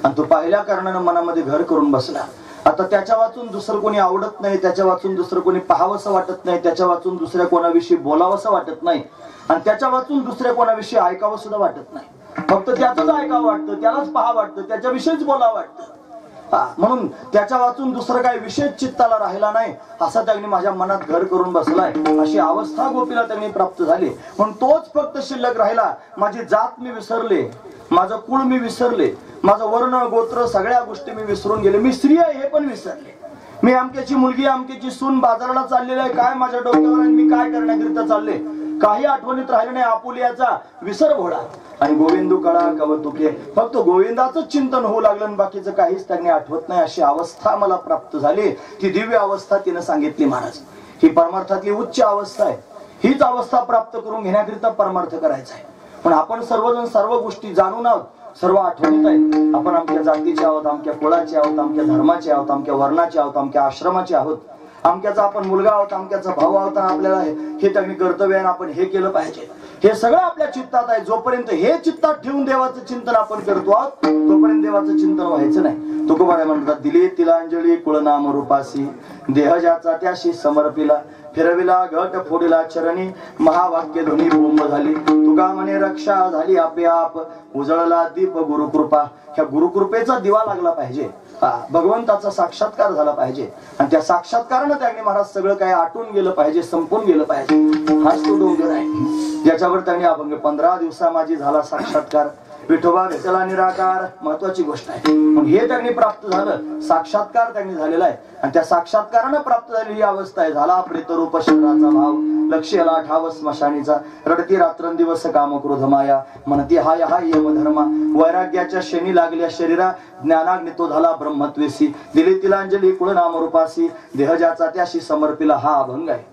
आणि तो पाहिल्या कारणानं मनामध्ये घर करून बसला. आता त्याच्या वाचून दुसरं कोणी आवडत नाही, त्याच्या वाचून दुसरं कोणी पाहावंसं वाटत नाही, त्याच्या वाचून दुसऱ्या कोणाविषयी बोलावंसं वाटत नाही आणि त्याच्या वाचून दुसऱ्या कोणाविषयी ऐकावं सुद्धा वाटत नाही. फक्त त्याचंच ऐकावं वाटतं, त्यालाच पाहा वाटतं, त्याच्याविषयीच बोलावं वाटतं. म्हणून त्याच्या वाचून दुसरं काही विशेष चित्ताला राहिला नाही, असा त्यांनी माझ्या मनात घर करून बसलाय. अशी अवस्था गोपीला त्यांनी प्राप्त झाली. म्हणून तोच फक्त शिल्लक राहिला. माझी जात मी विसरले, माझं कुळ मी विसरले, माझं वर्ण गोत्र सगळ्या गोष्टी मी विसरून गेले. मी स्त्री आहे हे पण विसरले. मी अमक्याची मुलगी अमक्याची सून बाजाराला चाललेली आहे, काय माझ्या डोक्यावर आणि मी काय करण्याकरिता चालले, काही आठवणीत राहिलं नाही. आपुलियाचा विसर घोडा आणि गोविंदू कळा कवतुके, फक्त गोविंदाचं चिंतन होऊ लागलं आणि बाकीचं काहीच त्यांनी आठवत नाही. अशी अवस्था मला प्राप्त झाली. ती दिव्य अवस्था तिनं सांगितली महाराज. ही परमार्थातली उच्च अवस्था आहे. हीच अवस्था प्राप्त करून घेण्याकरिता परमार्थ करायचा आहे. पण आपण सर्वजण सर्व गोष्टी जाणून आहोत, सर्व आठवणीत आहेत. आपण आमच्या जातीचे आहोत, आमच्या कुळाचे आहोत, आमच्या धर्माचे आहोत, आमच्या वर्णाचे आहोत, आमच्या आश्रमाचे आहोत, आमक्याचा आपण मुलगा आहोत, आमक्याचा भाऊ आहोत. आपल्याला हे त्यांनी कर्तव्य आहे, आपण हे केलं पाहिजे. हे सगळं आपल्या चित्तात आहे. जोपर्यंत हे चित्तात ठेवून देवाचं चिंतन आपण करतो आहोत तोपर्यंत देवाचं चिंतन व्हायचं नाही. तुकोबा म्हणतात, दिली तिलांजली कुळनाम रूपासी, देह ज्याचा त्याशी समर्पिला, फिरविला घट फोडिला चरणी, महावाक्य ध्वनी बोंब झाली. तुका म्हणे रक्षा झाली आपे आप, उजळला दीप गुरुकृपा. ह्या गुरुकृपेचा दिवा लागला पाहिजे, भगवंताचा साक्षात्कार झाला पाहिजे आणि त्या साक्षात्कारानं त्यांनी महाराज सगळं काही आटून गेलं पाहिजे, संपून गेलं पाहिजे. हाच तो डोंगर आहे ज्याच्यावर त्यांनी अभंग 15 दिवसा माझी झाला साक्षात्कार, विठोबा भेटला निराकार. महत्वाची गोष्ट आहे. पण हे त्यांनी प्राप्त झालं, साक्षात्कार त्यांनी झालेला आहे आणि त्या साक्षात्कारानं प्राप्त झालेली अवस्था आहे. झाला प्रेतरूप शरीराचा भाव, लक्ष्याला ठाव स्मशानीचा, रडती रात्रंदिवस काम क्रोध माया, म्हणती हाय हाय यमधर्मा. वैराग्याच्या शनी लागल्या शरीरा, ज्ञानाग्नी तो झाला ब्रह्मत्वेसी. दिली तिलांजली कुळनाम रूपासी, देह ज्याचा त्याशी समर्पिला. हा अभंग आहे,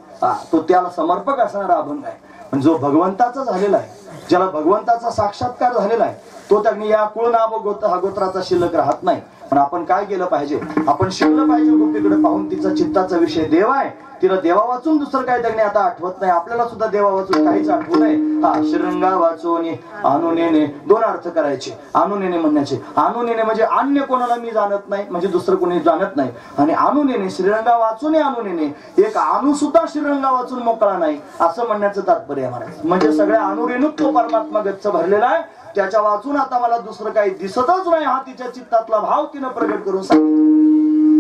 तो त्याला समर्पक असणारा अभंग आहे. पण जो भगवंताचा झालेला आहे, ज्याला भगवंताचा साक्षात्कार झालेला आहे, तो त्यांनी या कुळनाम गोत्राचा शिल्लक राहत नाही. पण आपण काय केलं पाहिजे, आपण शिकलं पाहिजे गोपीकडे पाहून. तिचा चित्ताचा विषय देव आहे, तिला देवा वाचून दुसरं काय त्यांनी आता आठवत नाही. आपल्याला सुद्धा देवा वाचून काहीच आठवू नये. हा श्रीरंगा वाचून अनुनेने दोन अर्थ करायचे. अनुनेने म्हणण्याचे, अनुनेने म्हणजे अन्य कोणाला मी जाणत नाही, म्हणजे दुसरं कोणी जाणत नाही. आणि अनुनेने श्रीरंगा वाचून अनुनेने, एक अनु सुद्धा श्रीरंगा वाचून मोकळा नाही असं म्हणण्याचं तात्पर्य आहे महाराज. म्हणजे सगळ्या अनुरेणूच तो परमात्मा गच्च भरलेला आहे. त्याच्या वाचून आता मला दुसरं काही दिसतच नाही. हा तिच्या चित्तातला भाव तिनं प्रगट करून सांगितलं.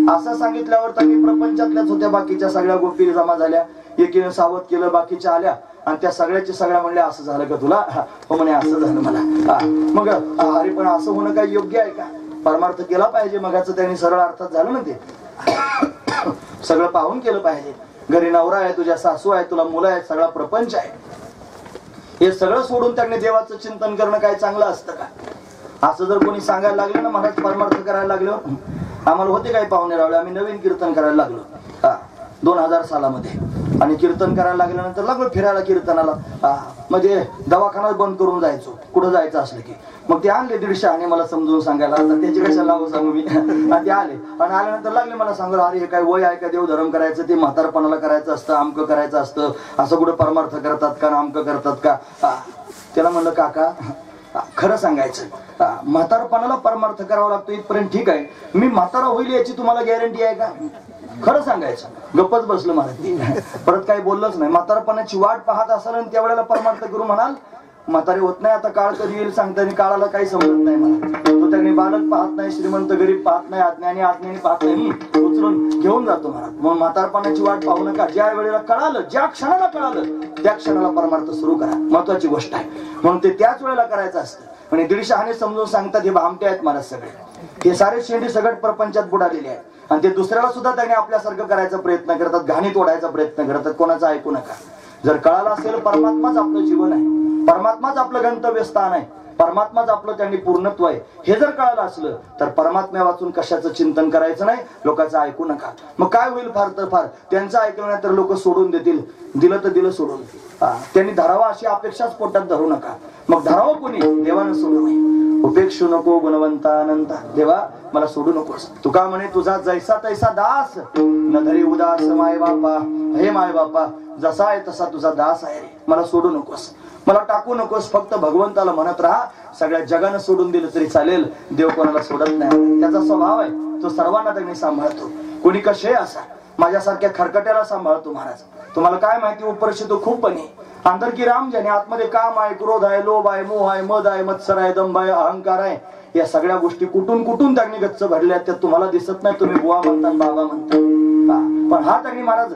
असं सांगितल्यावर त्यांनी प्रपंचातल्याच होत्या बाकीच्या सगळ्या गोपी जमा झाल्या. एकीनं सावध केलं, बाकीच्या आल्या आणि त्या सगळ्याच्या सगळ्या म्हणल्या, असं झालं का तुला? हो म्हणे, असं झालं मला. मग अरे पण असं होणं काही योग्य आहे का? परमार्थ केला पाहिजे. मगाचं त्यांनी सरळ अर्थात झालं ना ते. सगळं पाहून केलं पाहिजे. घरी नवरा आहे, तुझ्या सासू आहे, तुला मुलं आहेत, सगळा प्रपंच आहे. हे सगळं सोडून त्यांनी देवाचं चिंतन करणं काय चांगलं असतं का? असं जर कोणी सांगायला लागलं ना, महाराज परमार्थ करायला लागलो. आम्हाला होते काही पाहुणे रावळे, आम्ही नवीन कीर्तन करायला लागलो 2000 सालामध्ये. आणि कीर्तन करायला लागल्यानंतर लागलो फिरायला कीर्तनाला. म्हणजे दवाखाना बंद करून जायचो कुठं जायचं असलं की. मग ते आणले 150 आणि मला समजून सांगायला. आता त्याची कशाला लावू सांगू मी. ते आले आणि आल्यानंतर लागले मला सांगायला, अरे हे काय वय आहे का देवधर्म करायचं, ते म्हातारपणाला करायचं असतं, आमकं करायचं असतं, असं कुठं परमार्थ करतात का, आमकं करतात का. त्याला म्हणलं काका खरं सांगायचं, म्हातारपणाला परमार्थ करावा लागतो इथपर्यंत ठीक आहे. मी म्हातारा होईल याची तुम्हाला गॅरंटी आहे का? खरं सांगायचं. गप्पच बसलं मला. परत काही बोललंच नाही. म्हातारपणाची वाट पाहत असाल आणि त्यावेळेला परमार्थ करू म्हणाल, म्हातारे होत नाही. आता काळ कधी येईल सांगता, काळाला काही समजत नाही मला. तो त्यांनी बालक पाहत नाही, श्रीमंत गरीब पाहत नाही, अज्ञानी पाहत नाही, उचलून घेऊन जातो मला. मग म्हातारपणाची वाट पाहू नका. ज्या वेळेला कळालं, ज्या क्षणाला कळालं, त्या क्षणाला परमार्थ सुरू करा. महत्वाची गोष्ट आहे. म्हणून ते त्याच वेळेला करायचं असतं. आणि 150 समजून सांगतात हे भामटे आहेत मला सगळे. हे सारे शेंडी सगळं प्रपंचात बुडालेले आहेत. आणि ते दुसऱ्याला सुद्धा त्यांनी आपल्यासारखं करायचा प्रयत्न करतात, घाणीत ओढायचा प्रयत्न करतात. कोणाचं ऐकू नका. जर कळालं असेल परमात्माच आपलं जीवन आहे, परमात्माच आपलं गंतव्य स्थान आहे, परमात्माच आपलं त्यांनी पूर्णत्व आहे, हे जर कळालं असलं तर परमात्म्या वाचून कशाचं चिंतन करायचं नाही, लोकांचं ऐकू नका. मग काय होईल? फार तर फार त्यांचं ऐकलं नाही तर लोक सोडून देतील. दिलं तर दिलं सोडून. त्यांनी धरावा अशी अपेक्षाच पोटात धरू नका. मग धरावं कोणी? देवानं सोडू नये. उपेक्षू नको गुणवंता अनंता. देवा मला सोडू नकोस. तुका म्हणे तुझा जैसा तैसा दास, न धरी उदास माय बापा. हे माय बापा, जसा आहे तसा तुझा दास आहे रे. मला सोडू नकोस, मला टाकू नकोस. फक्त भगवंताला म्हणत राहा. सगळ्या जगानं सोडून दिलं तरी चालेल, देव कोणाला सोडत नाही. त्याचा स्वभाव आहे, तो सर्वांना त्यांनी सांभाळतो. कोणी कसे असा, माझ्यासारख्या खरकट्याला सांभाळतो महाराज. तुम्हाला काय माहिती, उपरशी तो खूप बने अंतर की राम, ज्याने आतमध्ये काम आहे, क्रोध आहे, लोभ आहे, मोह आहे, मद आहे, मत्सर आहे, दंभ आहे, अहंकार आहे. या सगळ्या गोष्टी कुठून कुठून त्यांनी गच्च भरल्या. त्या तुम्हाला दिसत नाही. तुम्ही बुवा म्हणता, बाबा म्हणता. पण हा त्यांनी महाराज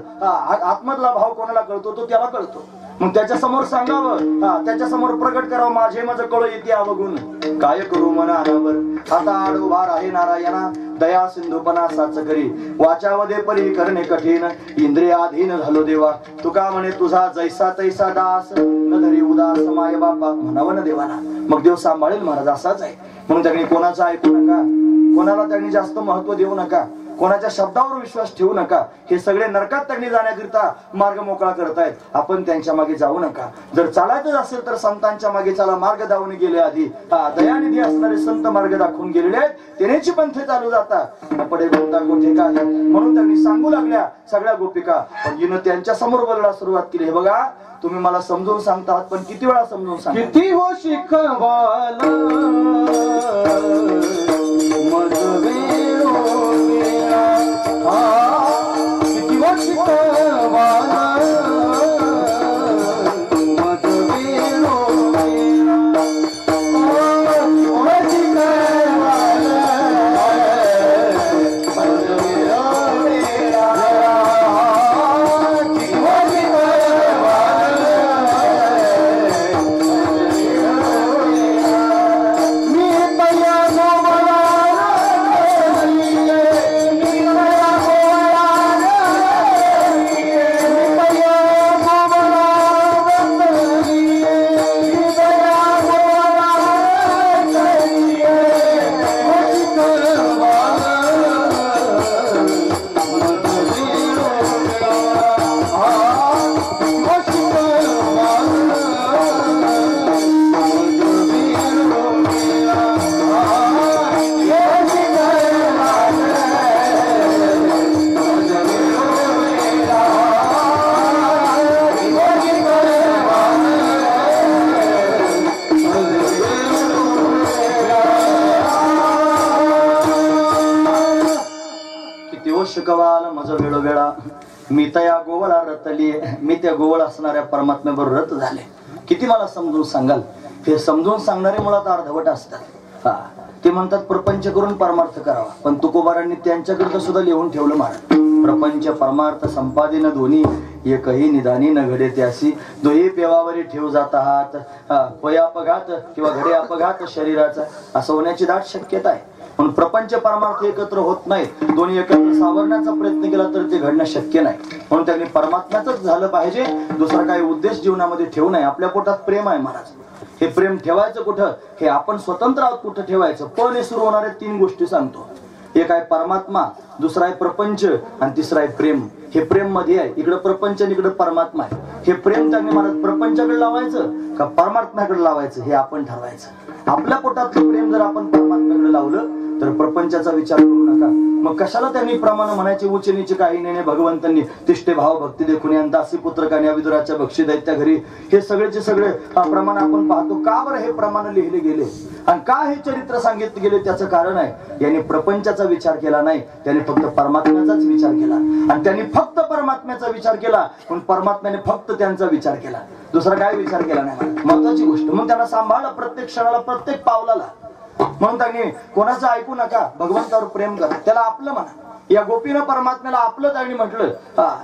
आतमधला भाव कोणाला कळतो तो त्याला कळतो. मग त्याच्या समोर सांगावं, त्याच्या समोर प्रकट करावं, माझे माझं कळ येते अवगुण. काय करू मना अनावर, आता आड उभा आहे नारायणा. दया सिंधुपणा साच करी, वाचावदे परी करणे कठीण. इंद्रियाधीन झालो देवा. तुका म्हणे तुझा जैसा तैसा दास, न धरी उदास माय बापा. म्हणावं ना देवाना, मग देव सांभाळेल महाराज. असाच आहे. म्हणून त्यांनी कोणाचं ऐकू नका, कोणाला त्यांनी जास्त महत्व देऊ नका, कोणाच्या शब्दावर विश्वास ठेवू नका. हे सगळे नरकात त्यांनी जाण्याकरिता मार्ग मोकळा करतायत. आपण त्यांच्या मागे जाऊ नका. जर चालायचंच असेल तर संतांच्या मागे चला. मार्ग दावून गेले आधी दयानिधी असणारे संत मार्ग दाखवून गेलेले आहेत. तेनेची पंथे चालू जाता पडे कोणता गोठे का. म्हणून त्यांनी सांगू लागल्या सगळ्या गोपिका. पण हिनं त्यांच्या समोर बोलायला सुरुवात केली. हे बघा, तुम्ही मला समजून सांगतात, पण किती वेळा समजून सांगा. किती हो शिकवाला किती हो शिकवाला शिकवाल मज वेळोवेळा. मी तया गोवळा रतली. मी त्या गोवळ असणाऱ्या परमात्म्याबरोबर रत झाले. किती मला समजून सांगाल. हे समजून सांगणारे मुळात अर्धवट असतात. ते म्हणतात प्रपंच करून परमार्थ करावा. पण तुकोबारांनी त्यांच्याकरिता सुद्धा लिहून ठेवलं महाराज. प्रपंच परमार्थ संपादिन दोन्ही एकही निदानी न घडे त्यासी. दोही पेवावरी ठेव जात आहात. पय अपघात किंवा घडे अपघात शरीराचा. असं होण्याची दाट शक्यता आहे. म्हणून प्रपंच परमार्थ एकत्र होत नाहीत, दोन्ही एकत्र सावरण्याचा प्रयत्न केला तर ते घडणं शक्य नाही. म्हणून त्यांनी परमात्म्याच झालं पाहिजे, दुसरा काही उद्देश जीवनामध्ये ठेवू नये. आपल्या पोटात प्रेम आहे महाराज, हे प्रेम ठेवायचं कुठं, हे आपण स्वतंत्र आहोत कुठं ठेवायचं. पण सुरू होणाऱ्या 3 गोष्टी सांगतो. एक आहे परमात्मा, दुसरा आहे प्रपंच आणि तिसरा आहे प्रेम. हे प्रेम मध्ये आहे, इकडे प्रपंच आणि इकडे परमात्मा आहे. हे प्रेम त्यांनी महाराज प्रपंचाकडे लावायचं का परमात्म्याकडे लावायचं हे आपण ठरवायचं. आपल्या पोटातलं प्रेम जर आपण परमात्म्याकडे लावलं तर प्रपंचाचा विचार करू नका. मग कशाला त्यांनी प्रमाण म्हणायचे उच्च नीच काही नेणे भगवंतांनी तिष्ठे भाव भक्ती देखून दासी पुत्र कान्या विदुराच्या बक्षी दैत्या घरी, हे सगळेचे सगळे प्रमाण आपण पाहतो. का बरं हे प्रमाण लिहिले गेले आणि का हे चरित्र सांगितले गेले, त्याचं कारण आहे यांनी प्रपंचाचा विचार केला नाही, त्यांनी फक्त परमात्म्याचाच विचार केला. आणि त्यांनी फक्त परमात्म्याचा विचार केला, पण परमात्म्याने फक्त त्यांचा विचार केला, दुसरा काय विचार केला नाही. महत्वाची गोष्ट म्हणून त्यांना सांभाळलं प्रत्येक क्षणाला प्रत्येक पावलाला. म्हणून त्यांनी कोणाचं ऐकू नका, भगवंतावर प्रेम करा, त्याला आपलं म्हणा. या गोपीनं परमात्म्याला आपलं त्यांनी म्हटलं,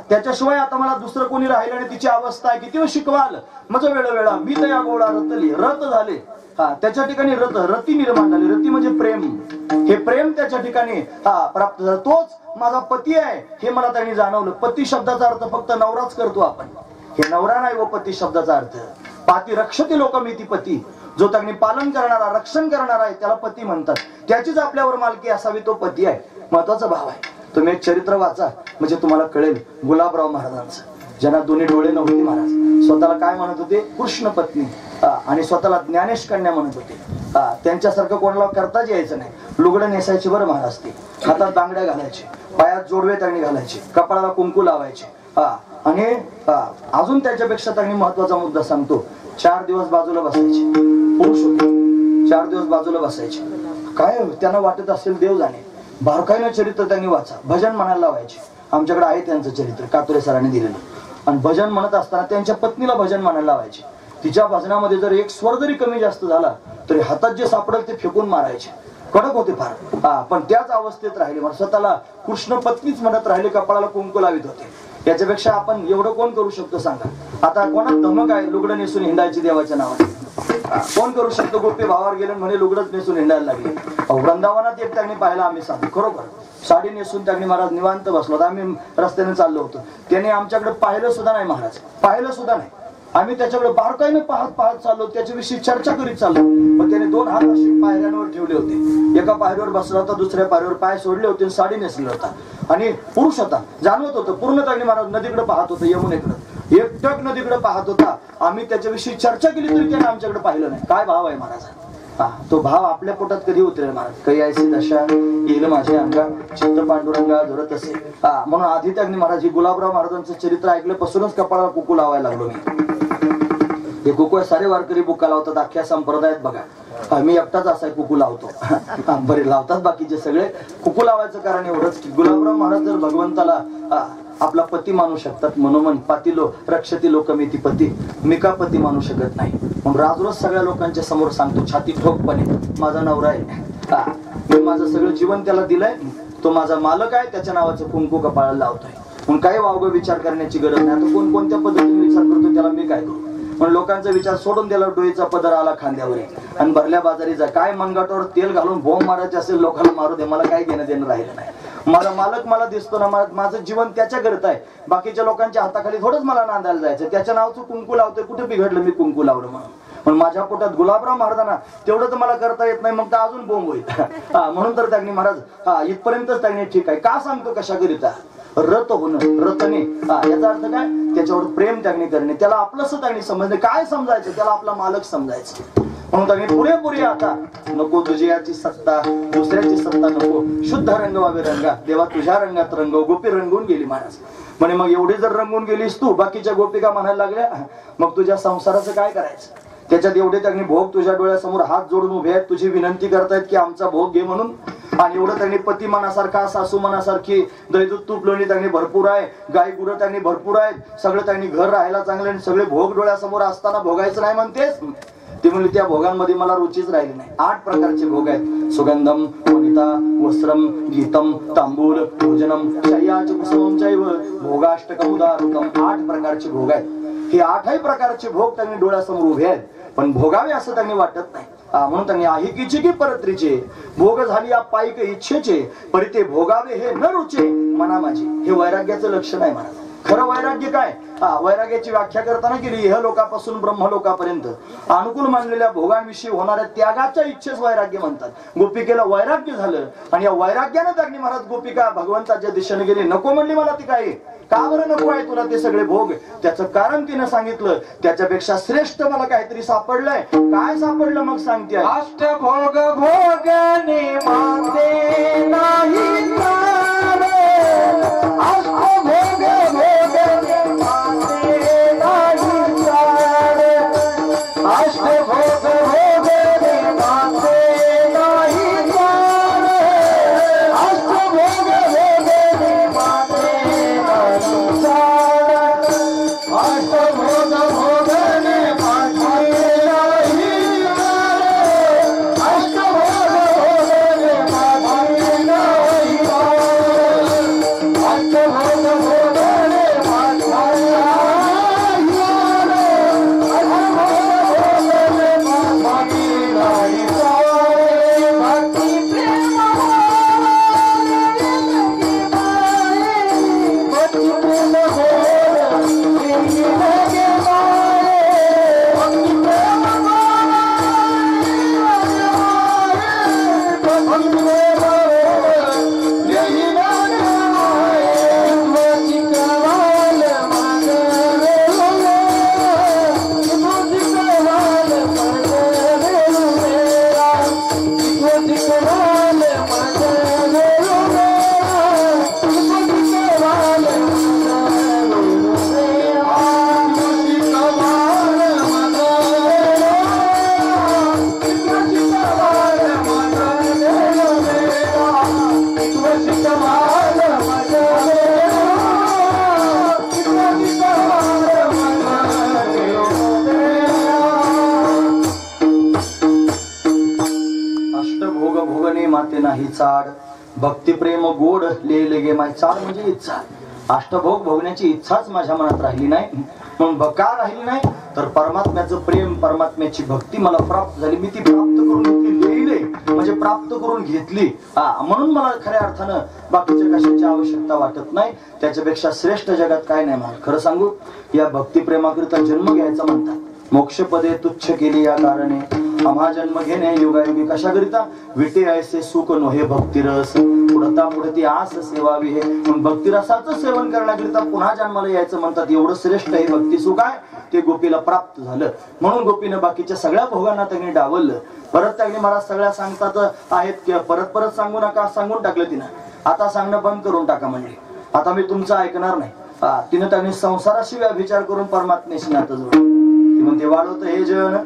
त्याच्याशिवाय आता मला दुसरं कोणी राहिलं नाही. तिची अवस्था आहे किती शिकवाल मज वेळोवेळा मी तर या गोळा रतली, रत झाले. त्याच्या ठिकाणी रती निर्माण झाली. रती म्हणजे प्रेम, हे प्रेम त्याच्या ठिकाणी प्राप्त झालं. तोच माझा पती आहे हे मला त्यांनी जाणवलं. पती शब्दाचा अर्थ फक्त नवराच करतो आपण, हे नवरा नाही व पती शब्दाचा अर्थ पाती रक्षती लोकमिती पती, जो त्यांनी पालन करणारा रक्षण करणारा आहे त्याला पती म्हणतात. त्याचीच आपल्यावर मालकी असावी, तो पती आहे. महत्वाचा भाव आहे. तुम्ही एक चरित्र वाचा म्हणजे तुम्हाला कळेल. गुलाबराव महाराजांचं, ज्यांना दोन्ही डोळे नव्हते महाराज, स्वतःला काय म्हणत होते, कृष्ण पत्नी, आणि स्वतःला ज्ञानेश कन्या म्हणत होते. त्यांच्यासारखं कोणाला करताच यायचं नाही. लुगडं नेसायचे बरं महाराज, ते हातात बांगड्या घालायचे, पायात जोडवे त्यांनी घालायचे, कपाळाला कुंकू लावायचे. आणि अजून त्याच्यापेक्षा त्यांनी महत्वाचा मुद्दा सांगतो, 4 दिवस बाजूला बसायचे. पुरुष होते, 4 दिवस बाजूला बसायचे. काय त्यांना वाटत असेल देव जाणे. बारकाईनं चरित्र त्यांनी वाचा. भजन म्हणायला लावायचे. आमच्याकडे आहे त्यांचं चरित्र, कातोरे सरांनी दिलेलं. आणि भजन म्हणत असताना त्यांच्या पत्नीला भजन म्हणायला लावायचे. तिच्या भजनामध्ये जर एक स्वर जरी कमी जास्त झाला तरी हातात जे सापडेल ते फेकून मारायचे. कडक होते फार, पण त्याच अवस्थेत राहिले. स्वतःला कृष्ण पत्नीच म्हणत राहिले, कपाळाला कुंकू लावित होते. याच्यापेक्षा आपण एवढं कोण करू शकतो सांगा. आता कोणात धमक आहे लुगडं नेसून हिंडायची देवाच्या नावाने? कोण करू शकतो? गोपी भावावर गेले म्हणे लुगडंच नेसून हिंडायला लागले. वृंदावनात एक त्यांनी पाहिला, आम्ही सांगतो खरोखर, साडी नेसून त्यांनी महाराज निवांत बसलो. आम्ही रस्त्याने चाललो होतो, त्याने आमच्याकडे पाहिलं सुद्धा नाही महाराज, पाहिलं सुद्धा नाही. आम्ही त्याच्याकडे बारकाईने पाहत चाललो, त्याच्याविषयी चर्चा करीत चाललो. पण त्याने 2 हात असे पायऱ्यांवर ठेवले होते. एका पायरीवर बसला होता, दुसऱ्या पायरीवर पाय सोडले होते, साडी नेसली होता आणि पुरुष होता. जाणवत होतं पूर्ण. त्यांनी महाराज नदीकडे पाहत होतं, यमुनेकडे एकटक नदीकडे पाहत होता. आम्ही त्याच्याविषयी चर्चा केली तरी त्याने आमच्याकडे पाहिलं नाही. काय भाव आहे महाराज, तो भाव आपल्या पोटात कधी उतरेल महाराज? काही ऐसी दशा येईल माझ्या अंगा, चित्त पांडुरंगा धरत असे. म्हणून आधी त्यांनी महाराज गुलाबराव महाराजांचं चरित्र ऐकल्यापासूनच कपाळाला कुकू लावायला लागलो मी. हे कुकू सारे वारकरी बुक्का लावतात अख्ख्या संप्रदायात बघा. मी एकटाच असा कुकू लावतो, बरे लावतात बाकीचे सगळे. कुकू लावायचं कारण एवढंच की गुलाबराव महाराज जर भगवंताला आपला पती मानू शकतात, मनोमन पातीलो रक्षती लोकमिती पती, मी का पती मानू शकत नाही? मग राजरोज सगळ्या लोकांच्या समोर सांगतो छाती ठोकपणे, माझा नवरा आहे, मी माझं सगळं जीवन त्याला दिलंय, तो माझा मालक आहे, त्याच्या नावाचं कुंकू कपाळाला लावतोय. मग काही वावगं विचार करण्याची गरज नाही. आता कोण कोणत्या पद्धतीने विचार करतो त्याला मी काय करू? पण लोकांचा विचार सोडून दिला. डोईचा पदर आला खांद्यावर आणि भरल्या बाजारीचा काय मनगटावर तेल घालून बॉम्ब मारायचे असेल लोकांना मारू दे, मला काय घेणं देणं राहिलं नाही. माझा मालक मला दिसतो ना, माझं जीवन त्याच्याकरता आहे. बाकीच्या लोकांच्या हाताखाली थोडंच मला नांदायला जायचं. त्याच्या नावाचं कुंकू लावतोय, कुठे बिघडलं मी कुंकू लावलं म्हणून? पण माझ्या पोटात गुलाबराव महाराजांना तेवढं तर मला करता येत नाही, मग तर अजून बोंब होईल. म्हणून तर त्यांनी महाराज इथपर्यंतच त्यांनी ठीक आहे. का सांगतो कशाकरिता? रत होणं, रतने याचा अर्थ काय? त्याच्यावर प्रेम त्यांनी करणे, त्याला आपलंच त्यांनी समजणे. काय समजायचं? त्याला आपला मालक समजायचं. म्हणून त्यांनी पुरेपुरी आता नको तुझ्याची सत्ता, दुसऱ्याची सत्ता नको, शुद्ध रंगवावे रंगा, देवा तुझ्या रंगात रंगव. गोपी रंगून गेली महाराज म्हणे. मग एवढी जर रंगून गेलीस तू, बाकीच्या गोपिका म्हणायला लागल्या, मग तुझ्या संसाराचं काय करायचं? त्याच्यात एवढे त्यांनी भोग तुझ्या डोळ्यासमोर हात जोडून उभे आहेत, तुझी विनंती करतायत की आमचा भोग घे म्हणून. आणि एवढं त्यांनी पती मनासारखा, सासू मनासारखी, दही दूध तूप लोणी त्यांनी भरपूर आहे, गाय गुरं त्यांनी भरपूर आहेत, सगळं त्यांनी घर राहायला चांगलं, आणि सगळे भोग डोळ्यासमोर असताना भोगायचं नाही म्हणतेस? ते म्हणले त्या भोगांमध्ये मला रुचीच राहिली नाही. 8 प्रकारचे भोग आहेत. सुगंधम, वनिता, वस्त्रम, गीतम, तांबूल, भोजनम, शय्याच कुसुमम चैव भोगाष्टकम उदारुतम. 8 प्रकारचे भोग आहेत. हे 8ही प्रकारचे भोग त्यांनी डोळ्यासमोर उभे आहेत, पण भोगावे असं त्यांनी वाटत नाही. म्हणून त्यांनी आहिकीचे की परत्रीचे भोग झाली या पायिक इच्छेचे परी ते भोगावे हे न रुचे मना माझे. हे वैराग्याचं लक्षण आहे महाराज. खरं वैराग्य काय? वैराग्याची व्याख्या करताना केली इह लोकापासून ब्रह्मलोकापर्यंत अनुकूल मानलेल्या भोगांविषयी होणाऱ्या त्यागाच्या इच्छेस वैराग्य म्हणतात. गोपिकेला वैराग्य झालं आणि या वैराग्यानं त्यांनी महाराज गोपिका भगवंताच्या दिशेने गेली. नको म्हणली मला ती काय, का बरं नको आहे तुला ते सगळे भोग? त्याचं कारण तिनं सांगितलं, त्याच्यापेक्षा श्रेष्ठ मला काहीतरी सापडलंय. काय सापडलं मग सांगते. अष्टभोग भोगने माते नाही तारे, अष्टभोग भोगने माते नाही तारे, अष्टभोग भोगने माते नाही तारे, अष्टभोग भोगने माते नाही तारे, अष्टभोग भोगने माते नाही तारे, अष्टभोग भोगने माते नाही तारे, अष्टभोग भोगने माते नाही चाड भक्ती प्रेम गोड लेले गे माय. चाड म्हणजे इच्छा. अष्टभोग भोगण्याची इच्छाच माझ्या मनात राहिली नाही. म्हणून का राहिली नाही तर परमात्म्याचं प्रेम परमात्म्याची भक्ती मला प्राप्त झाली. मी ती प्राप्त करून घेतली. लिहिले म्हणजे प्राप्त करून घेतली. म्हणून मला खऱ्या अर्थानं बाकीच्या कशाची आवश्यकता वाटत नाही. त्याच्यापेक्षा श्रेष्ठ जगात काय नाही. मला खरं सांगू, या भक्ती प्रेमाकरिता जन्म घ्यायचा म्हणतात. मोक्षपदे तुच्छ केली या कारणे आम्हा जन्म घेणे योगायोगी कशाकरिता विटे ऐसे सुख नोहे भक्तिरस पुढता पुढती आस सेवावी. हे भक्तिरसाचं सेवन करण्याकरिता पुन्हा जन्माला यायचं म्हणतात. एवढं श्रेष्ठ हे भक्ती सुख आहे ते गोपीला प्राप्त झालं. म्हणून गोपीनं बाकीच्या सगळ्या भोगांना त्यांनी डावललं. परत त्यांनी मला सगळ्या सांगतात आहेत की परत परत सांगू नका, सांगून टाकलं तिनं. आता सांगणं बंद करून टाका म्हणले. आता मी तुमचं ऐकणार नाही. तिनं त्यांनी संसाराशी विचार करून परमात्म्याशी नातं जोडलं. म्हणते वाढवत हे जन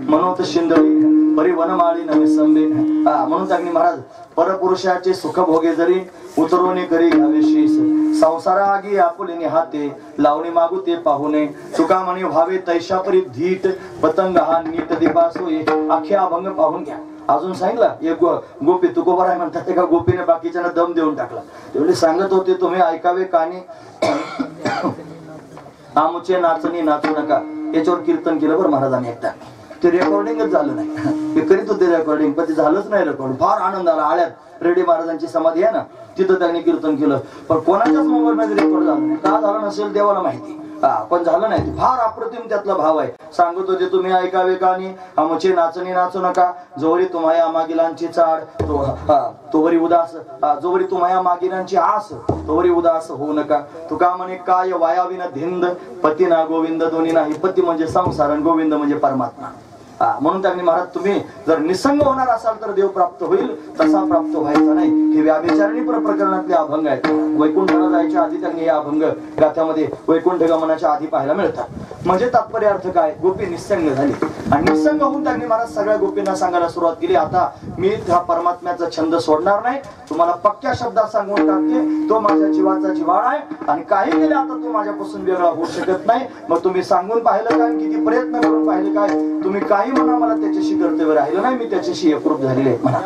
मनोत शिंदळी परी वनमाळी नवे संबे. म्हणून त्यांनी महाराज परपुरुषाचे सुख भोगे जरी उतरवणे करी घ्यावे शीस संसारा आगी आपुले हाते लावणी मागू ते पाहुणे तुका म्हणे व्हावे तैशा परी धीट पतंग हा नीट दिपासोय अख्या अभंग पाहून घ्या. अजून सांगितलं एक गोपी तुकोबर आहे म्हणतात. एका गोपीने बाकीच्यांना दम देऊन टाकला. तेवढे सांगत होते तुम्ही ऐकावे कानी आमुचे नाचणी नाचू नका. याच्यावर कीर्तन केलं बरं महाराजांनी एकदा. ते रेकॉर्डिंगच झालं नाही. ते करीत होते रेकॉर्डिंग पण ते झालंच नाही रेकॉर्डिंग. फार आनंद आला. आळ्यात रेड्डी महाराजांची समाधी आहे ना, तिथं त्यांनी कीर्तन केलं. पण कोणाच्याच मोबाईल मध्ये रेकॉर्ड झालं नाही. का झालं नसेल देवाला माहिती. पण झालं नाही. फार अप्रतिम त्यातला भाव आहे. सांगत होते तुम्ही ऐकावे कानी आमचे नाचणी नाचू नका जोवरी तुम्हाया मागिलांची चाड तोवरी उदास जोवरी तुम्हाया मागिलांची आस तोवरी उदास होऊ नका. तुका म्हणे काय वायाविन धिंद पती ना गोविंद दोन्ही नाही. पती म्हणजे संसार आणि गोविंद म्हणजे परमात्मा. म्हणून त्यांनी महाराज तुम्ही जर निसंग होणार असाल तर देव प्राप्त होईल, तसा प्राप्त व्हायचा नाही. हे व्याभिचारिणी प्रकरणातले अभंग आहेत. वैकुंठाला जायच्या आधी त्यांनी हे अभंग गाथ्यामध्ये वैकुंठ गमनाच्या आधी पाहायला मिळतात. म्हणजे तात्पर्य अर्थ काय, गोपी निसंग झाली आणि निसंग होऊन त्यांनी महाराज सगळ्या गोपींना सांगायला सुरुवात केली. आता मी हा परमात्म्याचा छंद सोडणार नाही. तुम्हाला पक्क्या शब्दात सांगून टाकते तो माझ्या जीवाचा जिव्हाळा आहे आणि काही गेले आता तो माझ्यापासून वेगळा होऊ शकत नाही. मग तुम्ही सांगून पाहिलं काय, किती प्रयत्न करून पाहिले काय, तुम्ही काही म्हणा मला त्याच्याशी कर्तव्य राहिलं नाही. मी त्याच्याशी एकरूप झालेले आहे म्हणा.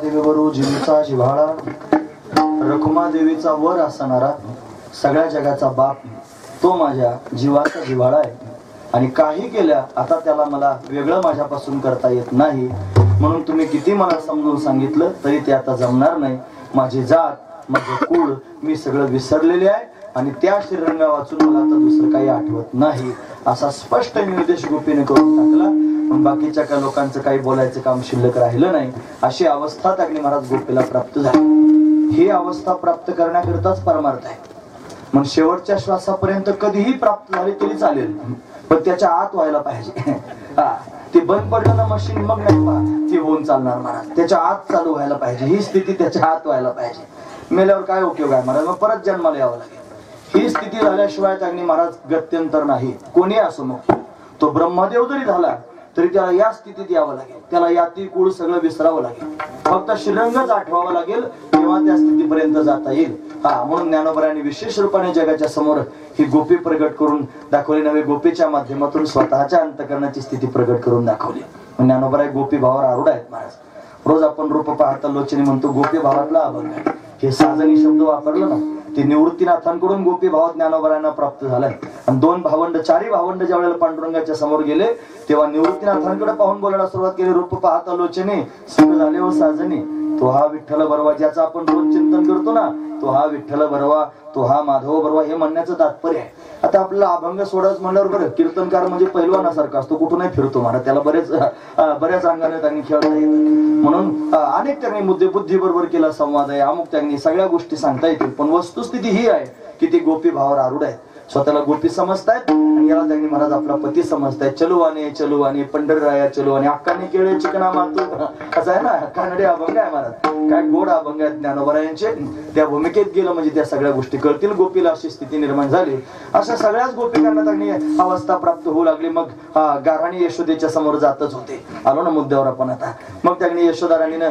देवीवरू जिनीचा जिव्हाळा, रखुमा देवीचा वर असणारा सगळ्या जगाचा बाप, तो माझ्या जीवाचा जिव्हाळा आहे. आणि काही केल्या आता त्याला मला वेगळं माझ्यापासून करता येत नाही. म्हणून तुम्ही किती मला समजून सांगितलं तरी ते आता जमणार नाही. माझी जात, माझं कुळ मी सगळं विसरलेले आहे आणि त्या श्रीरंगा वाचून मला आता दुसरं काही आठवत नाही, असा स्पष्ट निर्देश गोपीने करून टाकला. पण बाकीच्या काही लोकांचं काही बोलायचं काम शिल्लक राहिलं नाही. अशी अवस्था अग्नी महाराज गोपीला प्राप्त झाली. ही अवस्था प्राप्त करण्याकरिताच परमार्थ आहे. मग शेवटच्या श्वासापर्यंत कधीही प्राप्त झाली तरी चालेल, पण त्याच्या आत व्हायला पाहिजे. ते बंद पडलं ना मशीन, मग नाही ती होऊन चालणार महाराज. त्याच्या आत चालू व्हायला पाहिजे, ही स्थिती त्याच्या आत व्हायला पाहिजे. मेल्यावर काय उपयोग आहे महाराज? मग परत जन्माला यावं लागेल. ही स्थिती झाल्याशिवाय अग्नी महाराज गत्यंतर नाही. कोणी असो, मग तो ब्रह्मदेव जरी झाला तरी त्याला या स्थितीत यावं लागेल. त्याला याती कुळ सगळं विसरावं लागेल. फक्त श्रीरंगच आठवावं लागेल, तेव्हा त्या स्थितीपर्यंत जाता येईल. म्हणून ज्ञानोबरायांनी विशेष रूपाने जगाच्या समोर ही गोपी प्रगट करून दाखवली. नव्हे, गोपीच्या माध्यमातून स्वतःच्या अंतकरणाची स्थिती प्रगट करून दाखवली. ज्ञानोबराय गोपी भावावर आरूढ आहेत महाराज. रोज आपण रूप पाहता लोचनी म्हणतो गोपी भावातला अभंग आहे. हे साजनी शब्द वापरलं ना, ते निवृत्तीनाथांकडून गोपी भाव ज्ञानोबरायांना प्राप्त झालाय. आणि दोन भावंड, चारी भावंड ज्या वेळेला पांडुरंगाच्या समोर गेले तेव्हा निवृत्तीनाथांकडे पाहून बोलायला सुरुवात केली. रूप पाहता लोचने सुख झाले हो साजनी, तो हा विठ्ठल बरवा. ज्याचं आपण रोज चिंतन करतो ना, तो हा विठ्ठल बरवा, तो हा माधव बरवा, हे म्हणण्याचं तात्पर्य आहे. आता आपल्याला अभंग सोडायचं म्हणल्यावर बरं, कीर्तनकार म्हणजे पैलवानासारखा असतो, कुठूनही फिरतो मला. त्याला बऱ्याच अंगाने त्यांनी खेळता येतं. म्हणून अनेक त्यांनी मुद्दे बुद्धी बरोबर केला संवाद आहे, अमुक त्यांनी सगळ्या गोष्टी सांगता येतील. पण वस्तुस्थिती ही आहे की ते गोपी भावावर आरूढ आहेत. स्वतःला गोपी समजतायत आणि याला त्यांनी महाराज आपला पती समजतायत. चलुवाने पंढरराया चलुवाने, अक्काने केळे चिकना मातू, असं आहे ना, कानडे अभंग आहे महाराज. काय गोड अभंग आहेत ज्ञानोबरायांचे. त्या भूमिकेत गेलं म्हणजे त्या सगळ्या गोष्टी कळतील गोपीला, अशी स्थिती निर्माण झाली. अशा सगळ्याच गोपिकांना त्यांनी अवस्था प्राप्त होऊ लागली. मग गाराणी यशोदेच्या समोर जातच होते. आलो ना मुद्द्यावर आपण आता. मग त्यांनी यशोदा राणीनं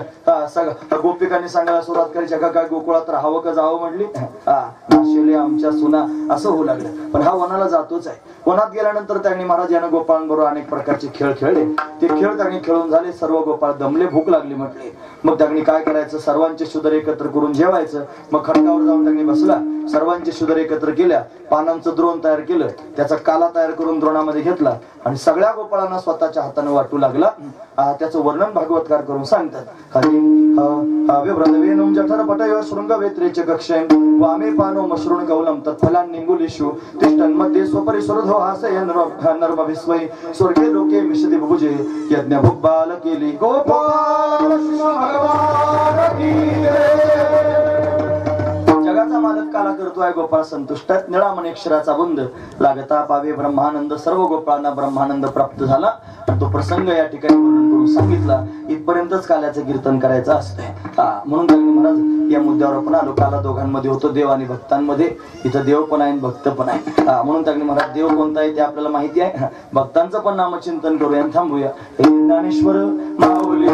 गोपिकांनी सांगायला सुरुवात करायची, काय गोकुळात राहावं का जावं म्हणली. नाशिले आमच्या सुना, असं होऊ लागलं. पण हा वनाला जातोच आहे. वनात गेल्यानंतर त्यांनी महाराज यानं गोपाळांबरोबर अनेक प्रकारचे खेळ खेळले. ते खेळ त्यांनी खेळून झाले. सर्व गोपाळ दमले, भूक लागली म्हटले. मग त्यांनी काय करायचं, सर्वांचे शुदर एकत्र करून जेवायचं. मग खडकावर जाऊन त्यांनी बसला, सर्वांचे शुदर एकत्र केल्या, पानांचं द्रोण तयार केलं, त्याचा काला तयार करून द्रोणामध्ये घेतला आणि सगळ्या गोपाळांना स्वतःच्या हाताने वाटू लागला. त्याचं वर्णन भागवतकार करून सांगतात. वेणुम जठर पटय शृंग वेत्रेचे कक्षय वामे पानो मशृण कौलम तत्फलान निंगुलिषु तिष्ठन मध्ये स्वपरि स्वरधो हासय नर्म विस्वय स्वर्गे लोके मिषदि बुभुजे यज्ञ भुक्बाल केली गोपाल भगवान की जगाचा मालक काला करतोय गोपाळ संतुष्ट. निळा मनेक्षराचा बुंद लागता पावे ब्रह्मानंद. सर्व गोपाळांना ब्रह्मानंद प्राप्त झाला. तो प्रसंग या ठिकाणी वर्णन करून सांगितला. इथपर्यंतच काल्याचं कीर्तन करायचं असतंय. म्हणून त्यांनी महाराज या मुद्द्यावर आपण आलो. काला दोघांमध्ये होतो, देव आणि भक्तांमध्ये. इथं देव पण आहे, भक्त पण आहे. म्हणून त्यांनी महाराज देव कोणता आहे ते आपल्याला माहिती आहे. भक्तांचं पण नामचिंतन करूया, थांबूया. हे ज्ञानेश्वर माऊली